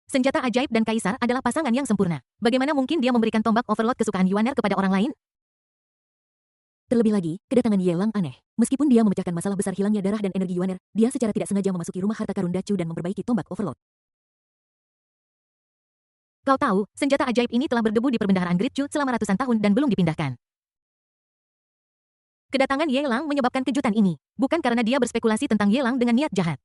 Senjata ajaib dan kaisar adalah pasangan yang sempurna. Bagaimana mungkin dia memberikan tombak overload kesukaan Yuaner kepada orang lain? Terlebih lagi, kedatangan Ye Lang aneh. Meskipun dia memecahkan masalah besar hilangnya darah dan energi Yuaner, dia secara tidak sengaja memasuki rumah harta karun Dacu dan memperbaiki tombak overload. Kau tahu, senjata ajaib ini telah berdebu di perbendaharaan Great Chu selama ratusan tahun dan belum dipindahkan. Kedatangan Ye Lang menyebabkan kejutan ini, bukan karena dia berspekulasi tentang Ye Lang dengan niat jahat.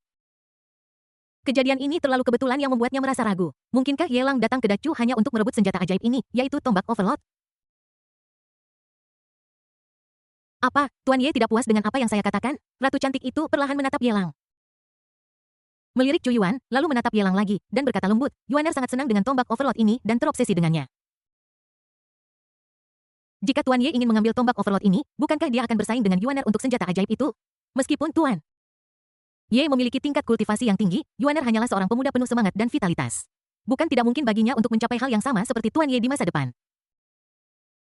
Kejadian ini terlalu kebetulan yang membuatnya merasa ragu. Mungkinkah Ye Lang datang ke Dacu hanya untuk merebut senjata ajaib ini, yaitu tombak overload? Apa, Tuan Ye tidak puas dengan apa yang saya katakan? Ratu cantik itu perlahan menatap Ye Lang. Melirik Chu Yuan, lalu menatap Ye Lang lagi, dan berkata lembut, Yuaner sangat senang dengan tombak overload ini dan terobsesi dengannya. Jika Tuan Ye ingin mengambil tombak overload ini, bukankah dia akan bersaing dengan Yuaner untuk senjata ajaib itu? Meskipun Tuan Ye memiliki tingkat kultivasi yang tinggi, Yuaner hanyalah seorang pemuda penuh semangat dan vitalitas. Bukan tidak mungkin baginya untuk mencapai hal yang sama seperti Tuan Ye di masa depan.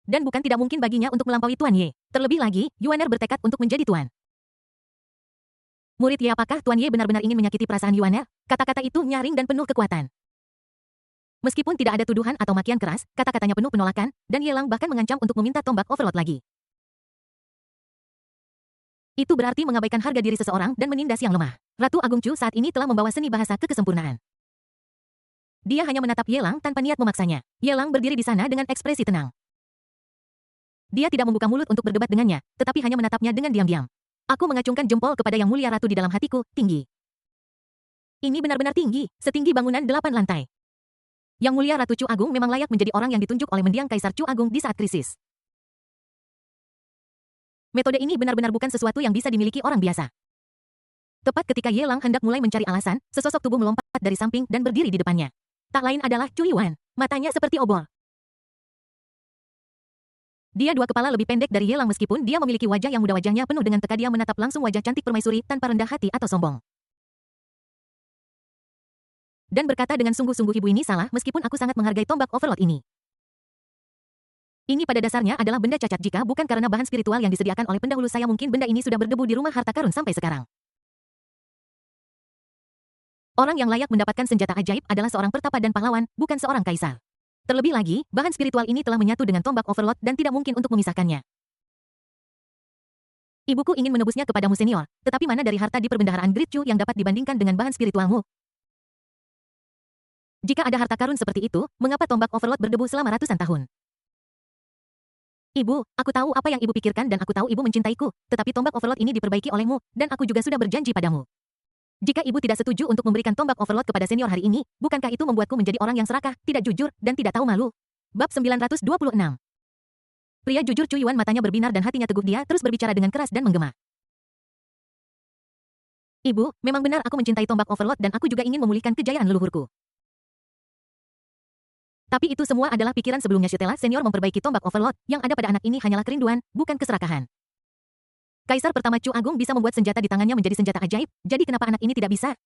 Dan bukan tidak mungkin baginya untuk melampaui Tuan Ye. Terlebih lagi, Yuaner bertekad untuk menjadi Tuan Murid Ye. Apakah Tuan Ye benar-benar ingin menyakiti perasaan Yuaner? Kata-kata itu nyaring dan penuh kekuatan. Meskipun tidak ada tuduhan atau makian keras, kata-katanya penuh penolakan, dan Ye Lang bahkan mengancam untuk meminta tombak overload lagi. Itu berarti mengabaikan harga diri seseorang dan menindas yang lemah. Ratu Agung Chu saat ini telah membawa seni bahasa ke kesempurnaan. Dia hanya menatap Ye Lang tanpa niat memaksanya. Ye Lang berdiri di sana dengan ekspresi tenang. Dia tidak membuka mulut untuk berdebat dengannya, tetapi hanya menatapnya dengan diam-diam. Aku mengacungkan jempol kepada Yang Mulia Ratu di dalam hatiku, tinggi. Ini benar-benar tinggi, setinggi bangunan 8 lantai. Yang Mulia Ratu Chu Agung memang layak menjadi orang yang ditunjuk oleh mendiang Kaisar Chu Agung di saat krisis. Metode ini benar-benar bukan sesuatu yang bisa dimiliki orang biasa. Tepat ketika Ye Lang hendak mulai mencari alasan, sesosok tubuh melompat dari samping dan berdiri di depannya. Tak lain adalah Chu Yuan. Matanya seperti obor. Dia 2 kepala lebih pendek dari Ye Lang meskipun dia memiliki wajah yang muda. Wajahnya penuh dengan teka. Dia menatap langsung wajah cantik permaisuri tanpa rendah hati atau sombong. Dan berkata dengan sungguh-sungguh, ibu ini salah meskipun aku sangat menghargai tombak overload ini. Ini pada dasarnya adalah benda cacat. Jika bukan karena bahan spiritual yang disediakan oleh pendahulu saya, mungkin benda ini sudah berdebu di rumah harta karun sampai sekarang. Orang yang layak mendapatkan senjata ajaib adalah seorang pertapa dan pahlawan, bukan seorang kaisar. Terlebih lagi, bahan spiritual ini telah menyatu dengan tombak overload dan tidak mungkin untuk memisahkannya. Ibuku ingin menebusnya kepadamu senior, tetapi mana dari harta di perbendaharaan Great Chu yang dapat dibandingkan dengan bahan spiritualmu? Jika ada harta karun seperti itu, mengapa tombak overload berdebu selama ratusan tahun? Ibu, aku tahu apa yang ibu pikirkan dan aku tahu ibu mencintaiku, tetapi tombak overload ini diperbaiki olehmu, dan aku juga sudah berjanji padamu. Jika ibu tidak setuju untuk memberikan tombak overload kepada senior hari ini, bukankah itu membuatku menjadi orang yang serakah, tidak jujur, dan tidak tahu malu? Bab 926. Pria jujur Chu Yuan matanya berbinar dan hatinya teguh. Dia terus berbicara dengan keras dan menggema. Ibu, memang benar aku mencintai tombak overload dan aku juga ingin memulihkan kejayaan leluhurku. Tapi itu semua adalah pikiran sebelumnya. Setelah senior memperbaiki tombak overload, yang ada pada anak ini hanyalah kerinduan, bukan keserakahan. Kaisar pertama Chu Agung bisa membuat senjata di tangannya menjadi senjata ajaib, jadi kenapa anak ini tidak bisa?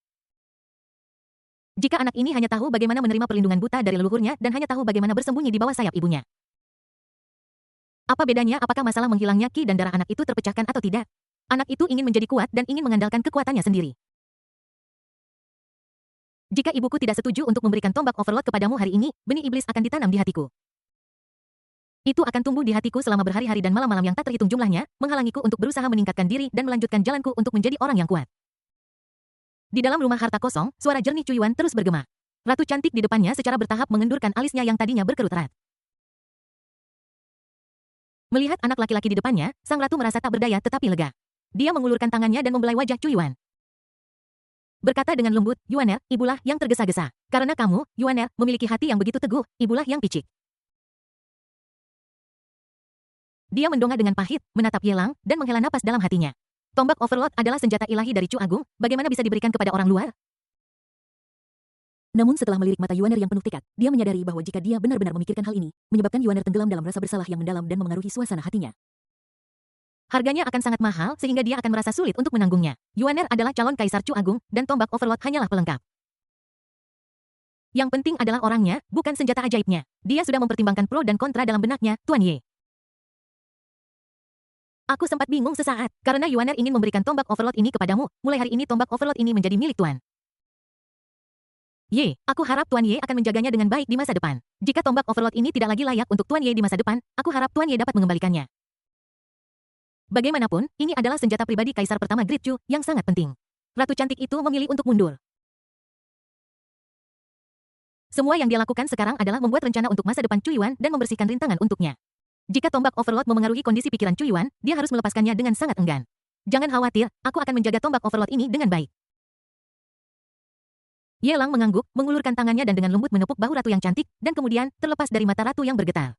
Jika anak ini hanya tahu bagaimana menerima perlindungan buta dari leluhurnya dan hanya tahu bagaimana bersembunyi di bawah sayap ibunya. Apa bedanya? Apakah masalah menghilangnya ki dan darah anak itu terpecahkan atau tidak? Anak itu ingin menjadi kuat dan ingin mengandalkan kekuatannya sendiri. Jika ibuku tidak setuju untuk memberikan tombak overload kepadamu hari ini, benih iblis akan ditanam di hatiku. Itu akan tumbuh di hatiku selama berhari-hari dan malam-malam yang tak terhitung jumlahnya, menghalangiku untuk berusaha meningkatkan diri dan melanjutkan jalanku untuk menjadi orang yang kuat. Di dalam rumah harta kosong, suara jernih Chu Yuan terus bergema. Ratu cantik di depannya secara bertahap mengendurkan alisnya yang tadinya berkerut erat. Melihat anak laki-laki di depannya, sang ratu merasa tak berdaya tetapi lega. Dia mengulurkan tangannya dan membelai wajah Chu Yuan. Berkata dengan lembut, Yuaner, ibulah yang tergesa-gesa. Karena kamu, Yuaner, memiliki hati yang begitu teguh, ibulah yang picik. Dia mendongak dengan pahit, menatap Ye Lang, dan menghela napas dalam hatinya. Tombak overload adalah senjata ilahi dari Chu Agung, bagaimana bisa diberikan kepada orang luar? Namun setelah melirik mata Yuaner yang penuh tekad, dia menyadari bahwa jika dia benar-benar memikirkan hal ini, menyebabkan Yuaner tenggelam dalam rasa bersalah yang mendalam dan memengaruhi suasana hatinya. Harganya akan sangat mahal sehingga dia akan merasa sulit untuk menanggungnya. Yuaner adalah calon kaisar Chu Agung, dan tombak Overlord hanyalah pelengkap. Yang penting adalah orangnya, bukan senjata ajaibnya. Dia sudah mempertimbangkan pro dan kontra dalam benaknya, Tuan Ye. Aku sempat bingung sesaat, karena Yuaner ingin memberikan tombak Overlord ini kepadamu. Mulai hari ini tombak Overlord ini menjadi milik Tuan Ye. Aku harap Tuan Ye akan menjaganya dengan baik di masa depan. Jika tombak Overlord ini tidak lagi layak untuk Tuan Ye di masa depan, aku harap Tuan Ye dapat mengembalikannya. Bagaimanapun, ini adalah senjata pribadi Kaisar pertama Great Chu yang sangat penting. Ratu cantik itu memilih untuk mundur. Semua yang dia lakukan sekarang adalah membuat rencana untuk masa depan Chu Yuan dan membersihkan rintangan untuknya. Jika tombak Overlord memengaruhi kondisi pikiran Chu Yuan, dia harus melepaskannya dengan sangat enggan. Jangan khawatir, aku akan menjaga tombak Overlord ini dengan baik. Ye Lang mengangguk, mengulurkan tangannya dan dengan lembut menepuk bahu ratu yang cantik, dan kemudian terlepas dari mata ratu yang bergetar.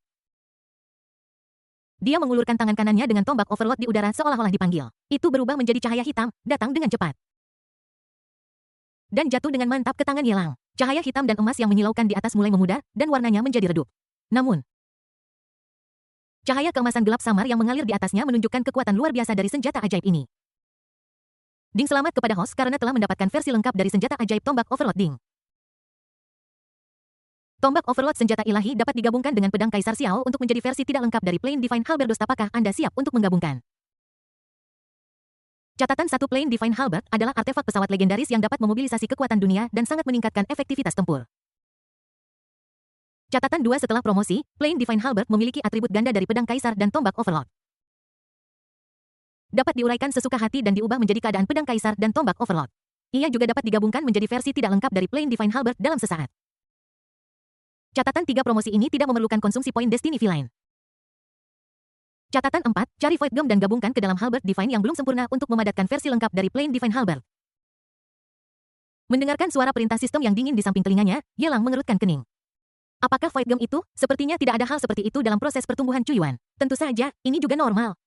Dia mengulurkan tangan kanannya dengan tombak Overlord di udara seolah-olah dipanggil. Itu berubah menjadi cahaya hitam, datang dengan cepat. Dan jatuh dengan mantap ke tangan Ye Lang. Cahaya hitam dan emas yang menyilaukan di atas mulai memudar, dan warnanya menjadi redup. Namun, cahaya keemasan gelap samar yang mengalir di atasnya menunjukkan kekuatan luar biasa dari senjata ajaib ini. Ding selamat kepada host karena telah mendapatkan versi lengkap dari senjata ajaib tombak Overlord Ding. Tombak Overlord senjata ilahi dapat digabungkan dengan pedang Kaisar Xiao untuk menjadi versi tidak lengkap dari Plain Divine Halberdos. Apakah Anda siap untuk menggabungkan? Catatan 1 Plain Divine Halberd adalah artefak pesawat legendaris yang dapat memobilisasi kekuatan dunia dan sangat meningkatkan efektivitas tempur. Catatan 2 setelah promosi, Plain Divine Halberd memiliki atribut ganda dari pedang Kaisar dan tombak Overlord. Dapat diuraikan sesuka hati dan diubah menjadi keadaan pedang Kaisar dan tombak Overlord. Ia juga dapat digabungkan menjadi versi tidak lengkap dari Plain Divine Halberd dalam sesaat. Catatan 3 promosi ini tidak memerlukan konsumsi poin Destiny V-Line. Catatan 4, cari Void Gem dan gabungkan ke dalam Halberd Divine yang belum sempurna untuk memadatkan versi lengkap dari Plain Divine Halberd. Mendengarkan suara perintah sistem yang dingin di samping telinganya, Ye Lang mengerutkan kening. Apakah Void Gem itu? Sepertinya tidak ada hal seperti itu dalam proses pertumbuhan Chu Yuan. Tentu saja, ini juga normal.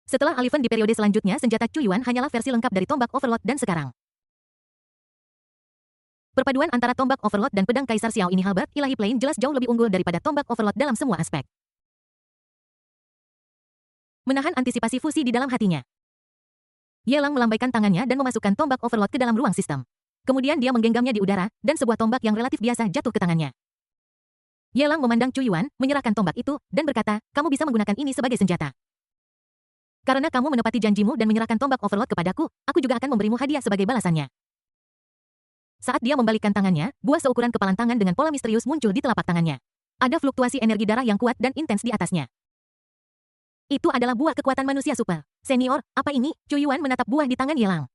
Setelah Aliven di periode selanjutnya, senjata Chu Yuan hanyalah versi lengkap dari tombak Overlord dan sekarang. Perpaduan antara tombak Overlord dan pedang Kaisar Xiao ini Halberd Ilahi Plain jelas jauh lebih unggul daripada tombak Overlord dalam semua aspek. Menahan antisipasi fusi di dalam hatinya, Ye Lang melambaikan tangannya dan memasukkan tombak Overlord ke dalam ruang sistem. Kemudian dia menggenggamnya di udara, dan sebuah tombak yang relatif biasa jatuh ke tangannya. Ye Lang memandang Chu Yuan, menyerahkan tombak itu, dan berkata, kamu bisa menggunakan ini sebagai senjata. Karena kamu menepati janjimu dan menyerahkan tombak Overlord kepadaku, aku juga akan memberimu hadiah sebagai balasannya. Saat dia membalikkan tangannya, buah seukuran kepalan tangan dengan pola misterius muncul di telapak tangannya. Ada fluktuasi energi darah yang kuat dan intens di atasnya. Itu adalah buah kekuatan manusia super. Senior, apa ini? Chu Yuan menatap buah di tangan Ye Lang.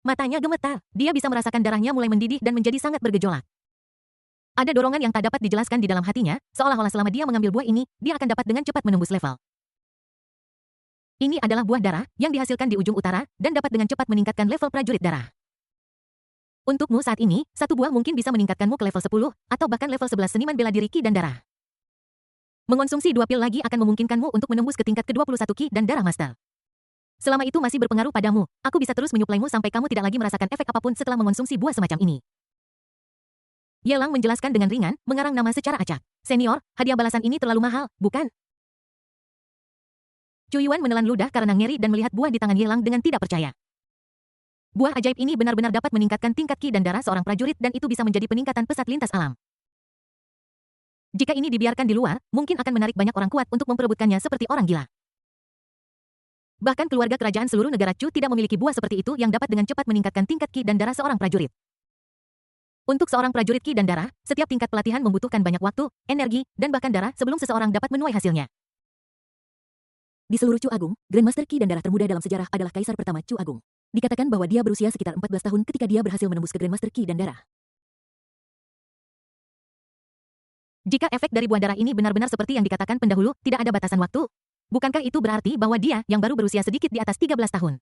Matanya gemetar. Dia bisa merasakan darahnya mulai mendidih dan menjadi sangat bergejolak. Ada dorongan yang tak dapat dijelaskan di dalam hatinya, seolah-olah selama dia mengambil buah ini, dia akan dapat dengan cepat menembus level. Ini adalah buah darah yang dihasilkan di ujung utara dan dapat dengan cepat meningkatkan level prajurit darah. Untukmu saat ini, satu buah mungkin bisa meningkatkanmu ke level 10, atau bahkan level 11 seniman bela diri Ki dan darah. Mengonsumsi 2 pil lagi akan memungkinkanmu untuk menembus ke tingkat ke-21 Ki dan darah Master. Selama itu masih berpengaruh padamu, aku bisa terus menyuplaimu sampai kamu tidak lagi merasakan efek apapun setelah mengonsumsi buah semacam ini. Ye Lang menjelaskan dengan ringan, mengarang nama secara acak. Senior, hadiah balasan ini terlalu mahal, bukan? Chu Yuan menelan ludah karena ngeri dan melihat buah di tangan Ye Lang dengan tidak percaya. Buah ajaib ini benar-benar dapat meningkatkan tingkat Ki dan darah seorang prajurit dan itu bisa menjadi peningkatan pesat lintas alam. Jika ini dibiarkan di luar, mungkin akan menarik banyak orang kuat untuk memperebutkannya seperti orang gila. Bahkan keluarga kerajaan seluruh negara Chu tidak memiliki buah seperti itu yang dapat dengan cepat meningkatkan tingkat Ki dan darah seorang prajurit. Untuk seorang prajurit Ki dan darah, setiap tingkat pelatihan membutuhkan banyak waktu, energi, dan bahkan darah sebelum seseorang dapat menuai hasilnya. Di seluruh Chu Agung, Grandmaster Ki dan darah termuda dalam sejarah adalah Kaisar pertama Chu Agung. Dikatakan bahwa dia berusia sekitar 14 tahun ketika dia berhasil menembus ke Grandmaster Ki dan darah. Jika efek dari buah darah ini benar-benar seperti yang dikatakan pendahulu, tidak ada batasan waktu. Bukankah itu berarti bahwa dia, yang baru berusia sedikit di atas 13 tahun,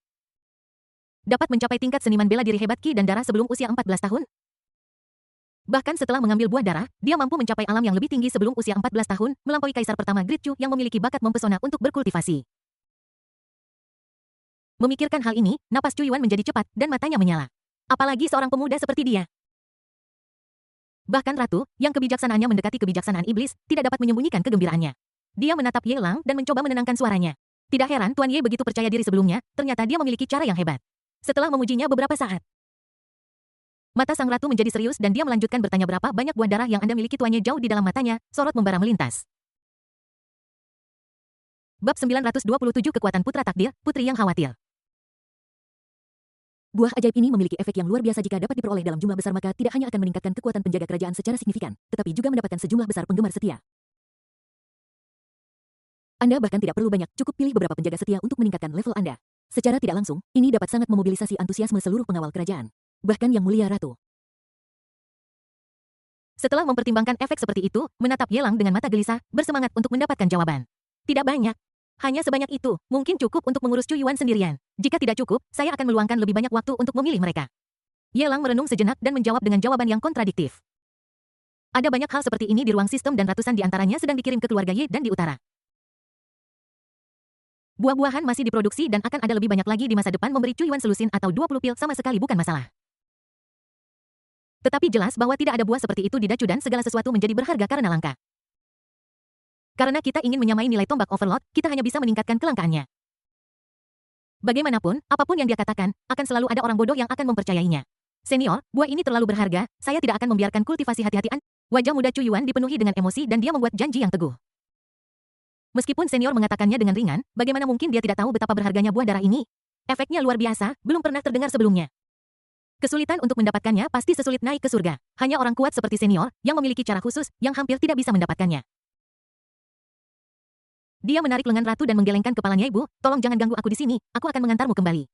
dapat mencapai tingkat seniman bela diri hebat Ki dan darah sebelum usia 14 tahun? Bahkan setelah mengambil buah darah, dia mampu mencapai alam yang lebih tinggi sebelum usia 14 tahun, melampaui Kaisar pertama Great Chu yang memiliki bakat mempesona untuk berkultivasi. Memikirkan hal ini, napas Chu Yuan menjadi cepat, dan matanya menyala. Apalagi seorang pemuda seperti dia. Bahkan Ratu, yang kebijaksanaannya mendekati kebijaksanaan iblis, tidak dapat menyembunyikan kegembiraannya. Dia menatap Ye Lang dan mencoba menenangkan suaranya. Tidak heran Tuan Ye begitu percaya diri sebelumnya, ternyata dia memiliki cara yang hebat. Setelah memujinya beberapa saat, mata sang ratu menjadi serius dan dia melanjutkan bertanya berapa banyak buah darah yang Anda miliki. Tuan Ye jauh di dalam matanya, sorot membara melintas. Bab 927 Kekuatan Putra Takdir, Putri yang Khawatir. Buah ajaib ini memiliki efek yang luar biasa jika dapat diperoleh dalam jumlah besar, maka tidak hanya akan meningkatkan kekuatan penjaga kerajaan secara signifikan, tetapi juga mendapatkan sejumlah besar penggemar setia. Anda bahkan tidak perlu banyak, cukup pilih beberapa penjaga setia untuk meningkatkan level Anda. Secara tidak langsung, ini dapat sangat memobilisasi antusiasme seluruh pengawal kerajaan. Bahkan Yang Mulia Ratu. Setelah mempertimbangkan efek seperti itu, menatap Ye Lang dengan mata gelisah, bersemangat untuk mendapatkan jawaban. Tidak banyak. Hanya sebanyak itu, mungkin cukup untuk mengurus Chu Yuan sendirian. Jika tidak cukup, saya akan meluangkan lebih banyak waktu untuk memilih mereka. Ye Lang merenung sejenak dan menjawab dengan jawaban yang kontradiktif. Ada banyak hal seperti ini di ruang sistem dan ratusan di antaranya sedang dikirim ke keluarga Ye dan di utara. Buah-buahan masih diproduksi dan akan ada lebih banyak lagi di masa depan. Memberi Chu Yuan selusin atau 20 pil sama sekali bukan masalah. Tetapi jelas bahwa tidak ada buah seperti itu di Dacu dan segala sesuatu menjadi berharga karena langka. Karena kita ingin menyamai nilai tombak Overlord, kita hanya bisa meningkatkan kelangkaannya. Bagaimanapun, apapun yang dia katakan, akan selalu ada orang bodoh yang akan mempercayainya. Senior, buah ini terlalu berharga, saya tidak akan membiarkan kultivasi hati-hatian. Wajah muda Chu Yuan dipenuhi dengan emosi dan dia membuat janji yang teguh. Meskipun senior mengatakannya dengan ringan, bagaimana mungkin dia tidak tahu betapa berharganya buah darah ini? Efeknya luar biasa, belum pernah terdengar sebelumnya. Kesulitan untuk mendapatkannya pasti sesulit naik ke surga. Hanya orang kuat seperti senior, yang memiliki cara khusus, yang hampir tidak bisa mendapatkannya. Dia menarik lengan ratu dan menggelengkan kepalanya. Ibu, tolong jangan ganggu aku di sini, aku akan mengantarmu kembali.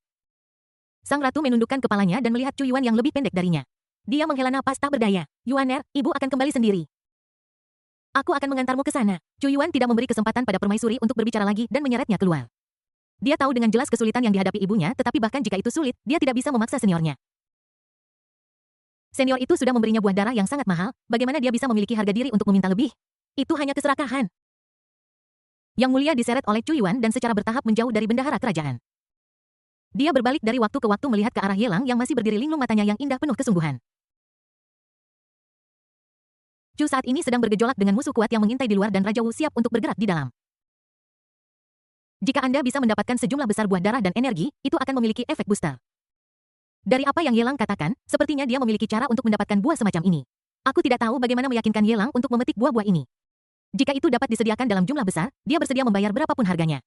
Sang ratu menundukkan kepalanya dan melihat Chu Yuan yang lebih pendek darinya. Dia menghela napas tak berdaya. Yuaner, ibu akan kembali sendiri. Aku akan mengantarmu ke sana. Chu Yuan tidak memberi kesempatan pada permaisuri untuk berbicara lagi dan menyeretnya keluar. Dia tahu dengan jelas kesulitan yang dihadapi ibunya, tetapi bahkan jika itu sulit, dia tidak bisa memaksa seniornya. Senior itu sudah memberinya buah darah yang sangat mahal, bagaimana dia bisa memiliki harga diri untuk meminta lebih? Itu hanya keserakahan. Yang Mulia diseret oleh Chu Yuan dan secara bertahap menjauh dari bendahara kerajaan. Dia berbalik dari waktu ke waktu melihat ke arah Ye Lang yang masih berdiri linglung, matanya yang indah penuh kesungguhan. Chu saat ini sedang bergejolak dengan musuh kuat yang mengintai di luar dan Raja Wu siap untuk bergerak di dalam. Jika Anda bisa mendapatkan sejumlah besar buah darah dan energi, itu akan memiliki efek booster. Dari apa yang Ye Lang katakan, sepertinya dia memiliki cara untuk mendapatkan buah semacam ini. Aku tidak tahu bagaimana meyakinkan Ye Lang untuk memetik buah-buah ini. Jika itu dapat disediakan dalam jumlah besar, dia bersedia membayar berapapun harganya.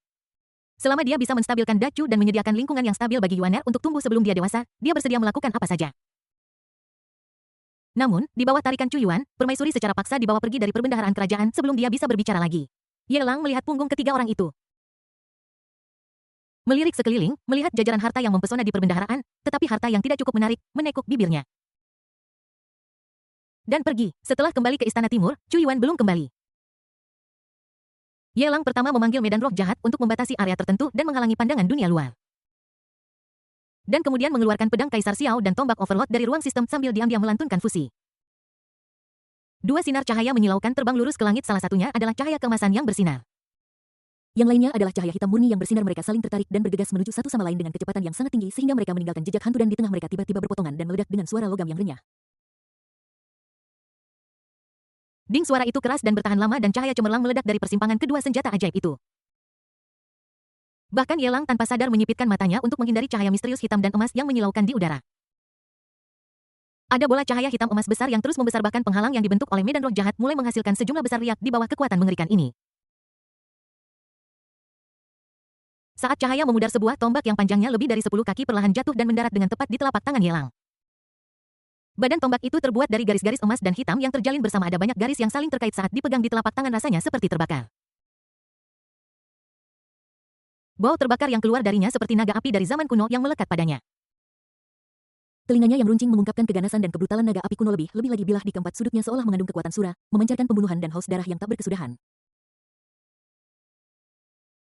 Selama dia bisa menstabilkan Dacu dan menyediakan lingkungan yang stabil bagi Yuaner untuk tumbuh sebelum dia dewasa, dia bersedia melakukan apa saja. Namun, di bawah tarikan Chu Yuan, permaisuri secara paksa dibawa pergi dari perbendaharaan kerajaan sebelum dia bisa berbicara lagi. Ye Lang melihat punggung ketiga orang itu. Melirik sekeliling, melihat jajaran harta yang mempesona di perbendaharaan, tetapi harta yang tidak cukup menarik, menekuk bibirnya. Dan pergi. Setelah kembali ke Istana Timur, Chu Yuan belum kembali. Ye Lang pertama memanggil medan roh jahat untuk membatasi area tertentu dan menghalangi pandangan dunia luar. Dan kemudian mengeluarkan pedang Kaisar Xiao dan tombak Overlord dari ruang sistem sambil diam-diam melantunkan fusi. Dua sinar cahaya menyilaukan terbang lurus ke langit, salah satunya adalah cahaya keemasan yang bersinar. Yang lainnya adalah cahaya hitam murni yang bersinar. Mereka saling tertarik dan bergegas menuju satu sama lain dengan kecepatan yang sangat tinggi sehingga mereka meninggalkan jejak hantu dan di tengah mereka tiba-tiba berpotongan dan meledak dengan suara logam yang renyah. Ding, suara itu keras dan bertahan lama dan cahaya cemerlang meledak dari persimpangan kedua senjata ajaib itu. Bahkan Ye Lang tanpa sadar menyipitkan matanya untuk menghindari cahaya misterius hitam dan emas yang menyilaukan di udara. Ada bola cahaya hitam emas besar yang terus membesar, bahkan penghalang yang dibentuk oleh medan roh jahat mulai menghasilkan sejumlah besar riak di bawah kekuatan mengerikan ini. Saat cahaya memudar, sebuah tombak yang panjangnya lebih dari 10 kaki perlahan jatuh dan mendarat dengan tepat di telapak tangan Ye Lang. Badan tombak itu terbuat dari garis-garis emas dan hitam yang terjalin bersama. Ada banyak garis yang saling terkait saat dipegang di telapak tangan, rasanya seperti terbakar. Bau terbakar yang keluar darinya seperti naga api dari zaman kuno yang melekat padanya. Telinganya yang runcing mengungkapkan keganasan dan kebrutalan naga api kuno, lebih lagi bilah di keempat sudutnya seolah mengandung kekuatan sura, memancarkan pembunuhan dan haus darah yang tak berkesudahan.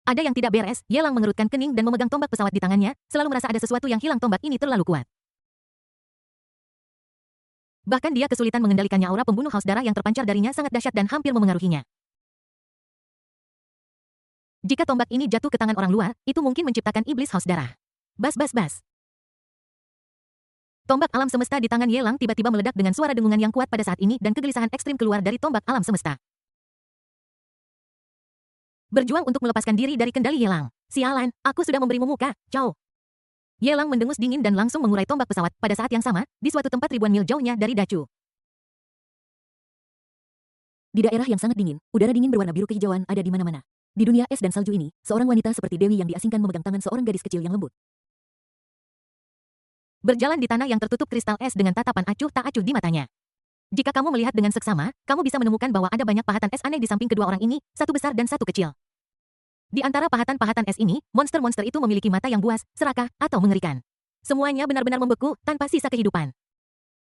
Ada yang tidak beres. Ye Lang mengerutkan kening dan memegang tombak pesawat di tangannya, selalu merasa ada sesuatu yang hilang. Tombak ini terlalu kuat. Bahkan dia kesulitan mengendalikannya. Aura pembunuh haus darah yang terpancar darinya sangat dahsyat dan hampir memengaruhinya. Jika tombak ini jatuh ke tangan orang luar, itu mungkin menciptakan iblis haus darah. Bas bas bas. Tombak alam semesta di tangan Ye Lang tiba-tiba meledak dengan suara dengungan yang kuat pada saat ini dan kegelisahan ekstrim keluar dari tombak alam semesta. Berjuang untuk melepaskan diri dari kendali Yelang. Sialan, aku sudah memberimu muka, Chow. Yelang mendengus dingin dan langsung mengurai tombak pesawat pada saat yang sama, di suatu tempat ribuan mil jauhnya dari Dacu. Di daerah yang sangat dingin, udara dingin berwarna biru kehijauan ada di mana-mana. Di dunia es dan salju ini, seorang wanita seperti Dewi yang diasingkan memegang tangan seorang gadis kecil yang lembut. Berjalan di tanah yang tertutup kristal es dengan tatapan acuh tak acuh di matanya. Jika kamu melihat dengan seksama, kamu bisa menemukan bahwa ada banyak pahatan es aneh di samping kedua orang ini, satu besar dan satu kecil. Di antara pahatan-pahatan es ini, monster-monster itu memiliki mata yang buas, serakah, atau mengerikan. Semuanya benar-benar membeku, tanpa sisa kehidupan.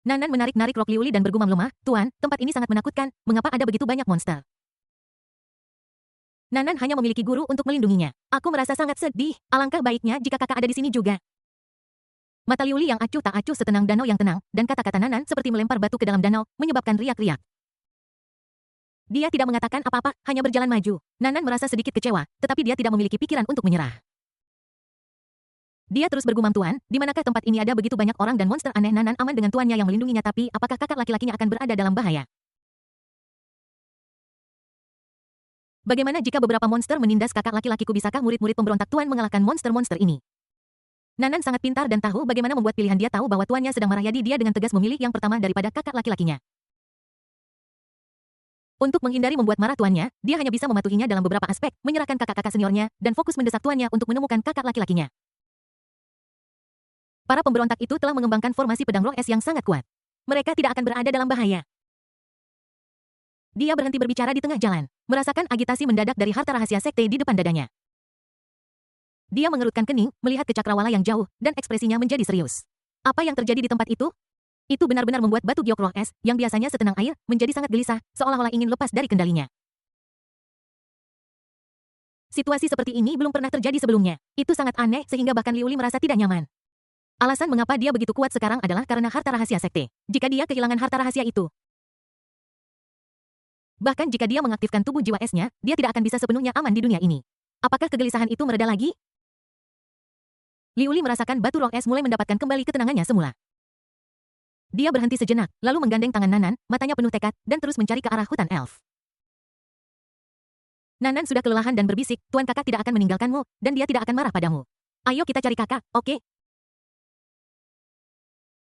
Nanan menarik-narik rok Liuli dan bergumam lemah, "Tuan, tempat ini sangat menakutkan, mengapa ada begitu banyak monster?" Nanan hanya memiliki guru untuk melindunginya. Aku merasa sangat sedih, alangkah baiknya jika kakak ada di sini juga. Mata Liuli yang acuh tak acuh setenang danau yang tenang, dan kata-kata Nanan seperti melempar batu ke dalam danau, menyebabkan riak-riak. Dia tidak mengatakan apa-apa, hanya berjalan maju. Nanan merasa sedikit kecewa, tetapi dia tidak memiliki pikiran untuk menyerah. Dia terus bergumam, "Tuan, di manakah tempat ini ada begitu banyak orang dan monster aneh?" Nanan aman dengan tuannya yang melindunginya, tapi apakah kakak laki-lakinya akan berada dalam bahaya? Bagaimana jika beberapa monster menindas kakak laki-lakiku? Bisakah murid-murid pemberontak tuan mengalahkan monster-monster ini? Nanan sangat pintar dan tahu bagaimana membuat pilihan. Dia tahu bahwa tuannya sedang marah, jadi dia dengan tegas memilih yang pertama daripada kakak laki-lakinya. Untuk menghindari membuat marah tuannya, dia hanya bisa mematuhinya dalam beberapa aspek, menyerahkan kakak-kakak seniornya, dan fokus mendesak tuannya untuk menemukan kakak laki-lakinya. Para pemberontak itu telah mengembangkan formasi pedang roh es yang sangat kuat. Mereka tidak akan berada dalam bahaya. Dia berhenti berbicara di tengah jalan, merasakan agitasi mendadak dari harta rahasia sekte di depan dadanya. Dia mengerutkan kening, melihat ke cakrawala yang jauh, dan ekspresinya menjadi serius. Apa yang terjadi di tempat itu? Itu benar-benar membuat batu giok roh es, yang biasanya setenang air, menjadi sangat gelisah, seolah-olah ingin lepas dari kendalinya. Situasi seperti ini belum pernah terjadi sebelumnya. Itu sangat aneh sehingga bahkan Liuli merasa tidak nyaman. Alasan mengapa dia begitu kuat sekarang adalah karena harta rahasia sekte. Jika dia kehilangan harta rahasia itu, bahkan jika dia mengaktifkan tubuh jiwa esnya, dia tidak akan bisa sepenuhnya aman di dunia ini. Apakah kegelisahan itu mereda lagi? Liuli merasakan batu roh es mulai mendapatkan kembali ketenangannya semula. Dia berhenti sejenak, lalu menggandeng tangan Nanan, matanya penuh tekad, dan terus mencari ke arah hutan elf. Nanan sudah kelelahan dan berbisik, "Tuan, kakak tidak akan meninggalkanmu, dan dia tidak akan marah padamu. Ayo kita cari kakak, oke?"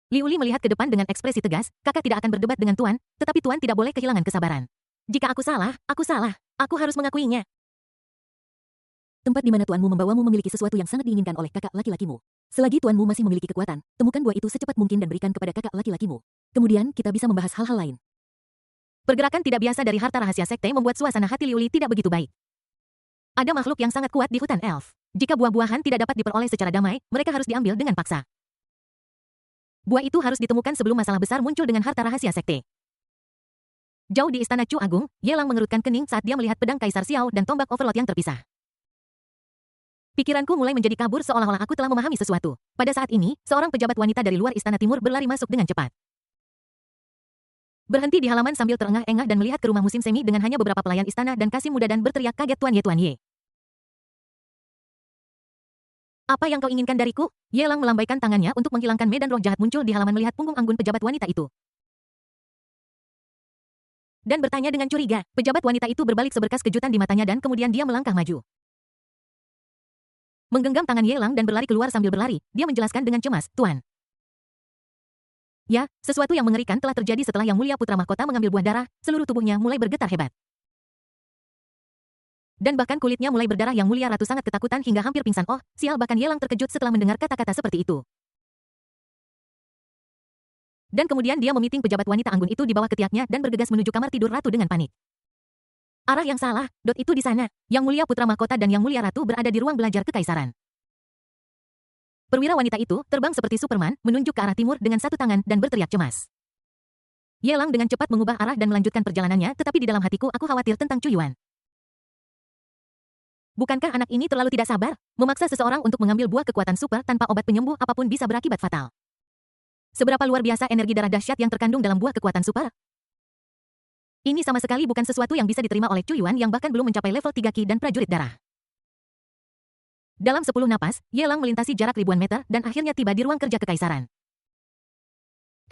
Liuli melihat ke depan dengan ekspresi tegas, "Kakak tidak akan berdebat dengan Tuan, tetapi Tuan tidak boleh kehilangan kesabaran. Jika aku salah, aku harus mengakuinya." Tempat di mana tuanmu membawamu memiliki sesuatu yang sangat diinginkan oleh kakak laki-lakimu. Selagi tuanmu masih memiliki kekuatan, temukan buah itu secepat mungkin dan berikan kepada kakak laki-lakimu. Kemudian, kita bisa membahas hal-hal lain. Pergerakan tidak biasa dari harta rahasia sekte membuat suasana hati Liuli tidak begitu baik. Ada makhluk yang sangat kuat di hutan elf. Jika buah-buahan tidak dapat diperoleh secara damai, mereka harus diambil dengan paksa. Buah itu harus ditemukan sebelum masalah besar muncul dengan harta rahasia sekte. Jauh di istana Chu Agung, Yelang mengerutkan kening saat dia melihat pedang Kaisar Xiao dan tombak Overlord yang terpisah. Pikiranku mulai menjadi kabur seolah-olah aku telah memahami sesuatu. Pada saat ini, seorang pejabat wanita dari luar istana timur berlari masuk dengan cepat. Berhenti di halaman sambil terengah-engah dan melihat ke rumah musim semi dengan hanya beberapa pelayan istana dan kasih muda dan berteriak kaget, "Tuan Ye, Tuan Ye. Apa yang kau inginkan dariku?" Yelang melambaikan tangannya untuk menghilangkan medan roh jahat muncul di halaman melihat punggung anggun pejabat wanita itu. Dan bertanya dengan curiga, pejabat wanita itu berbalik seberkas kejutan di matanya dan kemudian dia melangkah maju. Menggenggam tangan Yelang dan berlari keluar sambil berlari, dia menjelaskan dengan cemas, "Tuan. Ya, sesuatu yang mengerikan telah terjadi setelah Yang Mulia Putra Mahkota mengambil buah darah, seluruh tubuhnya mulai bergetar hebat. Dan bahkan kulitnya mulai berdarah. Yang Mulia Ratu sangat ketakutan hingga hampir pingsan. Oh, sial, bahkan Yelang terkejut setelah mendengar kata-kata seperti itu. Dan kemudian dia memiting pejabat wanita anggun itu di bawah ketiaknya dan bergegas menuju kamar tidur ratu dengan panik. Arah yang salah, Dot itu di sana. Yang Mulia Putra Mahkota dan Yang Mulia Ratu berada di ruang belajar kekaisaran. Perwira wanita itu terbang seperti Superman, menunjuk ke arah timur dengan satu tangan dan berteriak cemas. Yelang dengan cepat mengubah arah dan melanjutkan perjalanannya, tetapi di dalam hatiku aku khawatir tentang Chu Yuan. Bukankah anak ini terlalu tidak sabar? Memaksa seseorang untuk mengambil buah kekuatan super tanpa obat penyembuh apapun bisa berakibat fatal. Seberapa luar biasa energi darah dahsyat yang terkandung dalam buah kekuatan super? Ini sama sekali bukan sesuatu yang bisa diterima oleh Chu Yuan yang bahkan belum mencapai level 3 Ki dan prajurit darah. Dalam 10 napas, Yelang melintasi jarak ribuan meter dan akhirnya tiba di ruang kerja kekaisaran.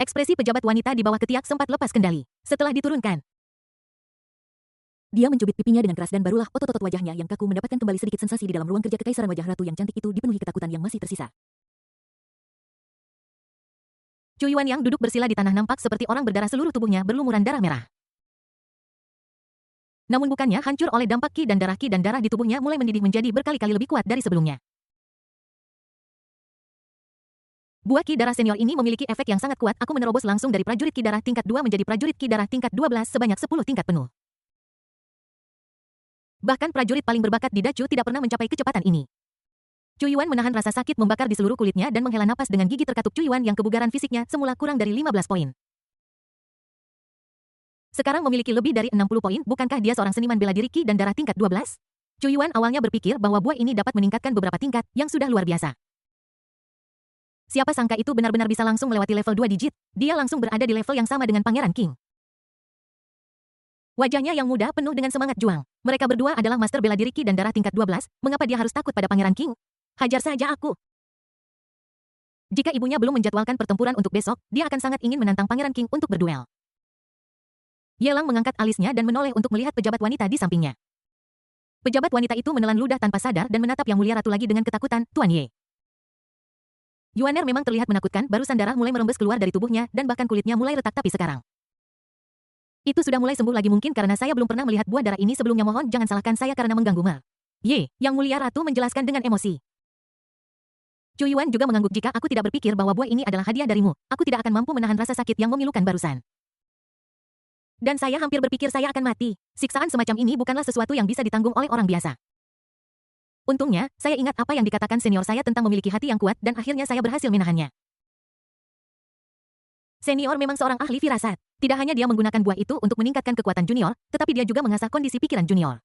Ekspresi pejabat wanita di bawah ketiak sempat lepas kendali. Setelah diturunkan, Dia mencubit pipinya dengan keras dan barulah otot-otot wajahnya yang kaku mendapatkan kembali sedikit sensasi di dalam ruang kerja kekaisaran. Wajah ratu yang cantik itu dipenuhi ketakutan yang masih tersisa. Chu Yuan yang duduk bersila di tanah nampak seperti orang berdarah, seluruh tubuhnya berlumuran darah merah. Namun bukannya hancur oleh dampak ki dan darah di tubuhnya mulai mendidih menjadi berkali-kali lebih kuat dari sebelumnya. Buah ki darah senior ini memiliki efek yang sangat kuat. Aku menerobos langsung dari prajurit ki darah tingkat 2 menjadi prajurit ki darah tingkat 12 sebanyak 10 tingkat penuh. Bahkan prajurit paling berbakat di Dacu tidak pernah mencapai kecepatan ini. Chu Yuan menahan rasa sakit membakar di seluruh kulitnya dan menghela napas dengan gigi terkatup. Chu Yuan yang kebugaran fisiknya semula kurang dari 15 poin. Sekarang memiliki lebih dari 60 poin, bukankah dia seorang seniman bela diri ki dan darah tingkat 12? Chu Yuan awalnya berpikir bahwa buah ini dapat meningkatkan beberapa tingkat, yang sudah luar biasa. Siapa sangka itu benar-benar bisa langsung melewati level 2 digit, dia langsung berada di level yang sama dengan Pangeran King. Wajahnya yang muda penuh dengan semangat juang. Mereka berdua adalah master bela diri ki dan darah tingkat 12, mengapa dia harus takut pada Pangeran King? Hajar saja aku. Jika ibunya belum menjadwalkan pertempuran untuk besok, dia akan sangat ingin menantang Pangeran King untuk berduel. Yelang mengangkat alisnya dan menoleh untuk melihat pejabat wanita di sampingnya. Pejabat wanita itu menelan ludah tanpa sadar dan menatap Yang Mulia Ratu lagi dengan ketakutan. Tuan Ye. Yuaner memang terlihat menakutkan, barusan darah mulai merembes keluar dari tubuhnya dan bahkan kulitnya mulai retak, tapi sekarang itu sudah mulai sembuh lagi. Mungkin karena saya belum pernah melihat buah darah ini sebelumnya. Mohon jangan salahkan saya karena mengganggu Mal. Ye, Yang Mulia Ratu menjelaskan dengan emosi. Chu Yuan juga mengangguk. Jika aku tidak berpikir bahwa buah ini adalah hadiah darimu, aku tidak akan mampu menahan rasa sakit yang memilukan barusan. Dan saya hampir berpikir saya akan mati. Siksaan semacam ini bukanlah sesuatu yang bisa ditanggung oleh orang biasa. Untungnya, saya ingat apa yang dikatakan senior saya tentang memiliki hati yang kuat dan akhirnya saya berhasil menahannya. Senior memang seorang ahli firasat. Tidak hanya dia menggunakan buah itu untuk meningkatkan kekuatan junior, tetapi dia juga mengasah kondisi pikiran junior.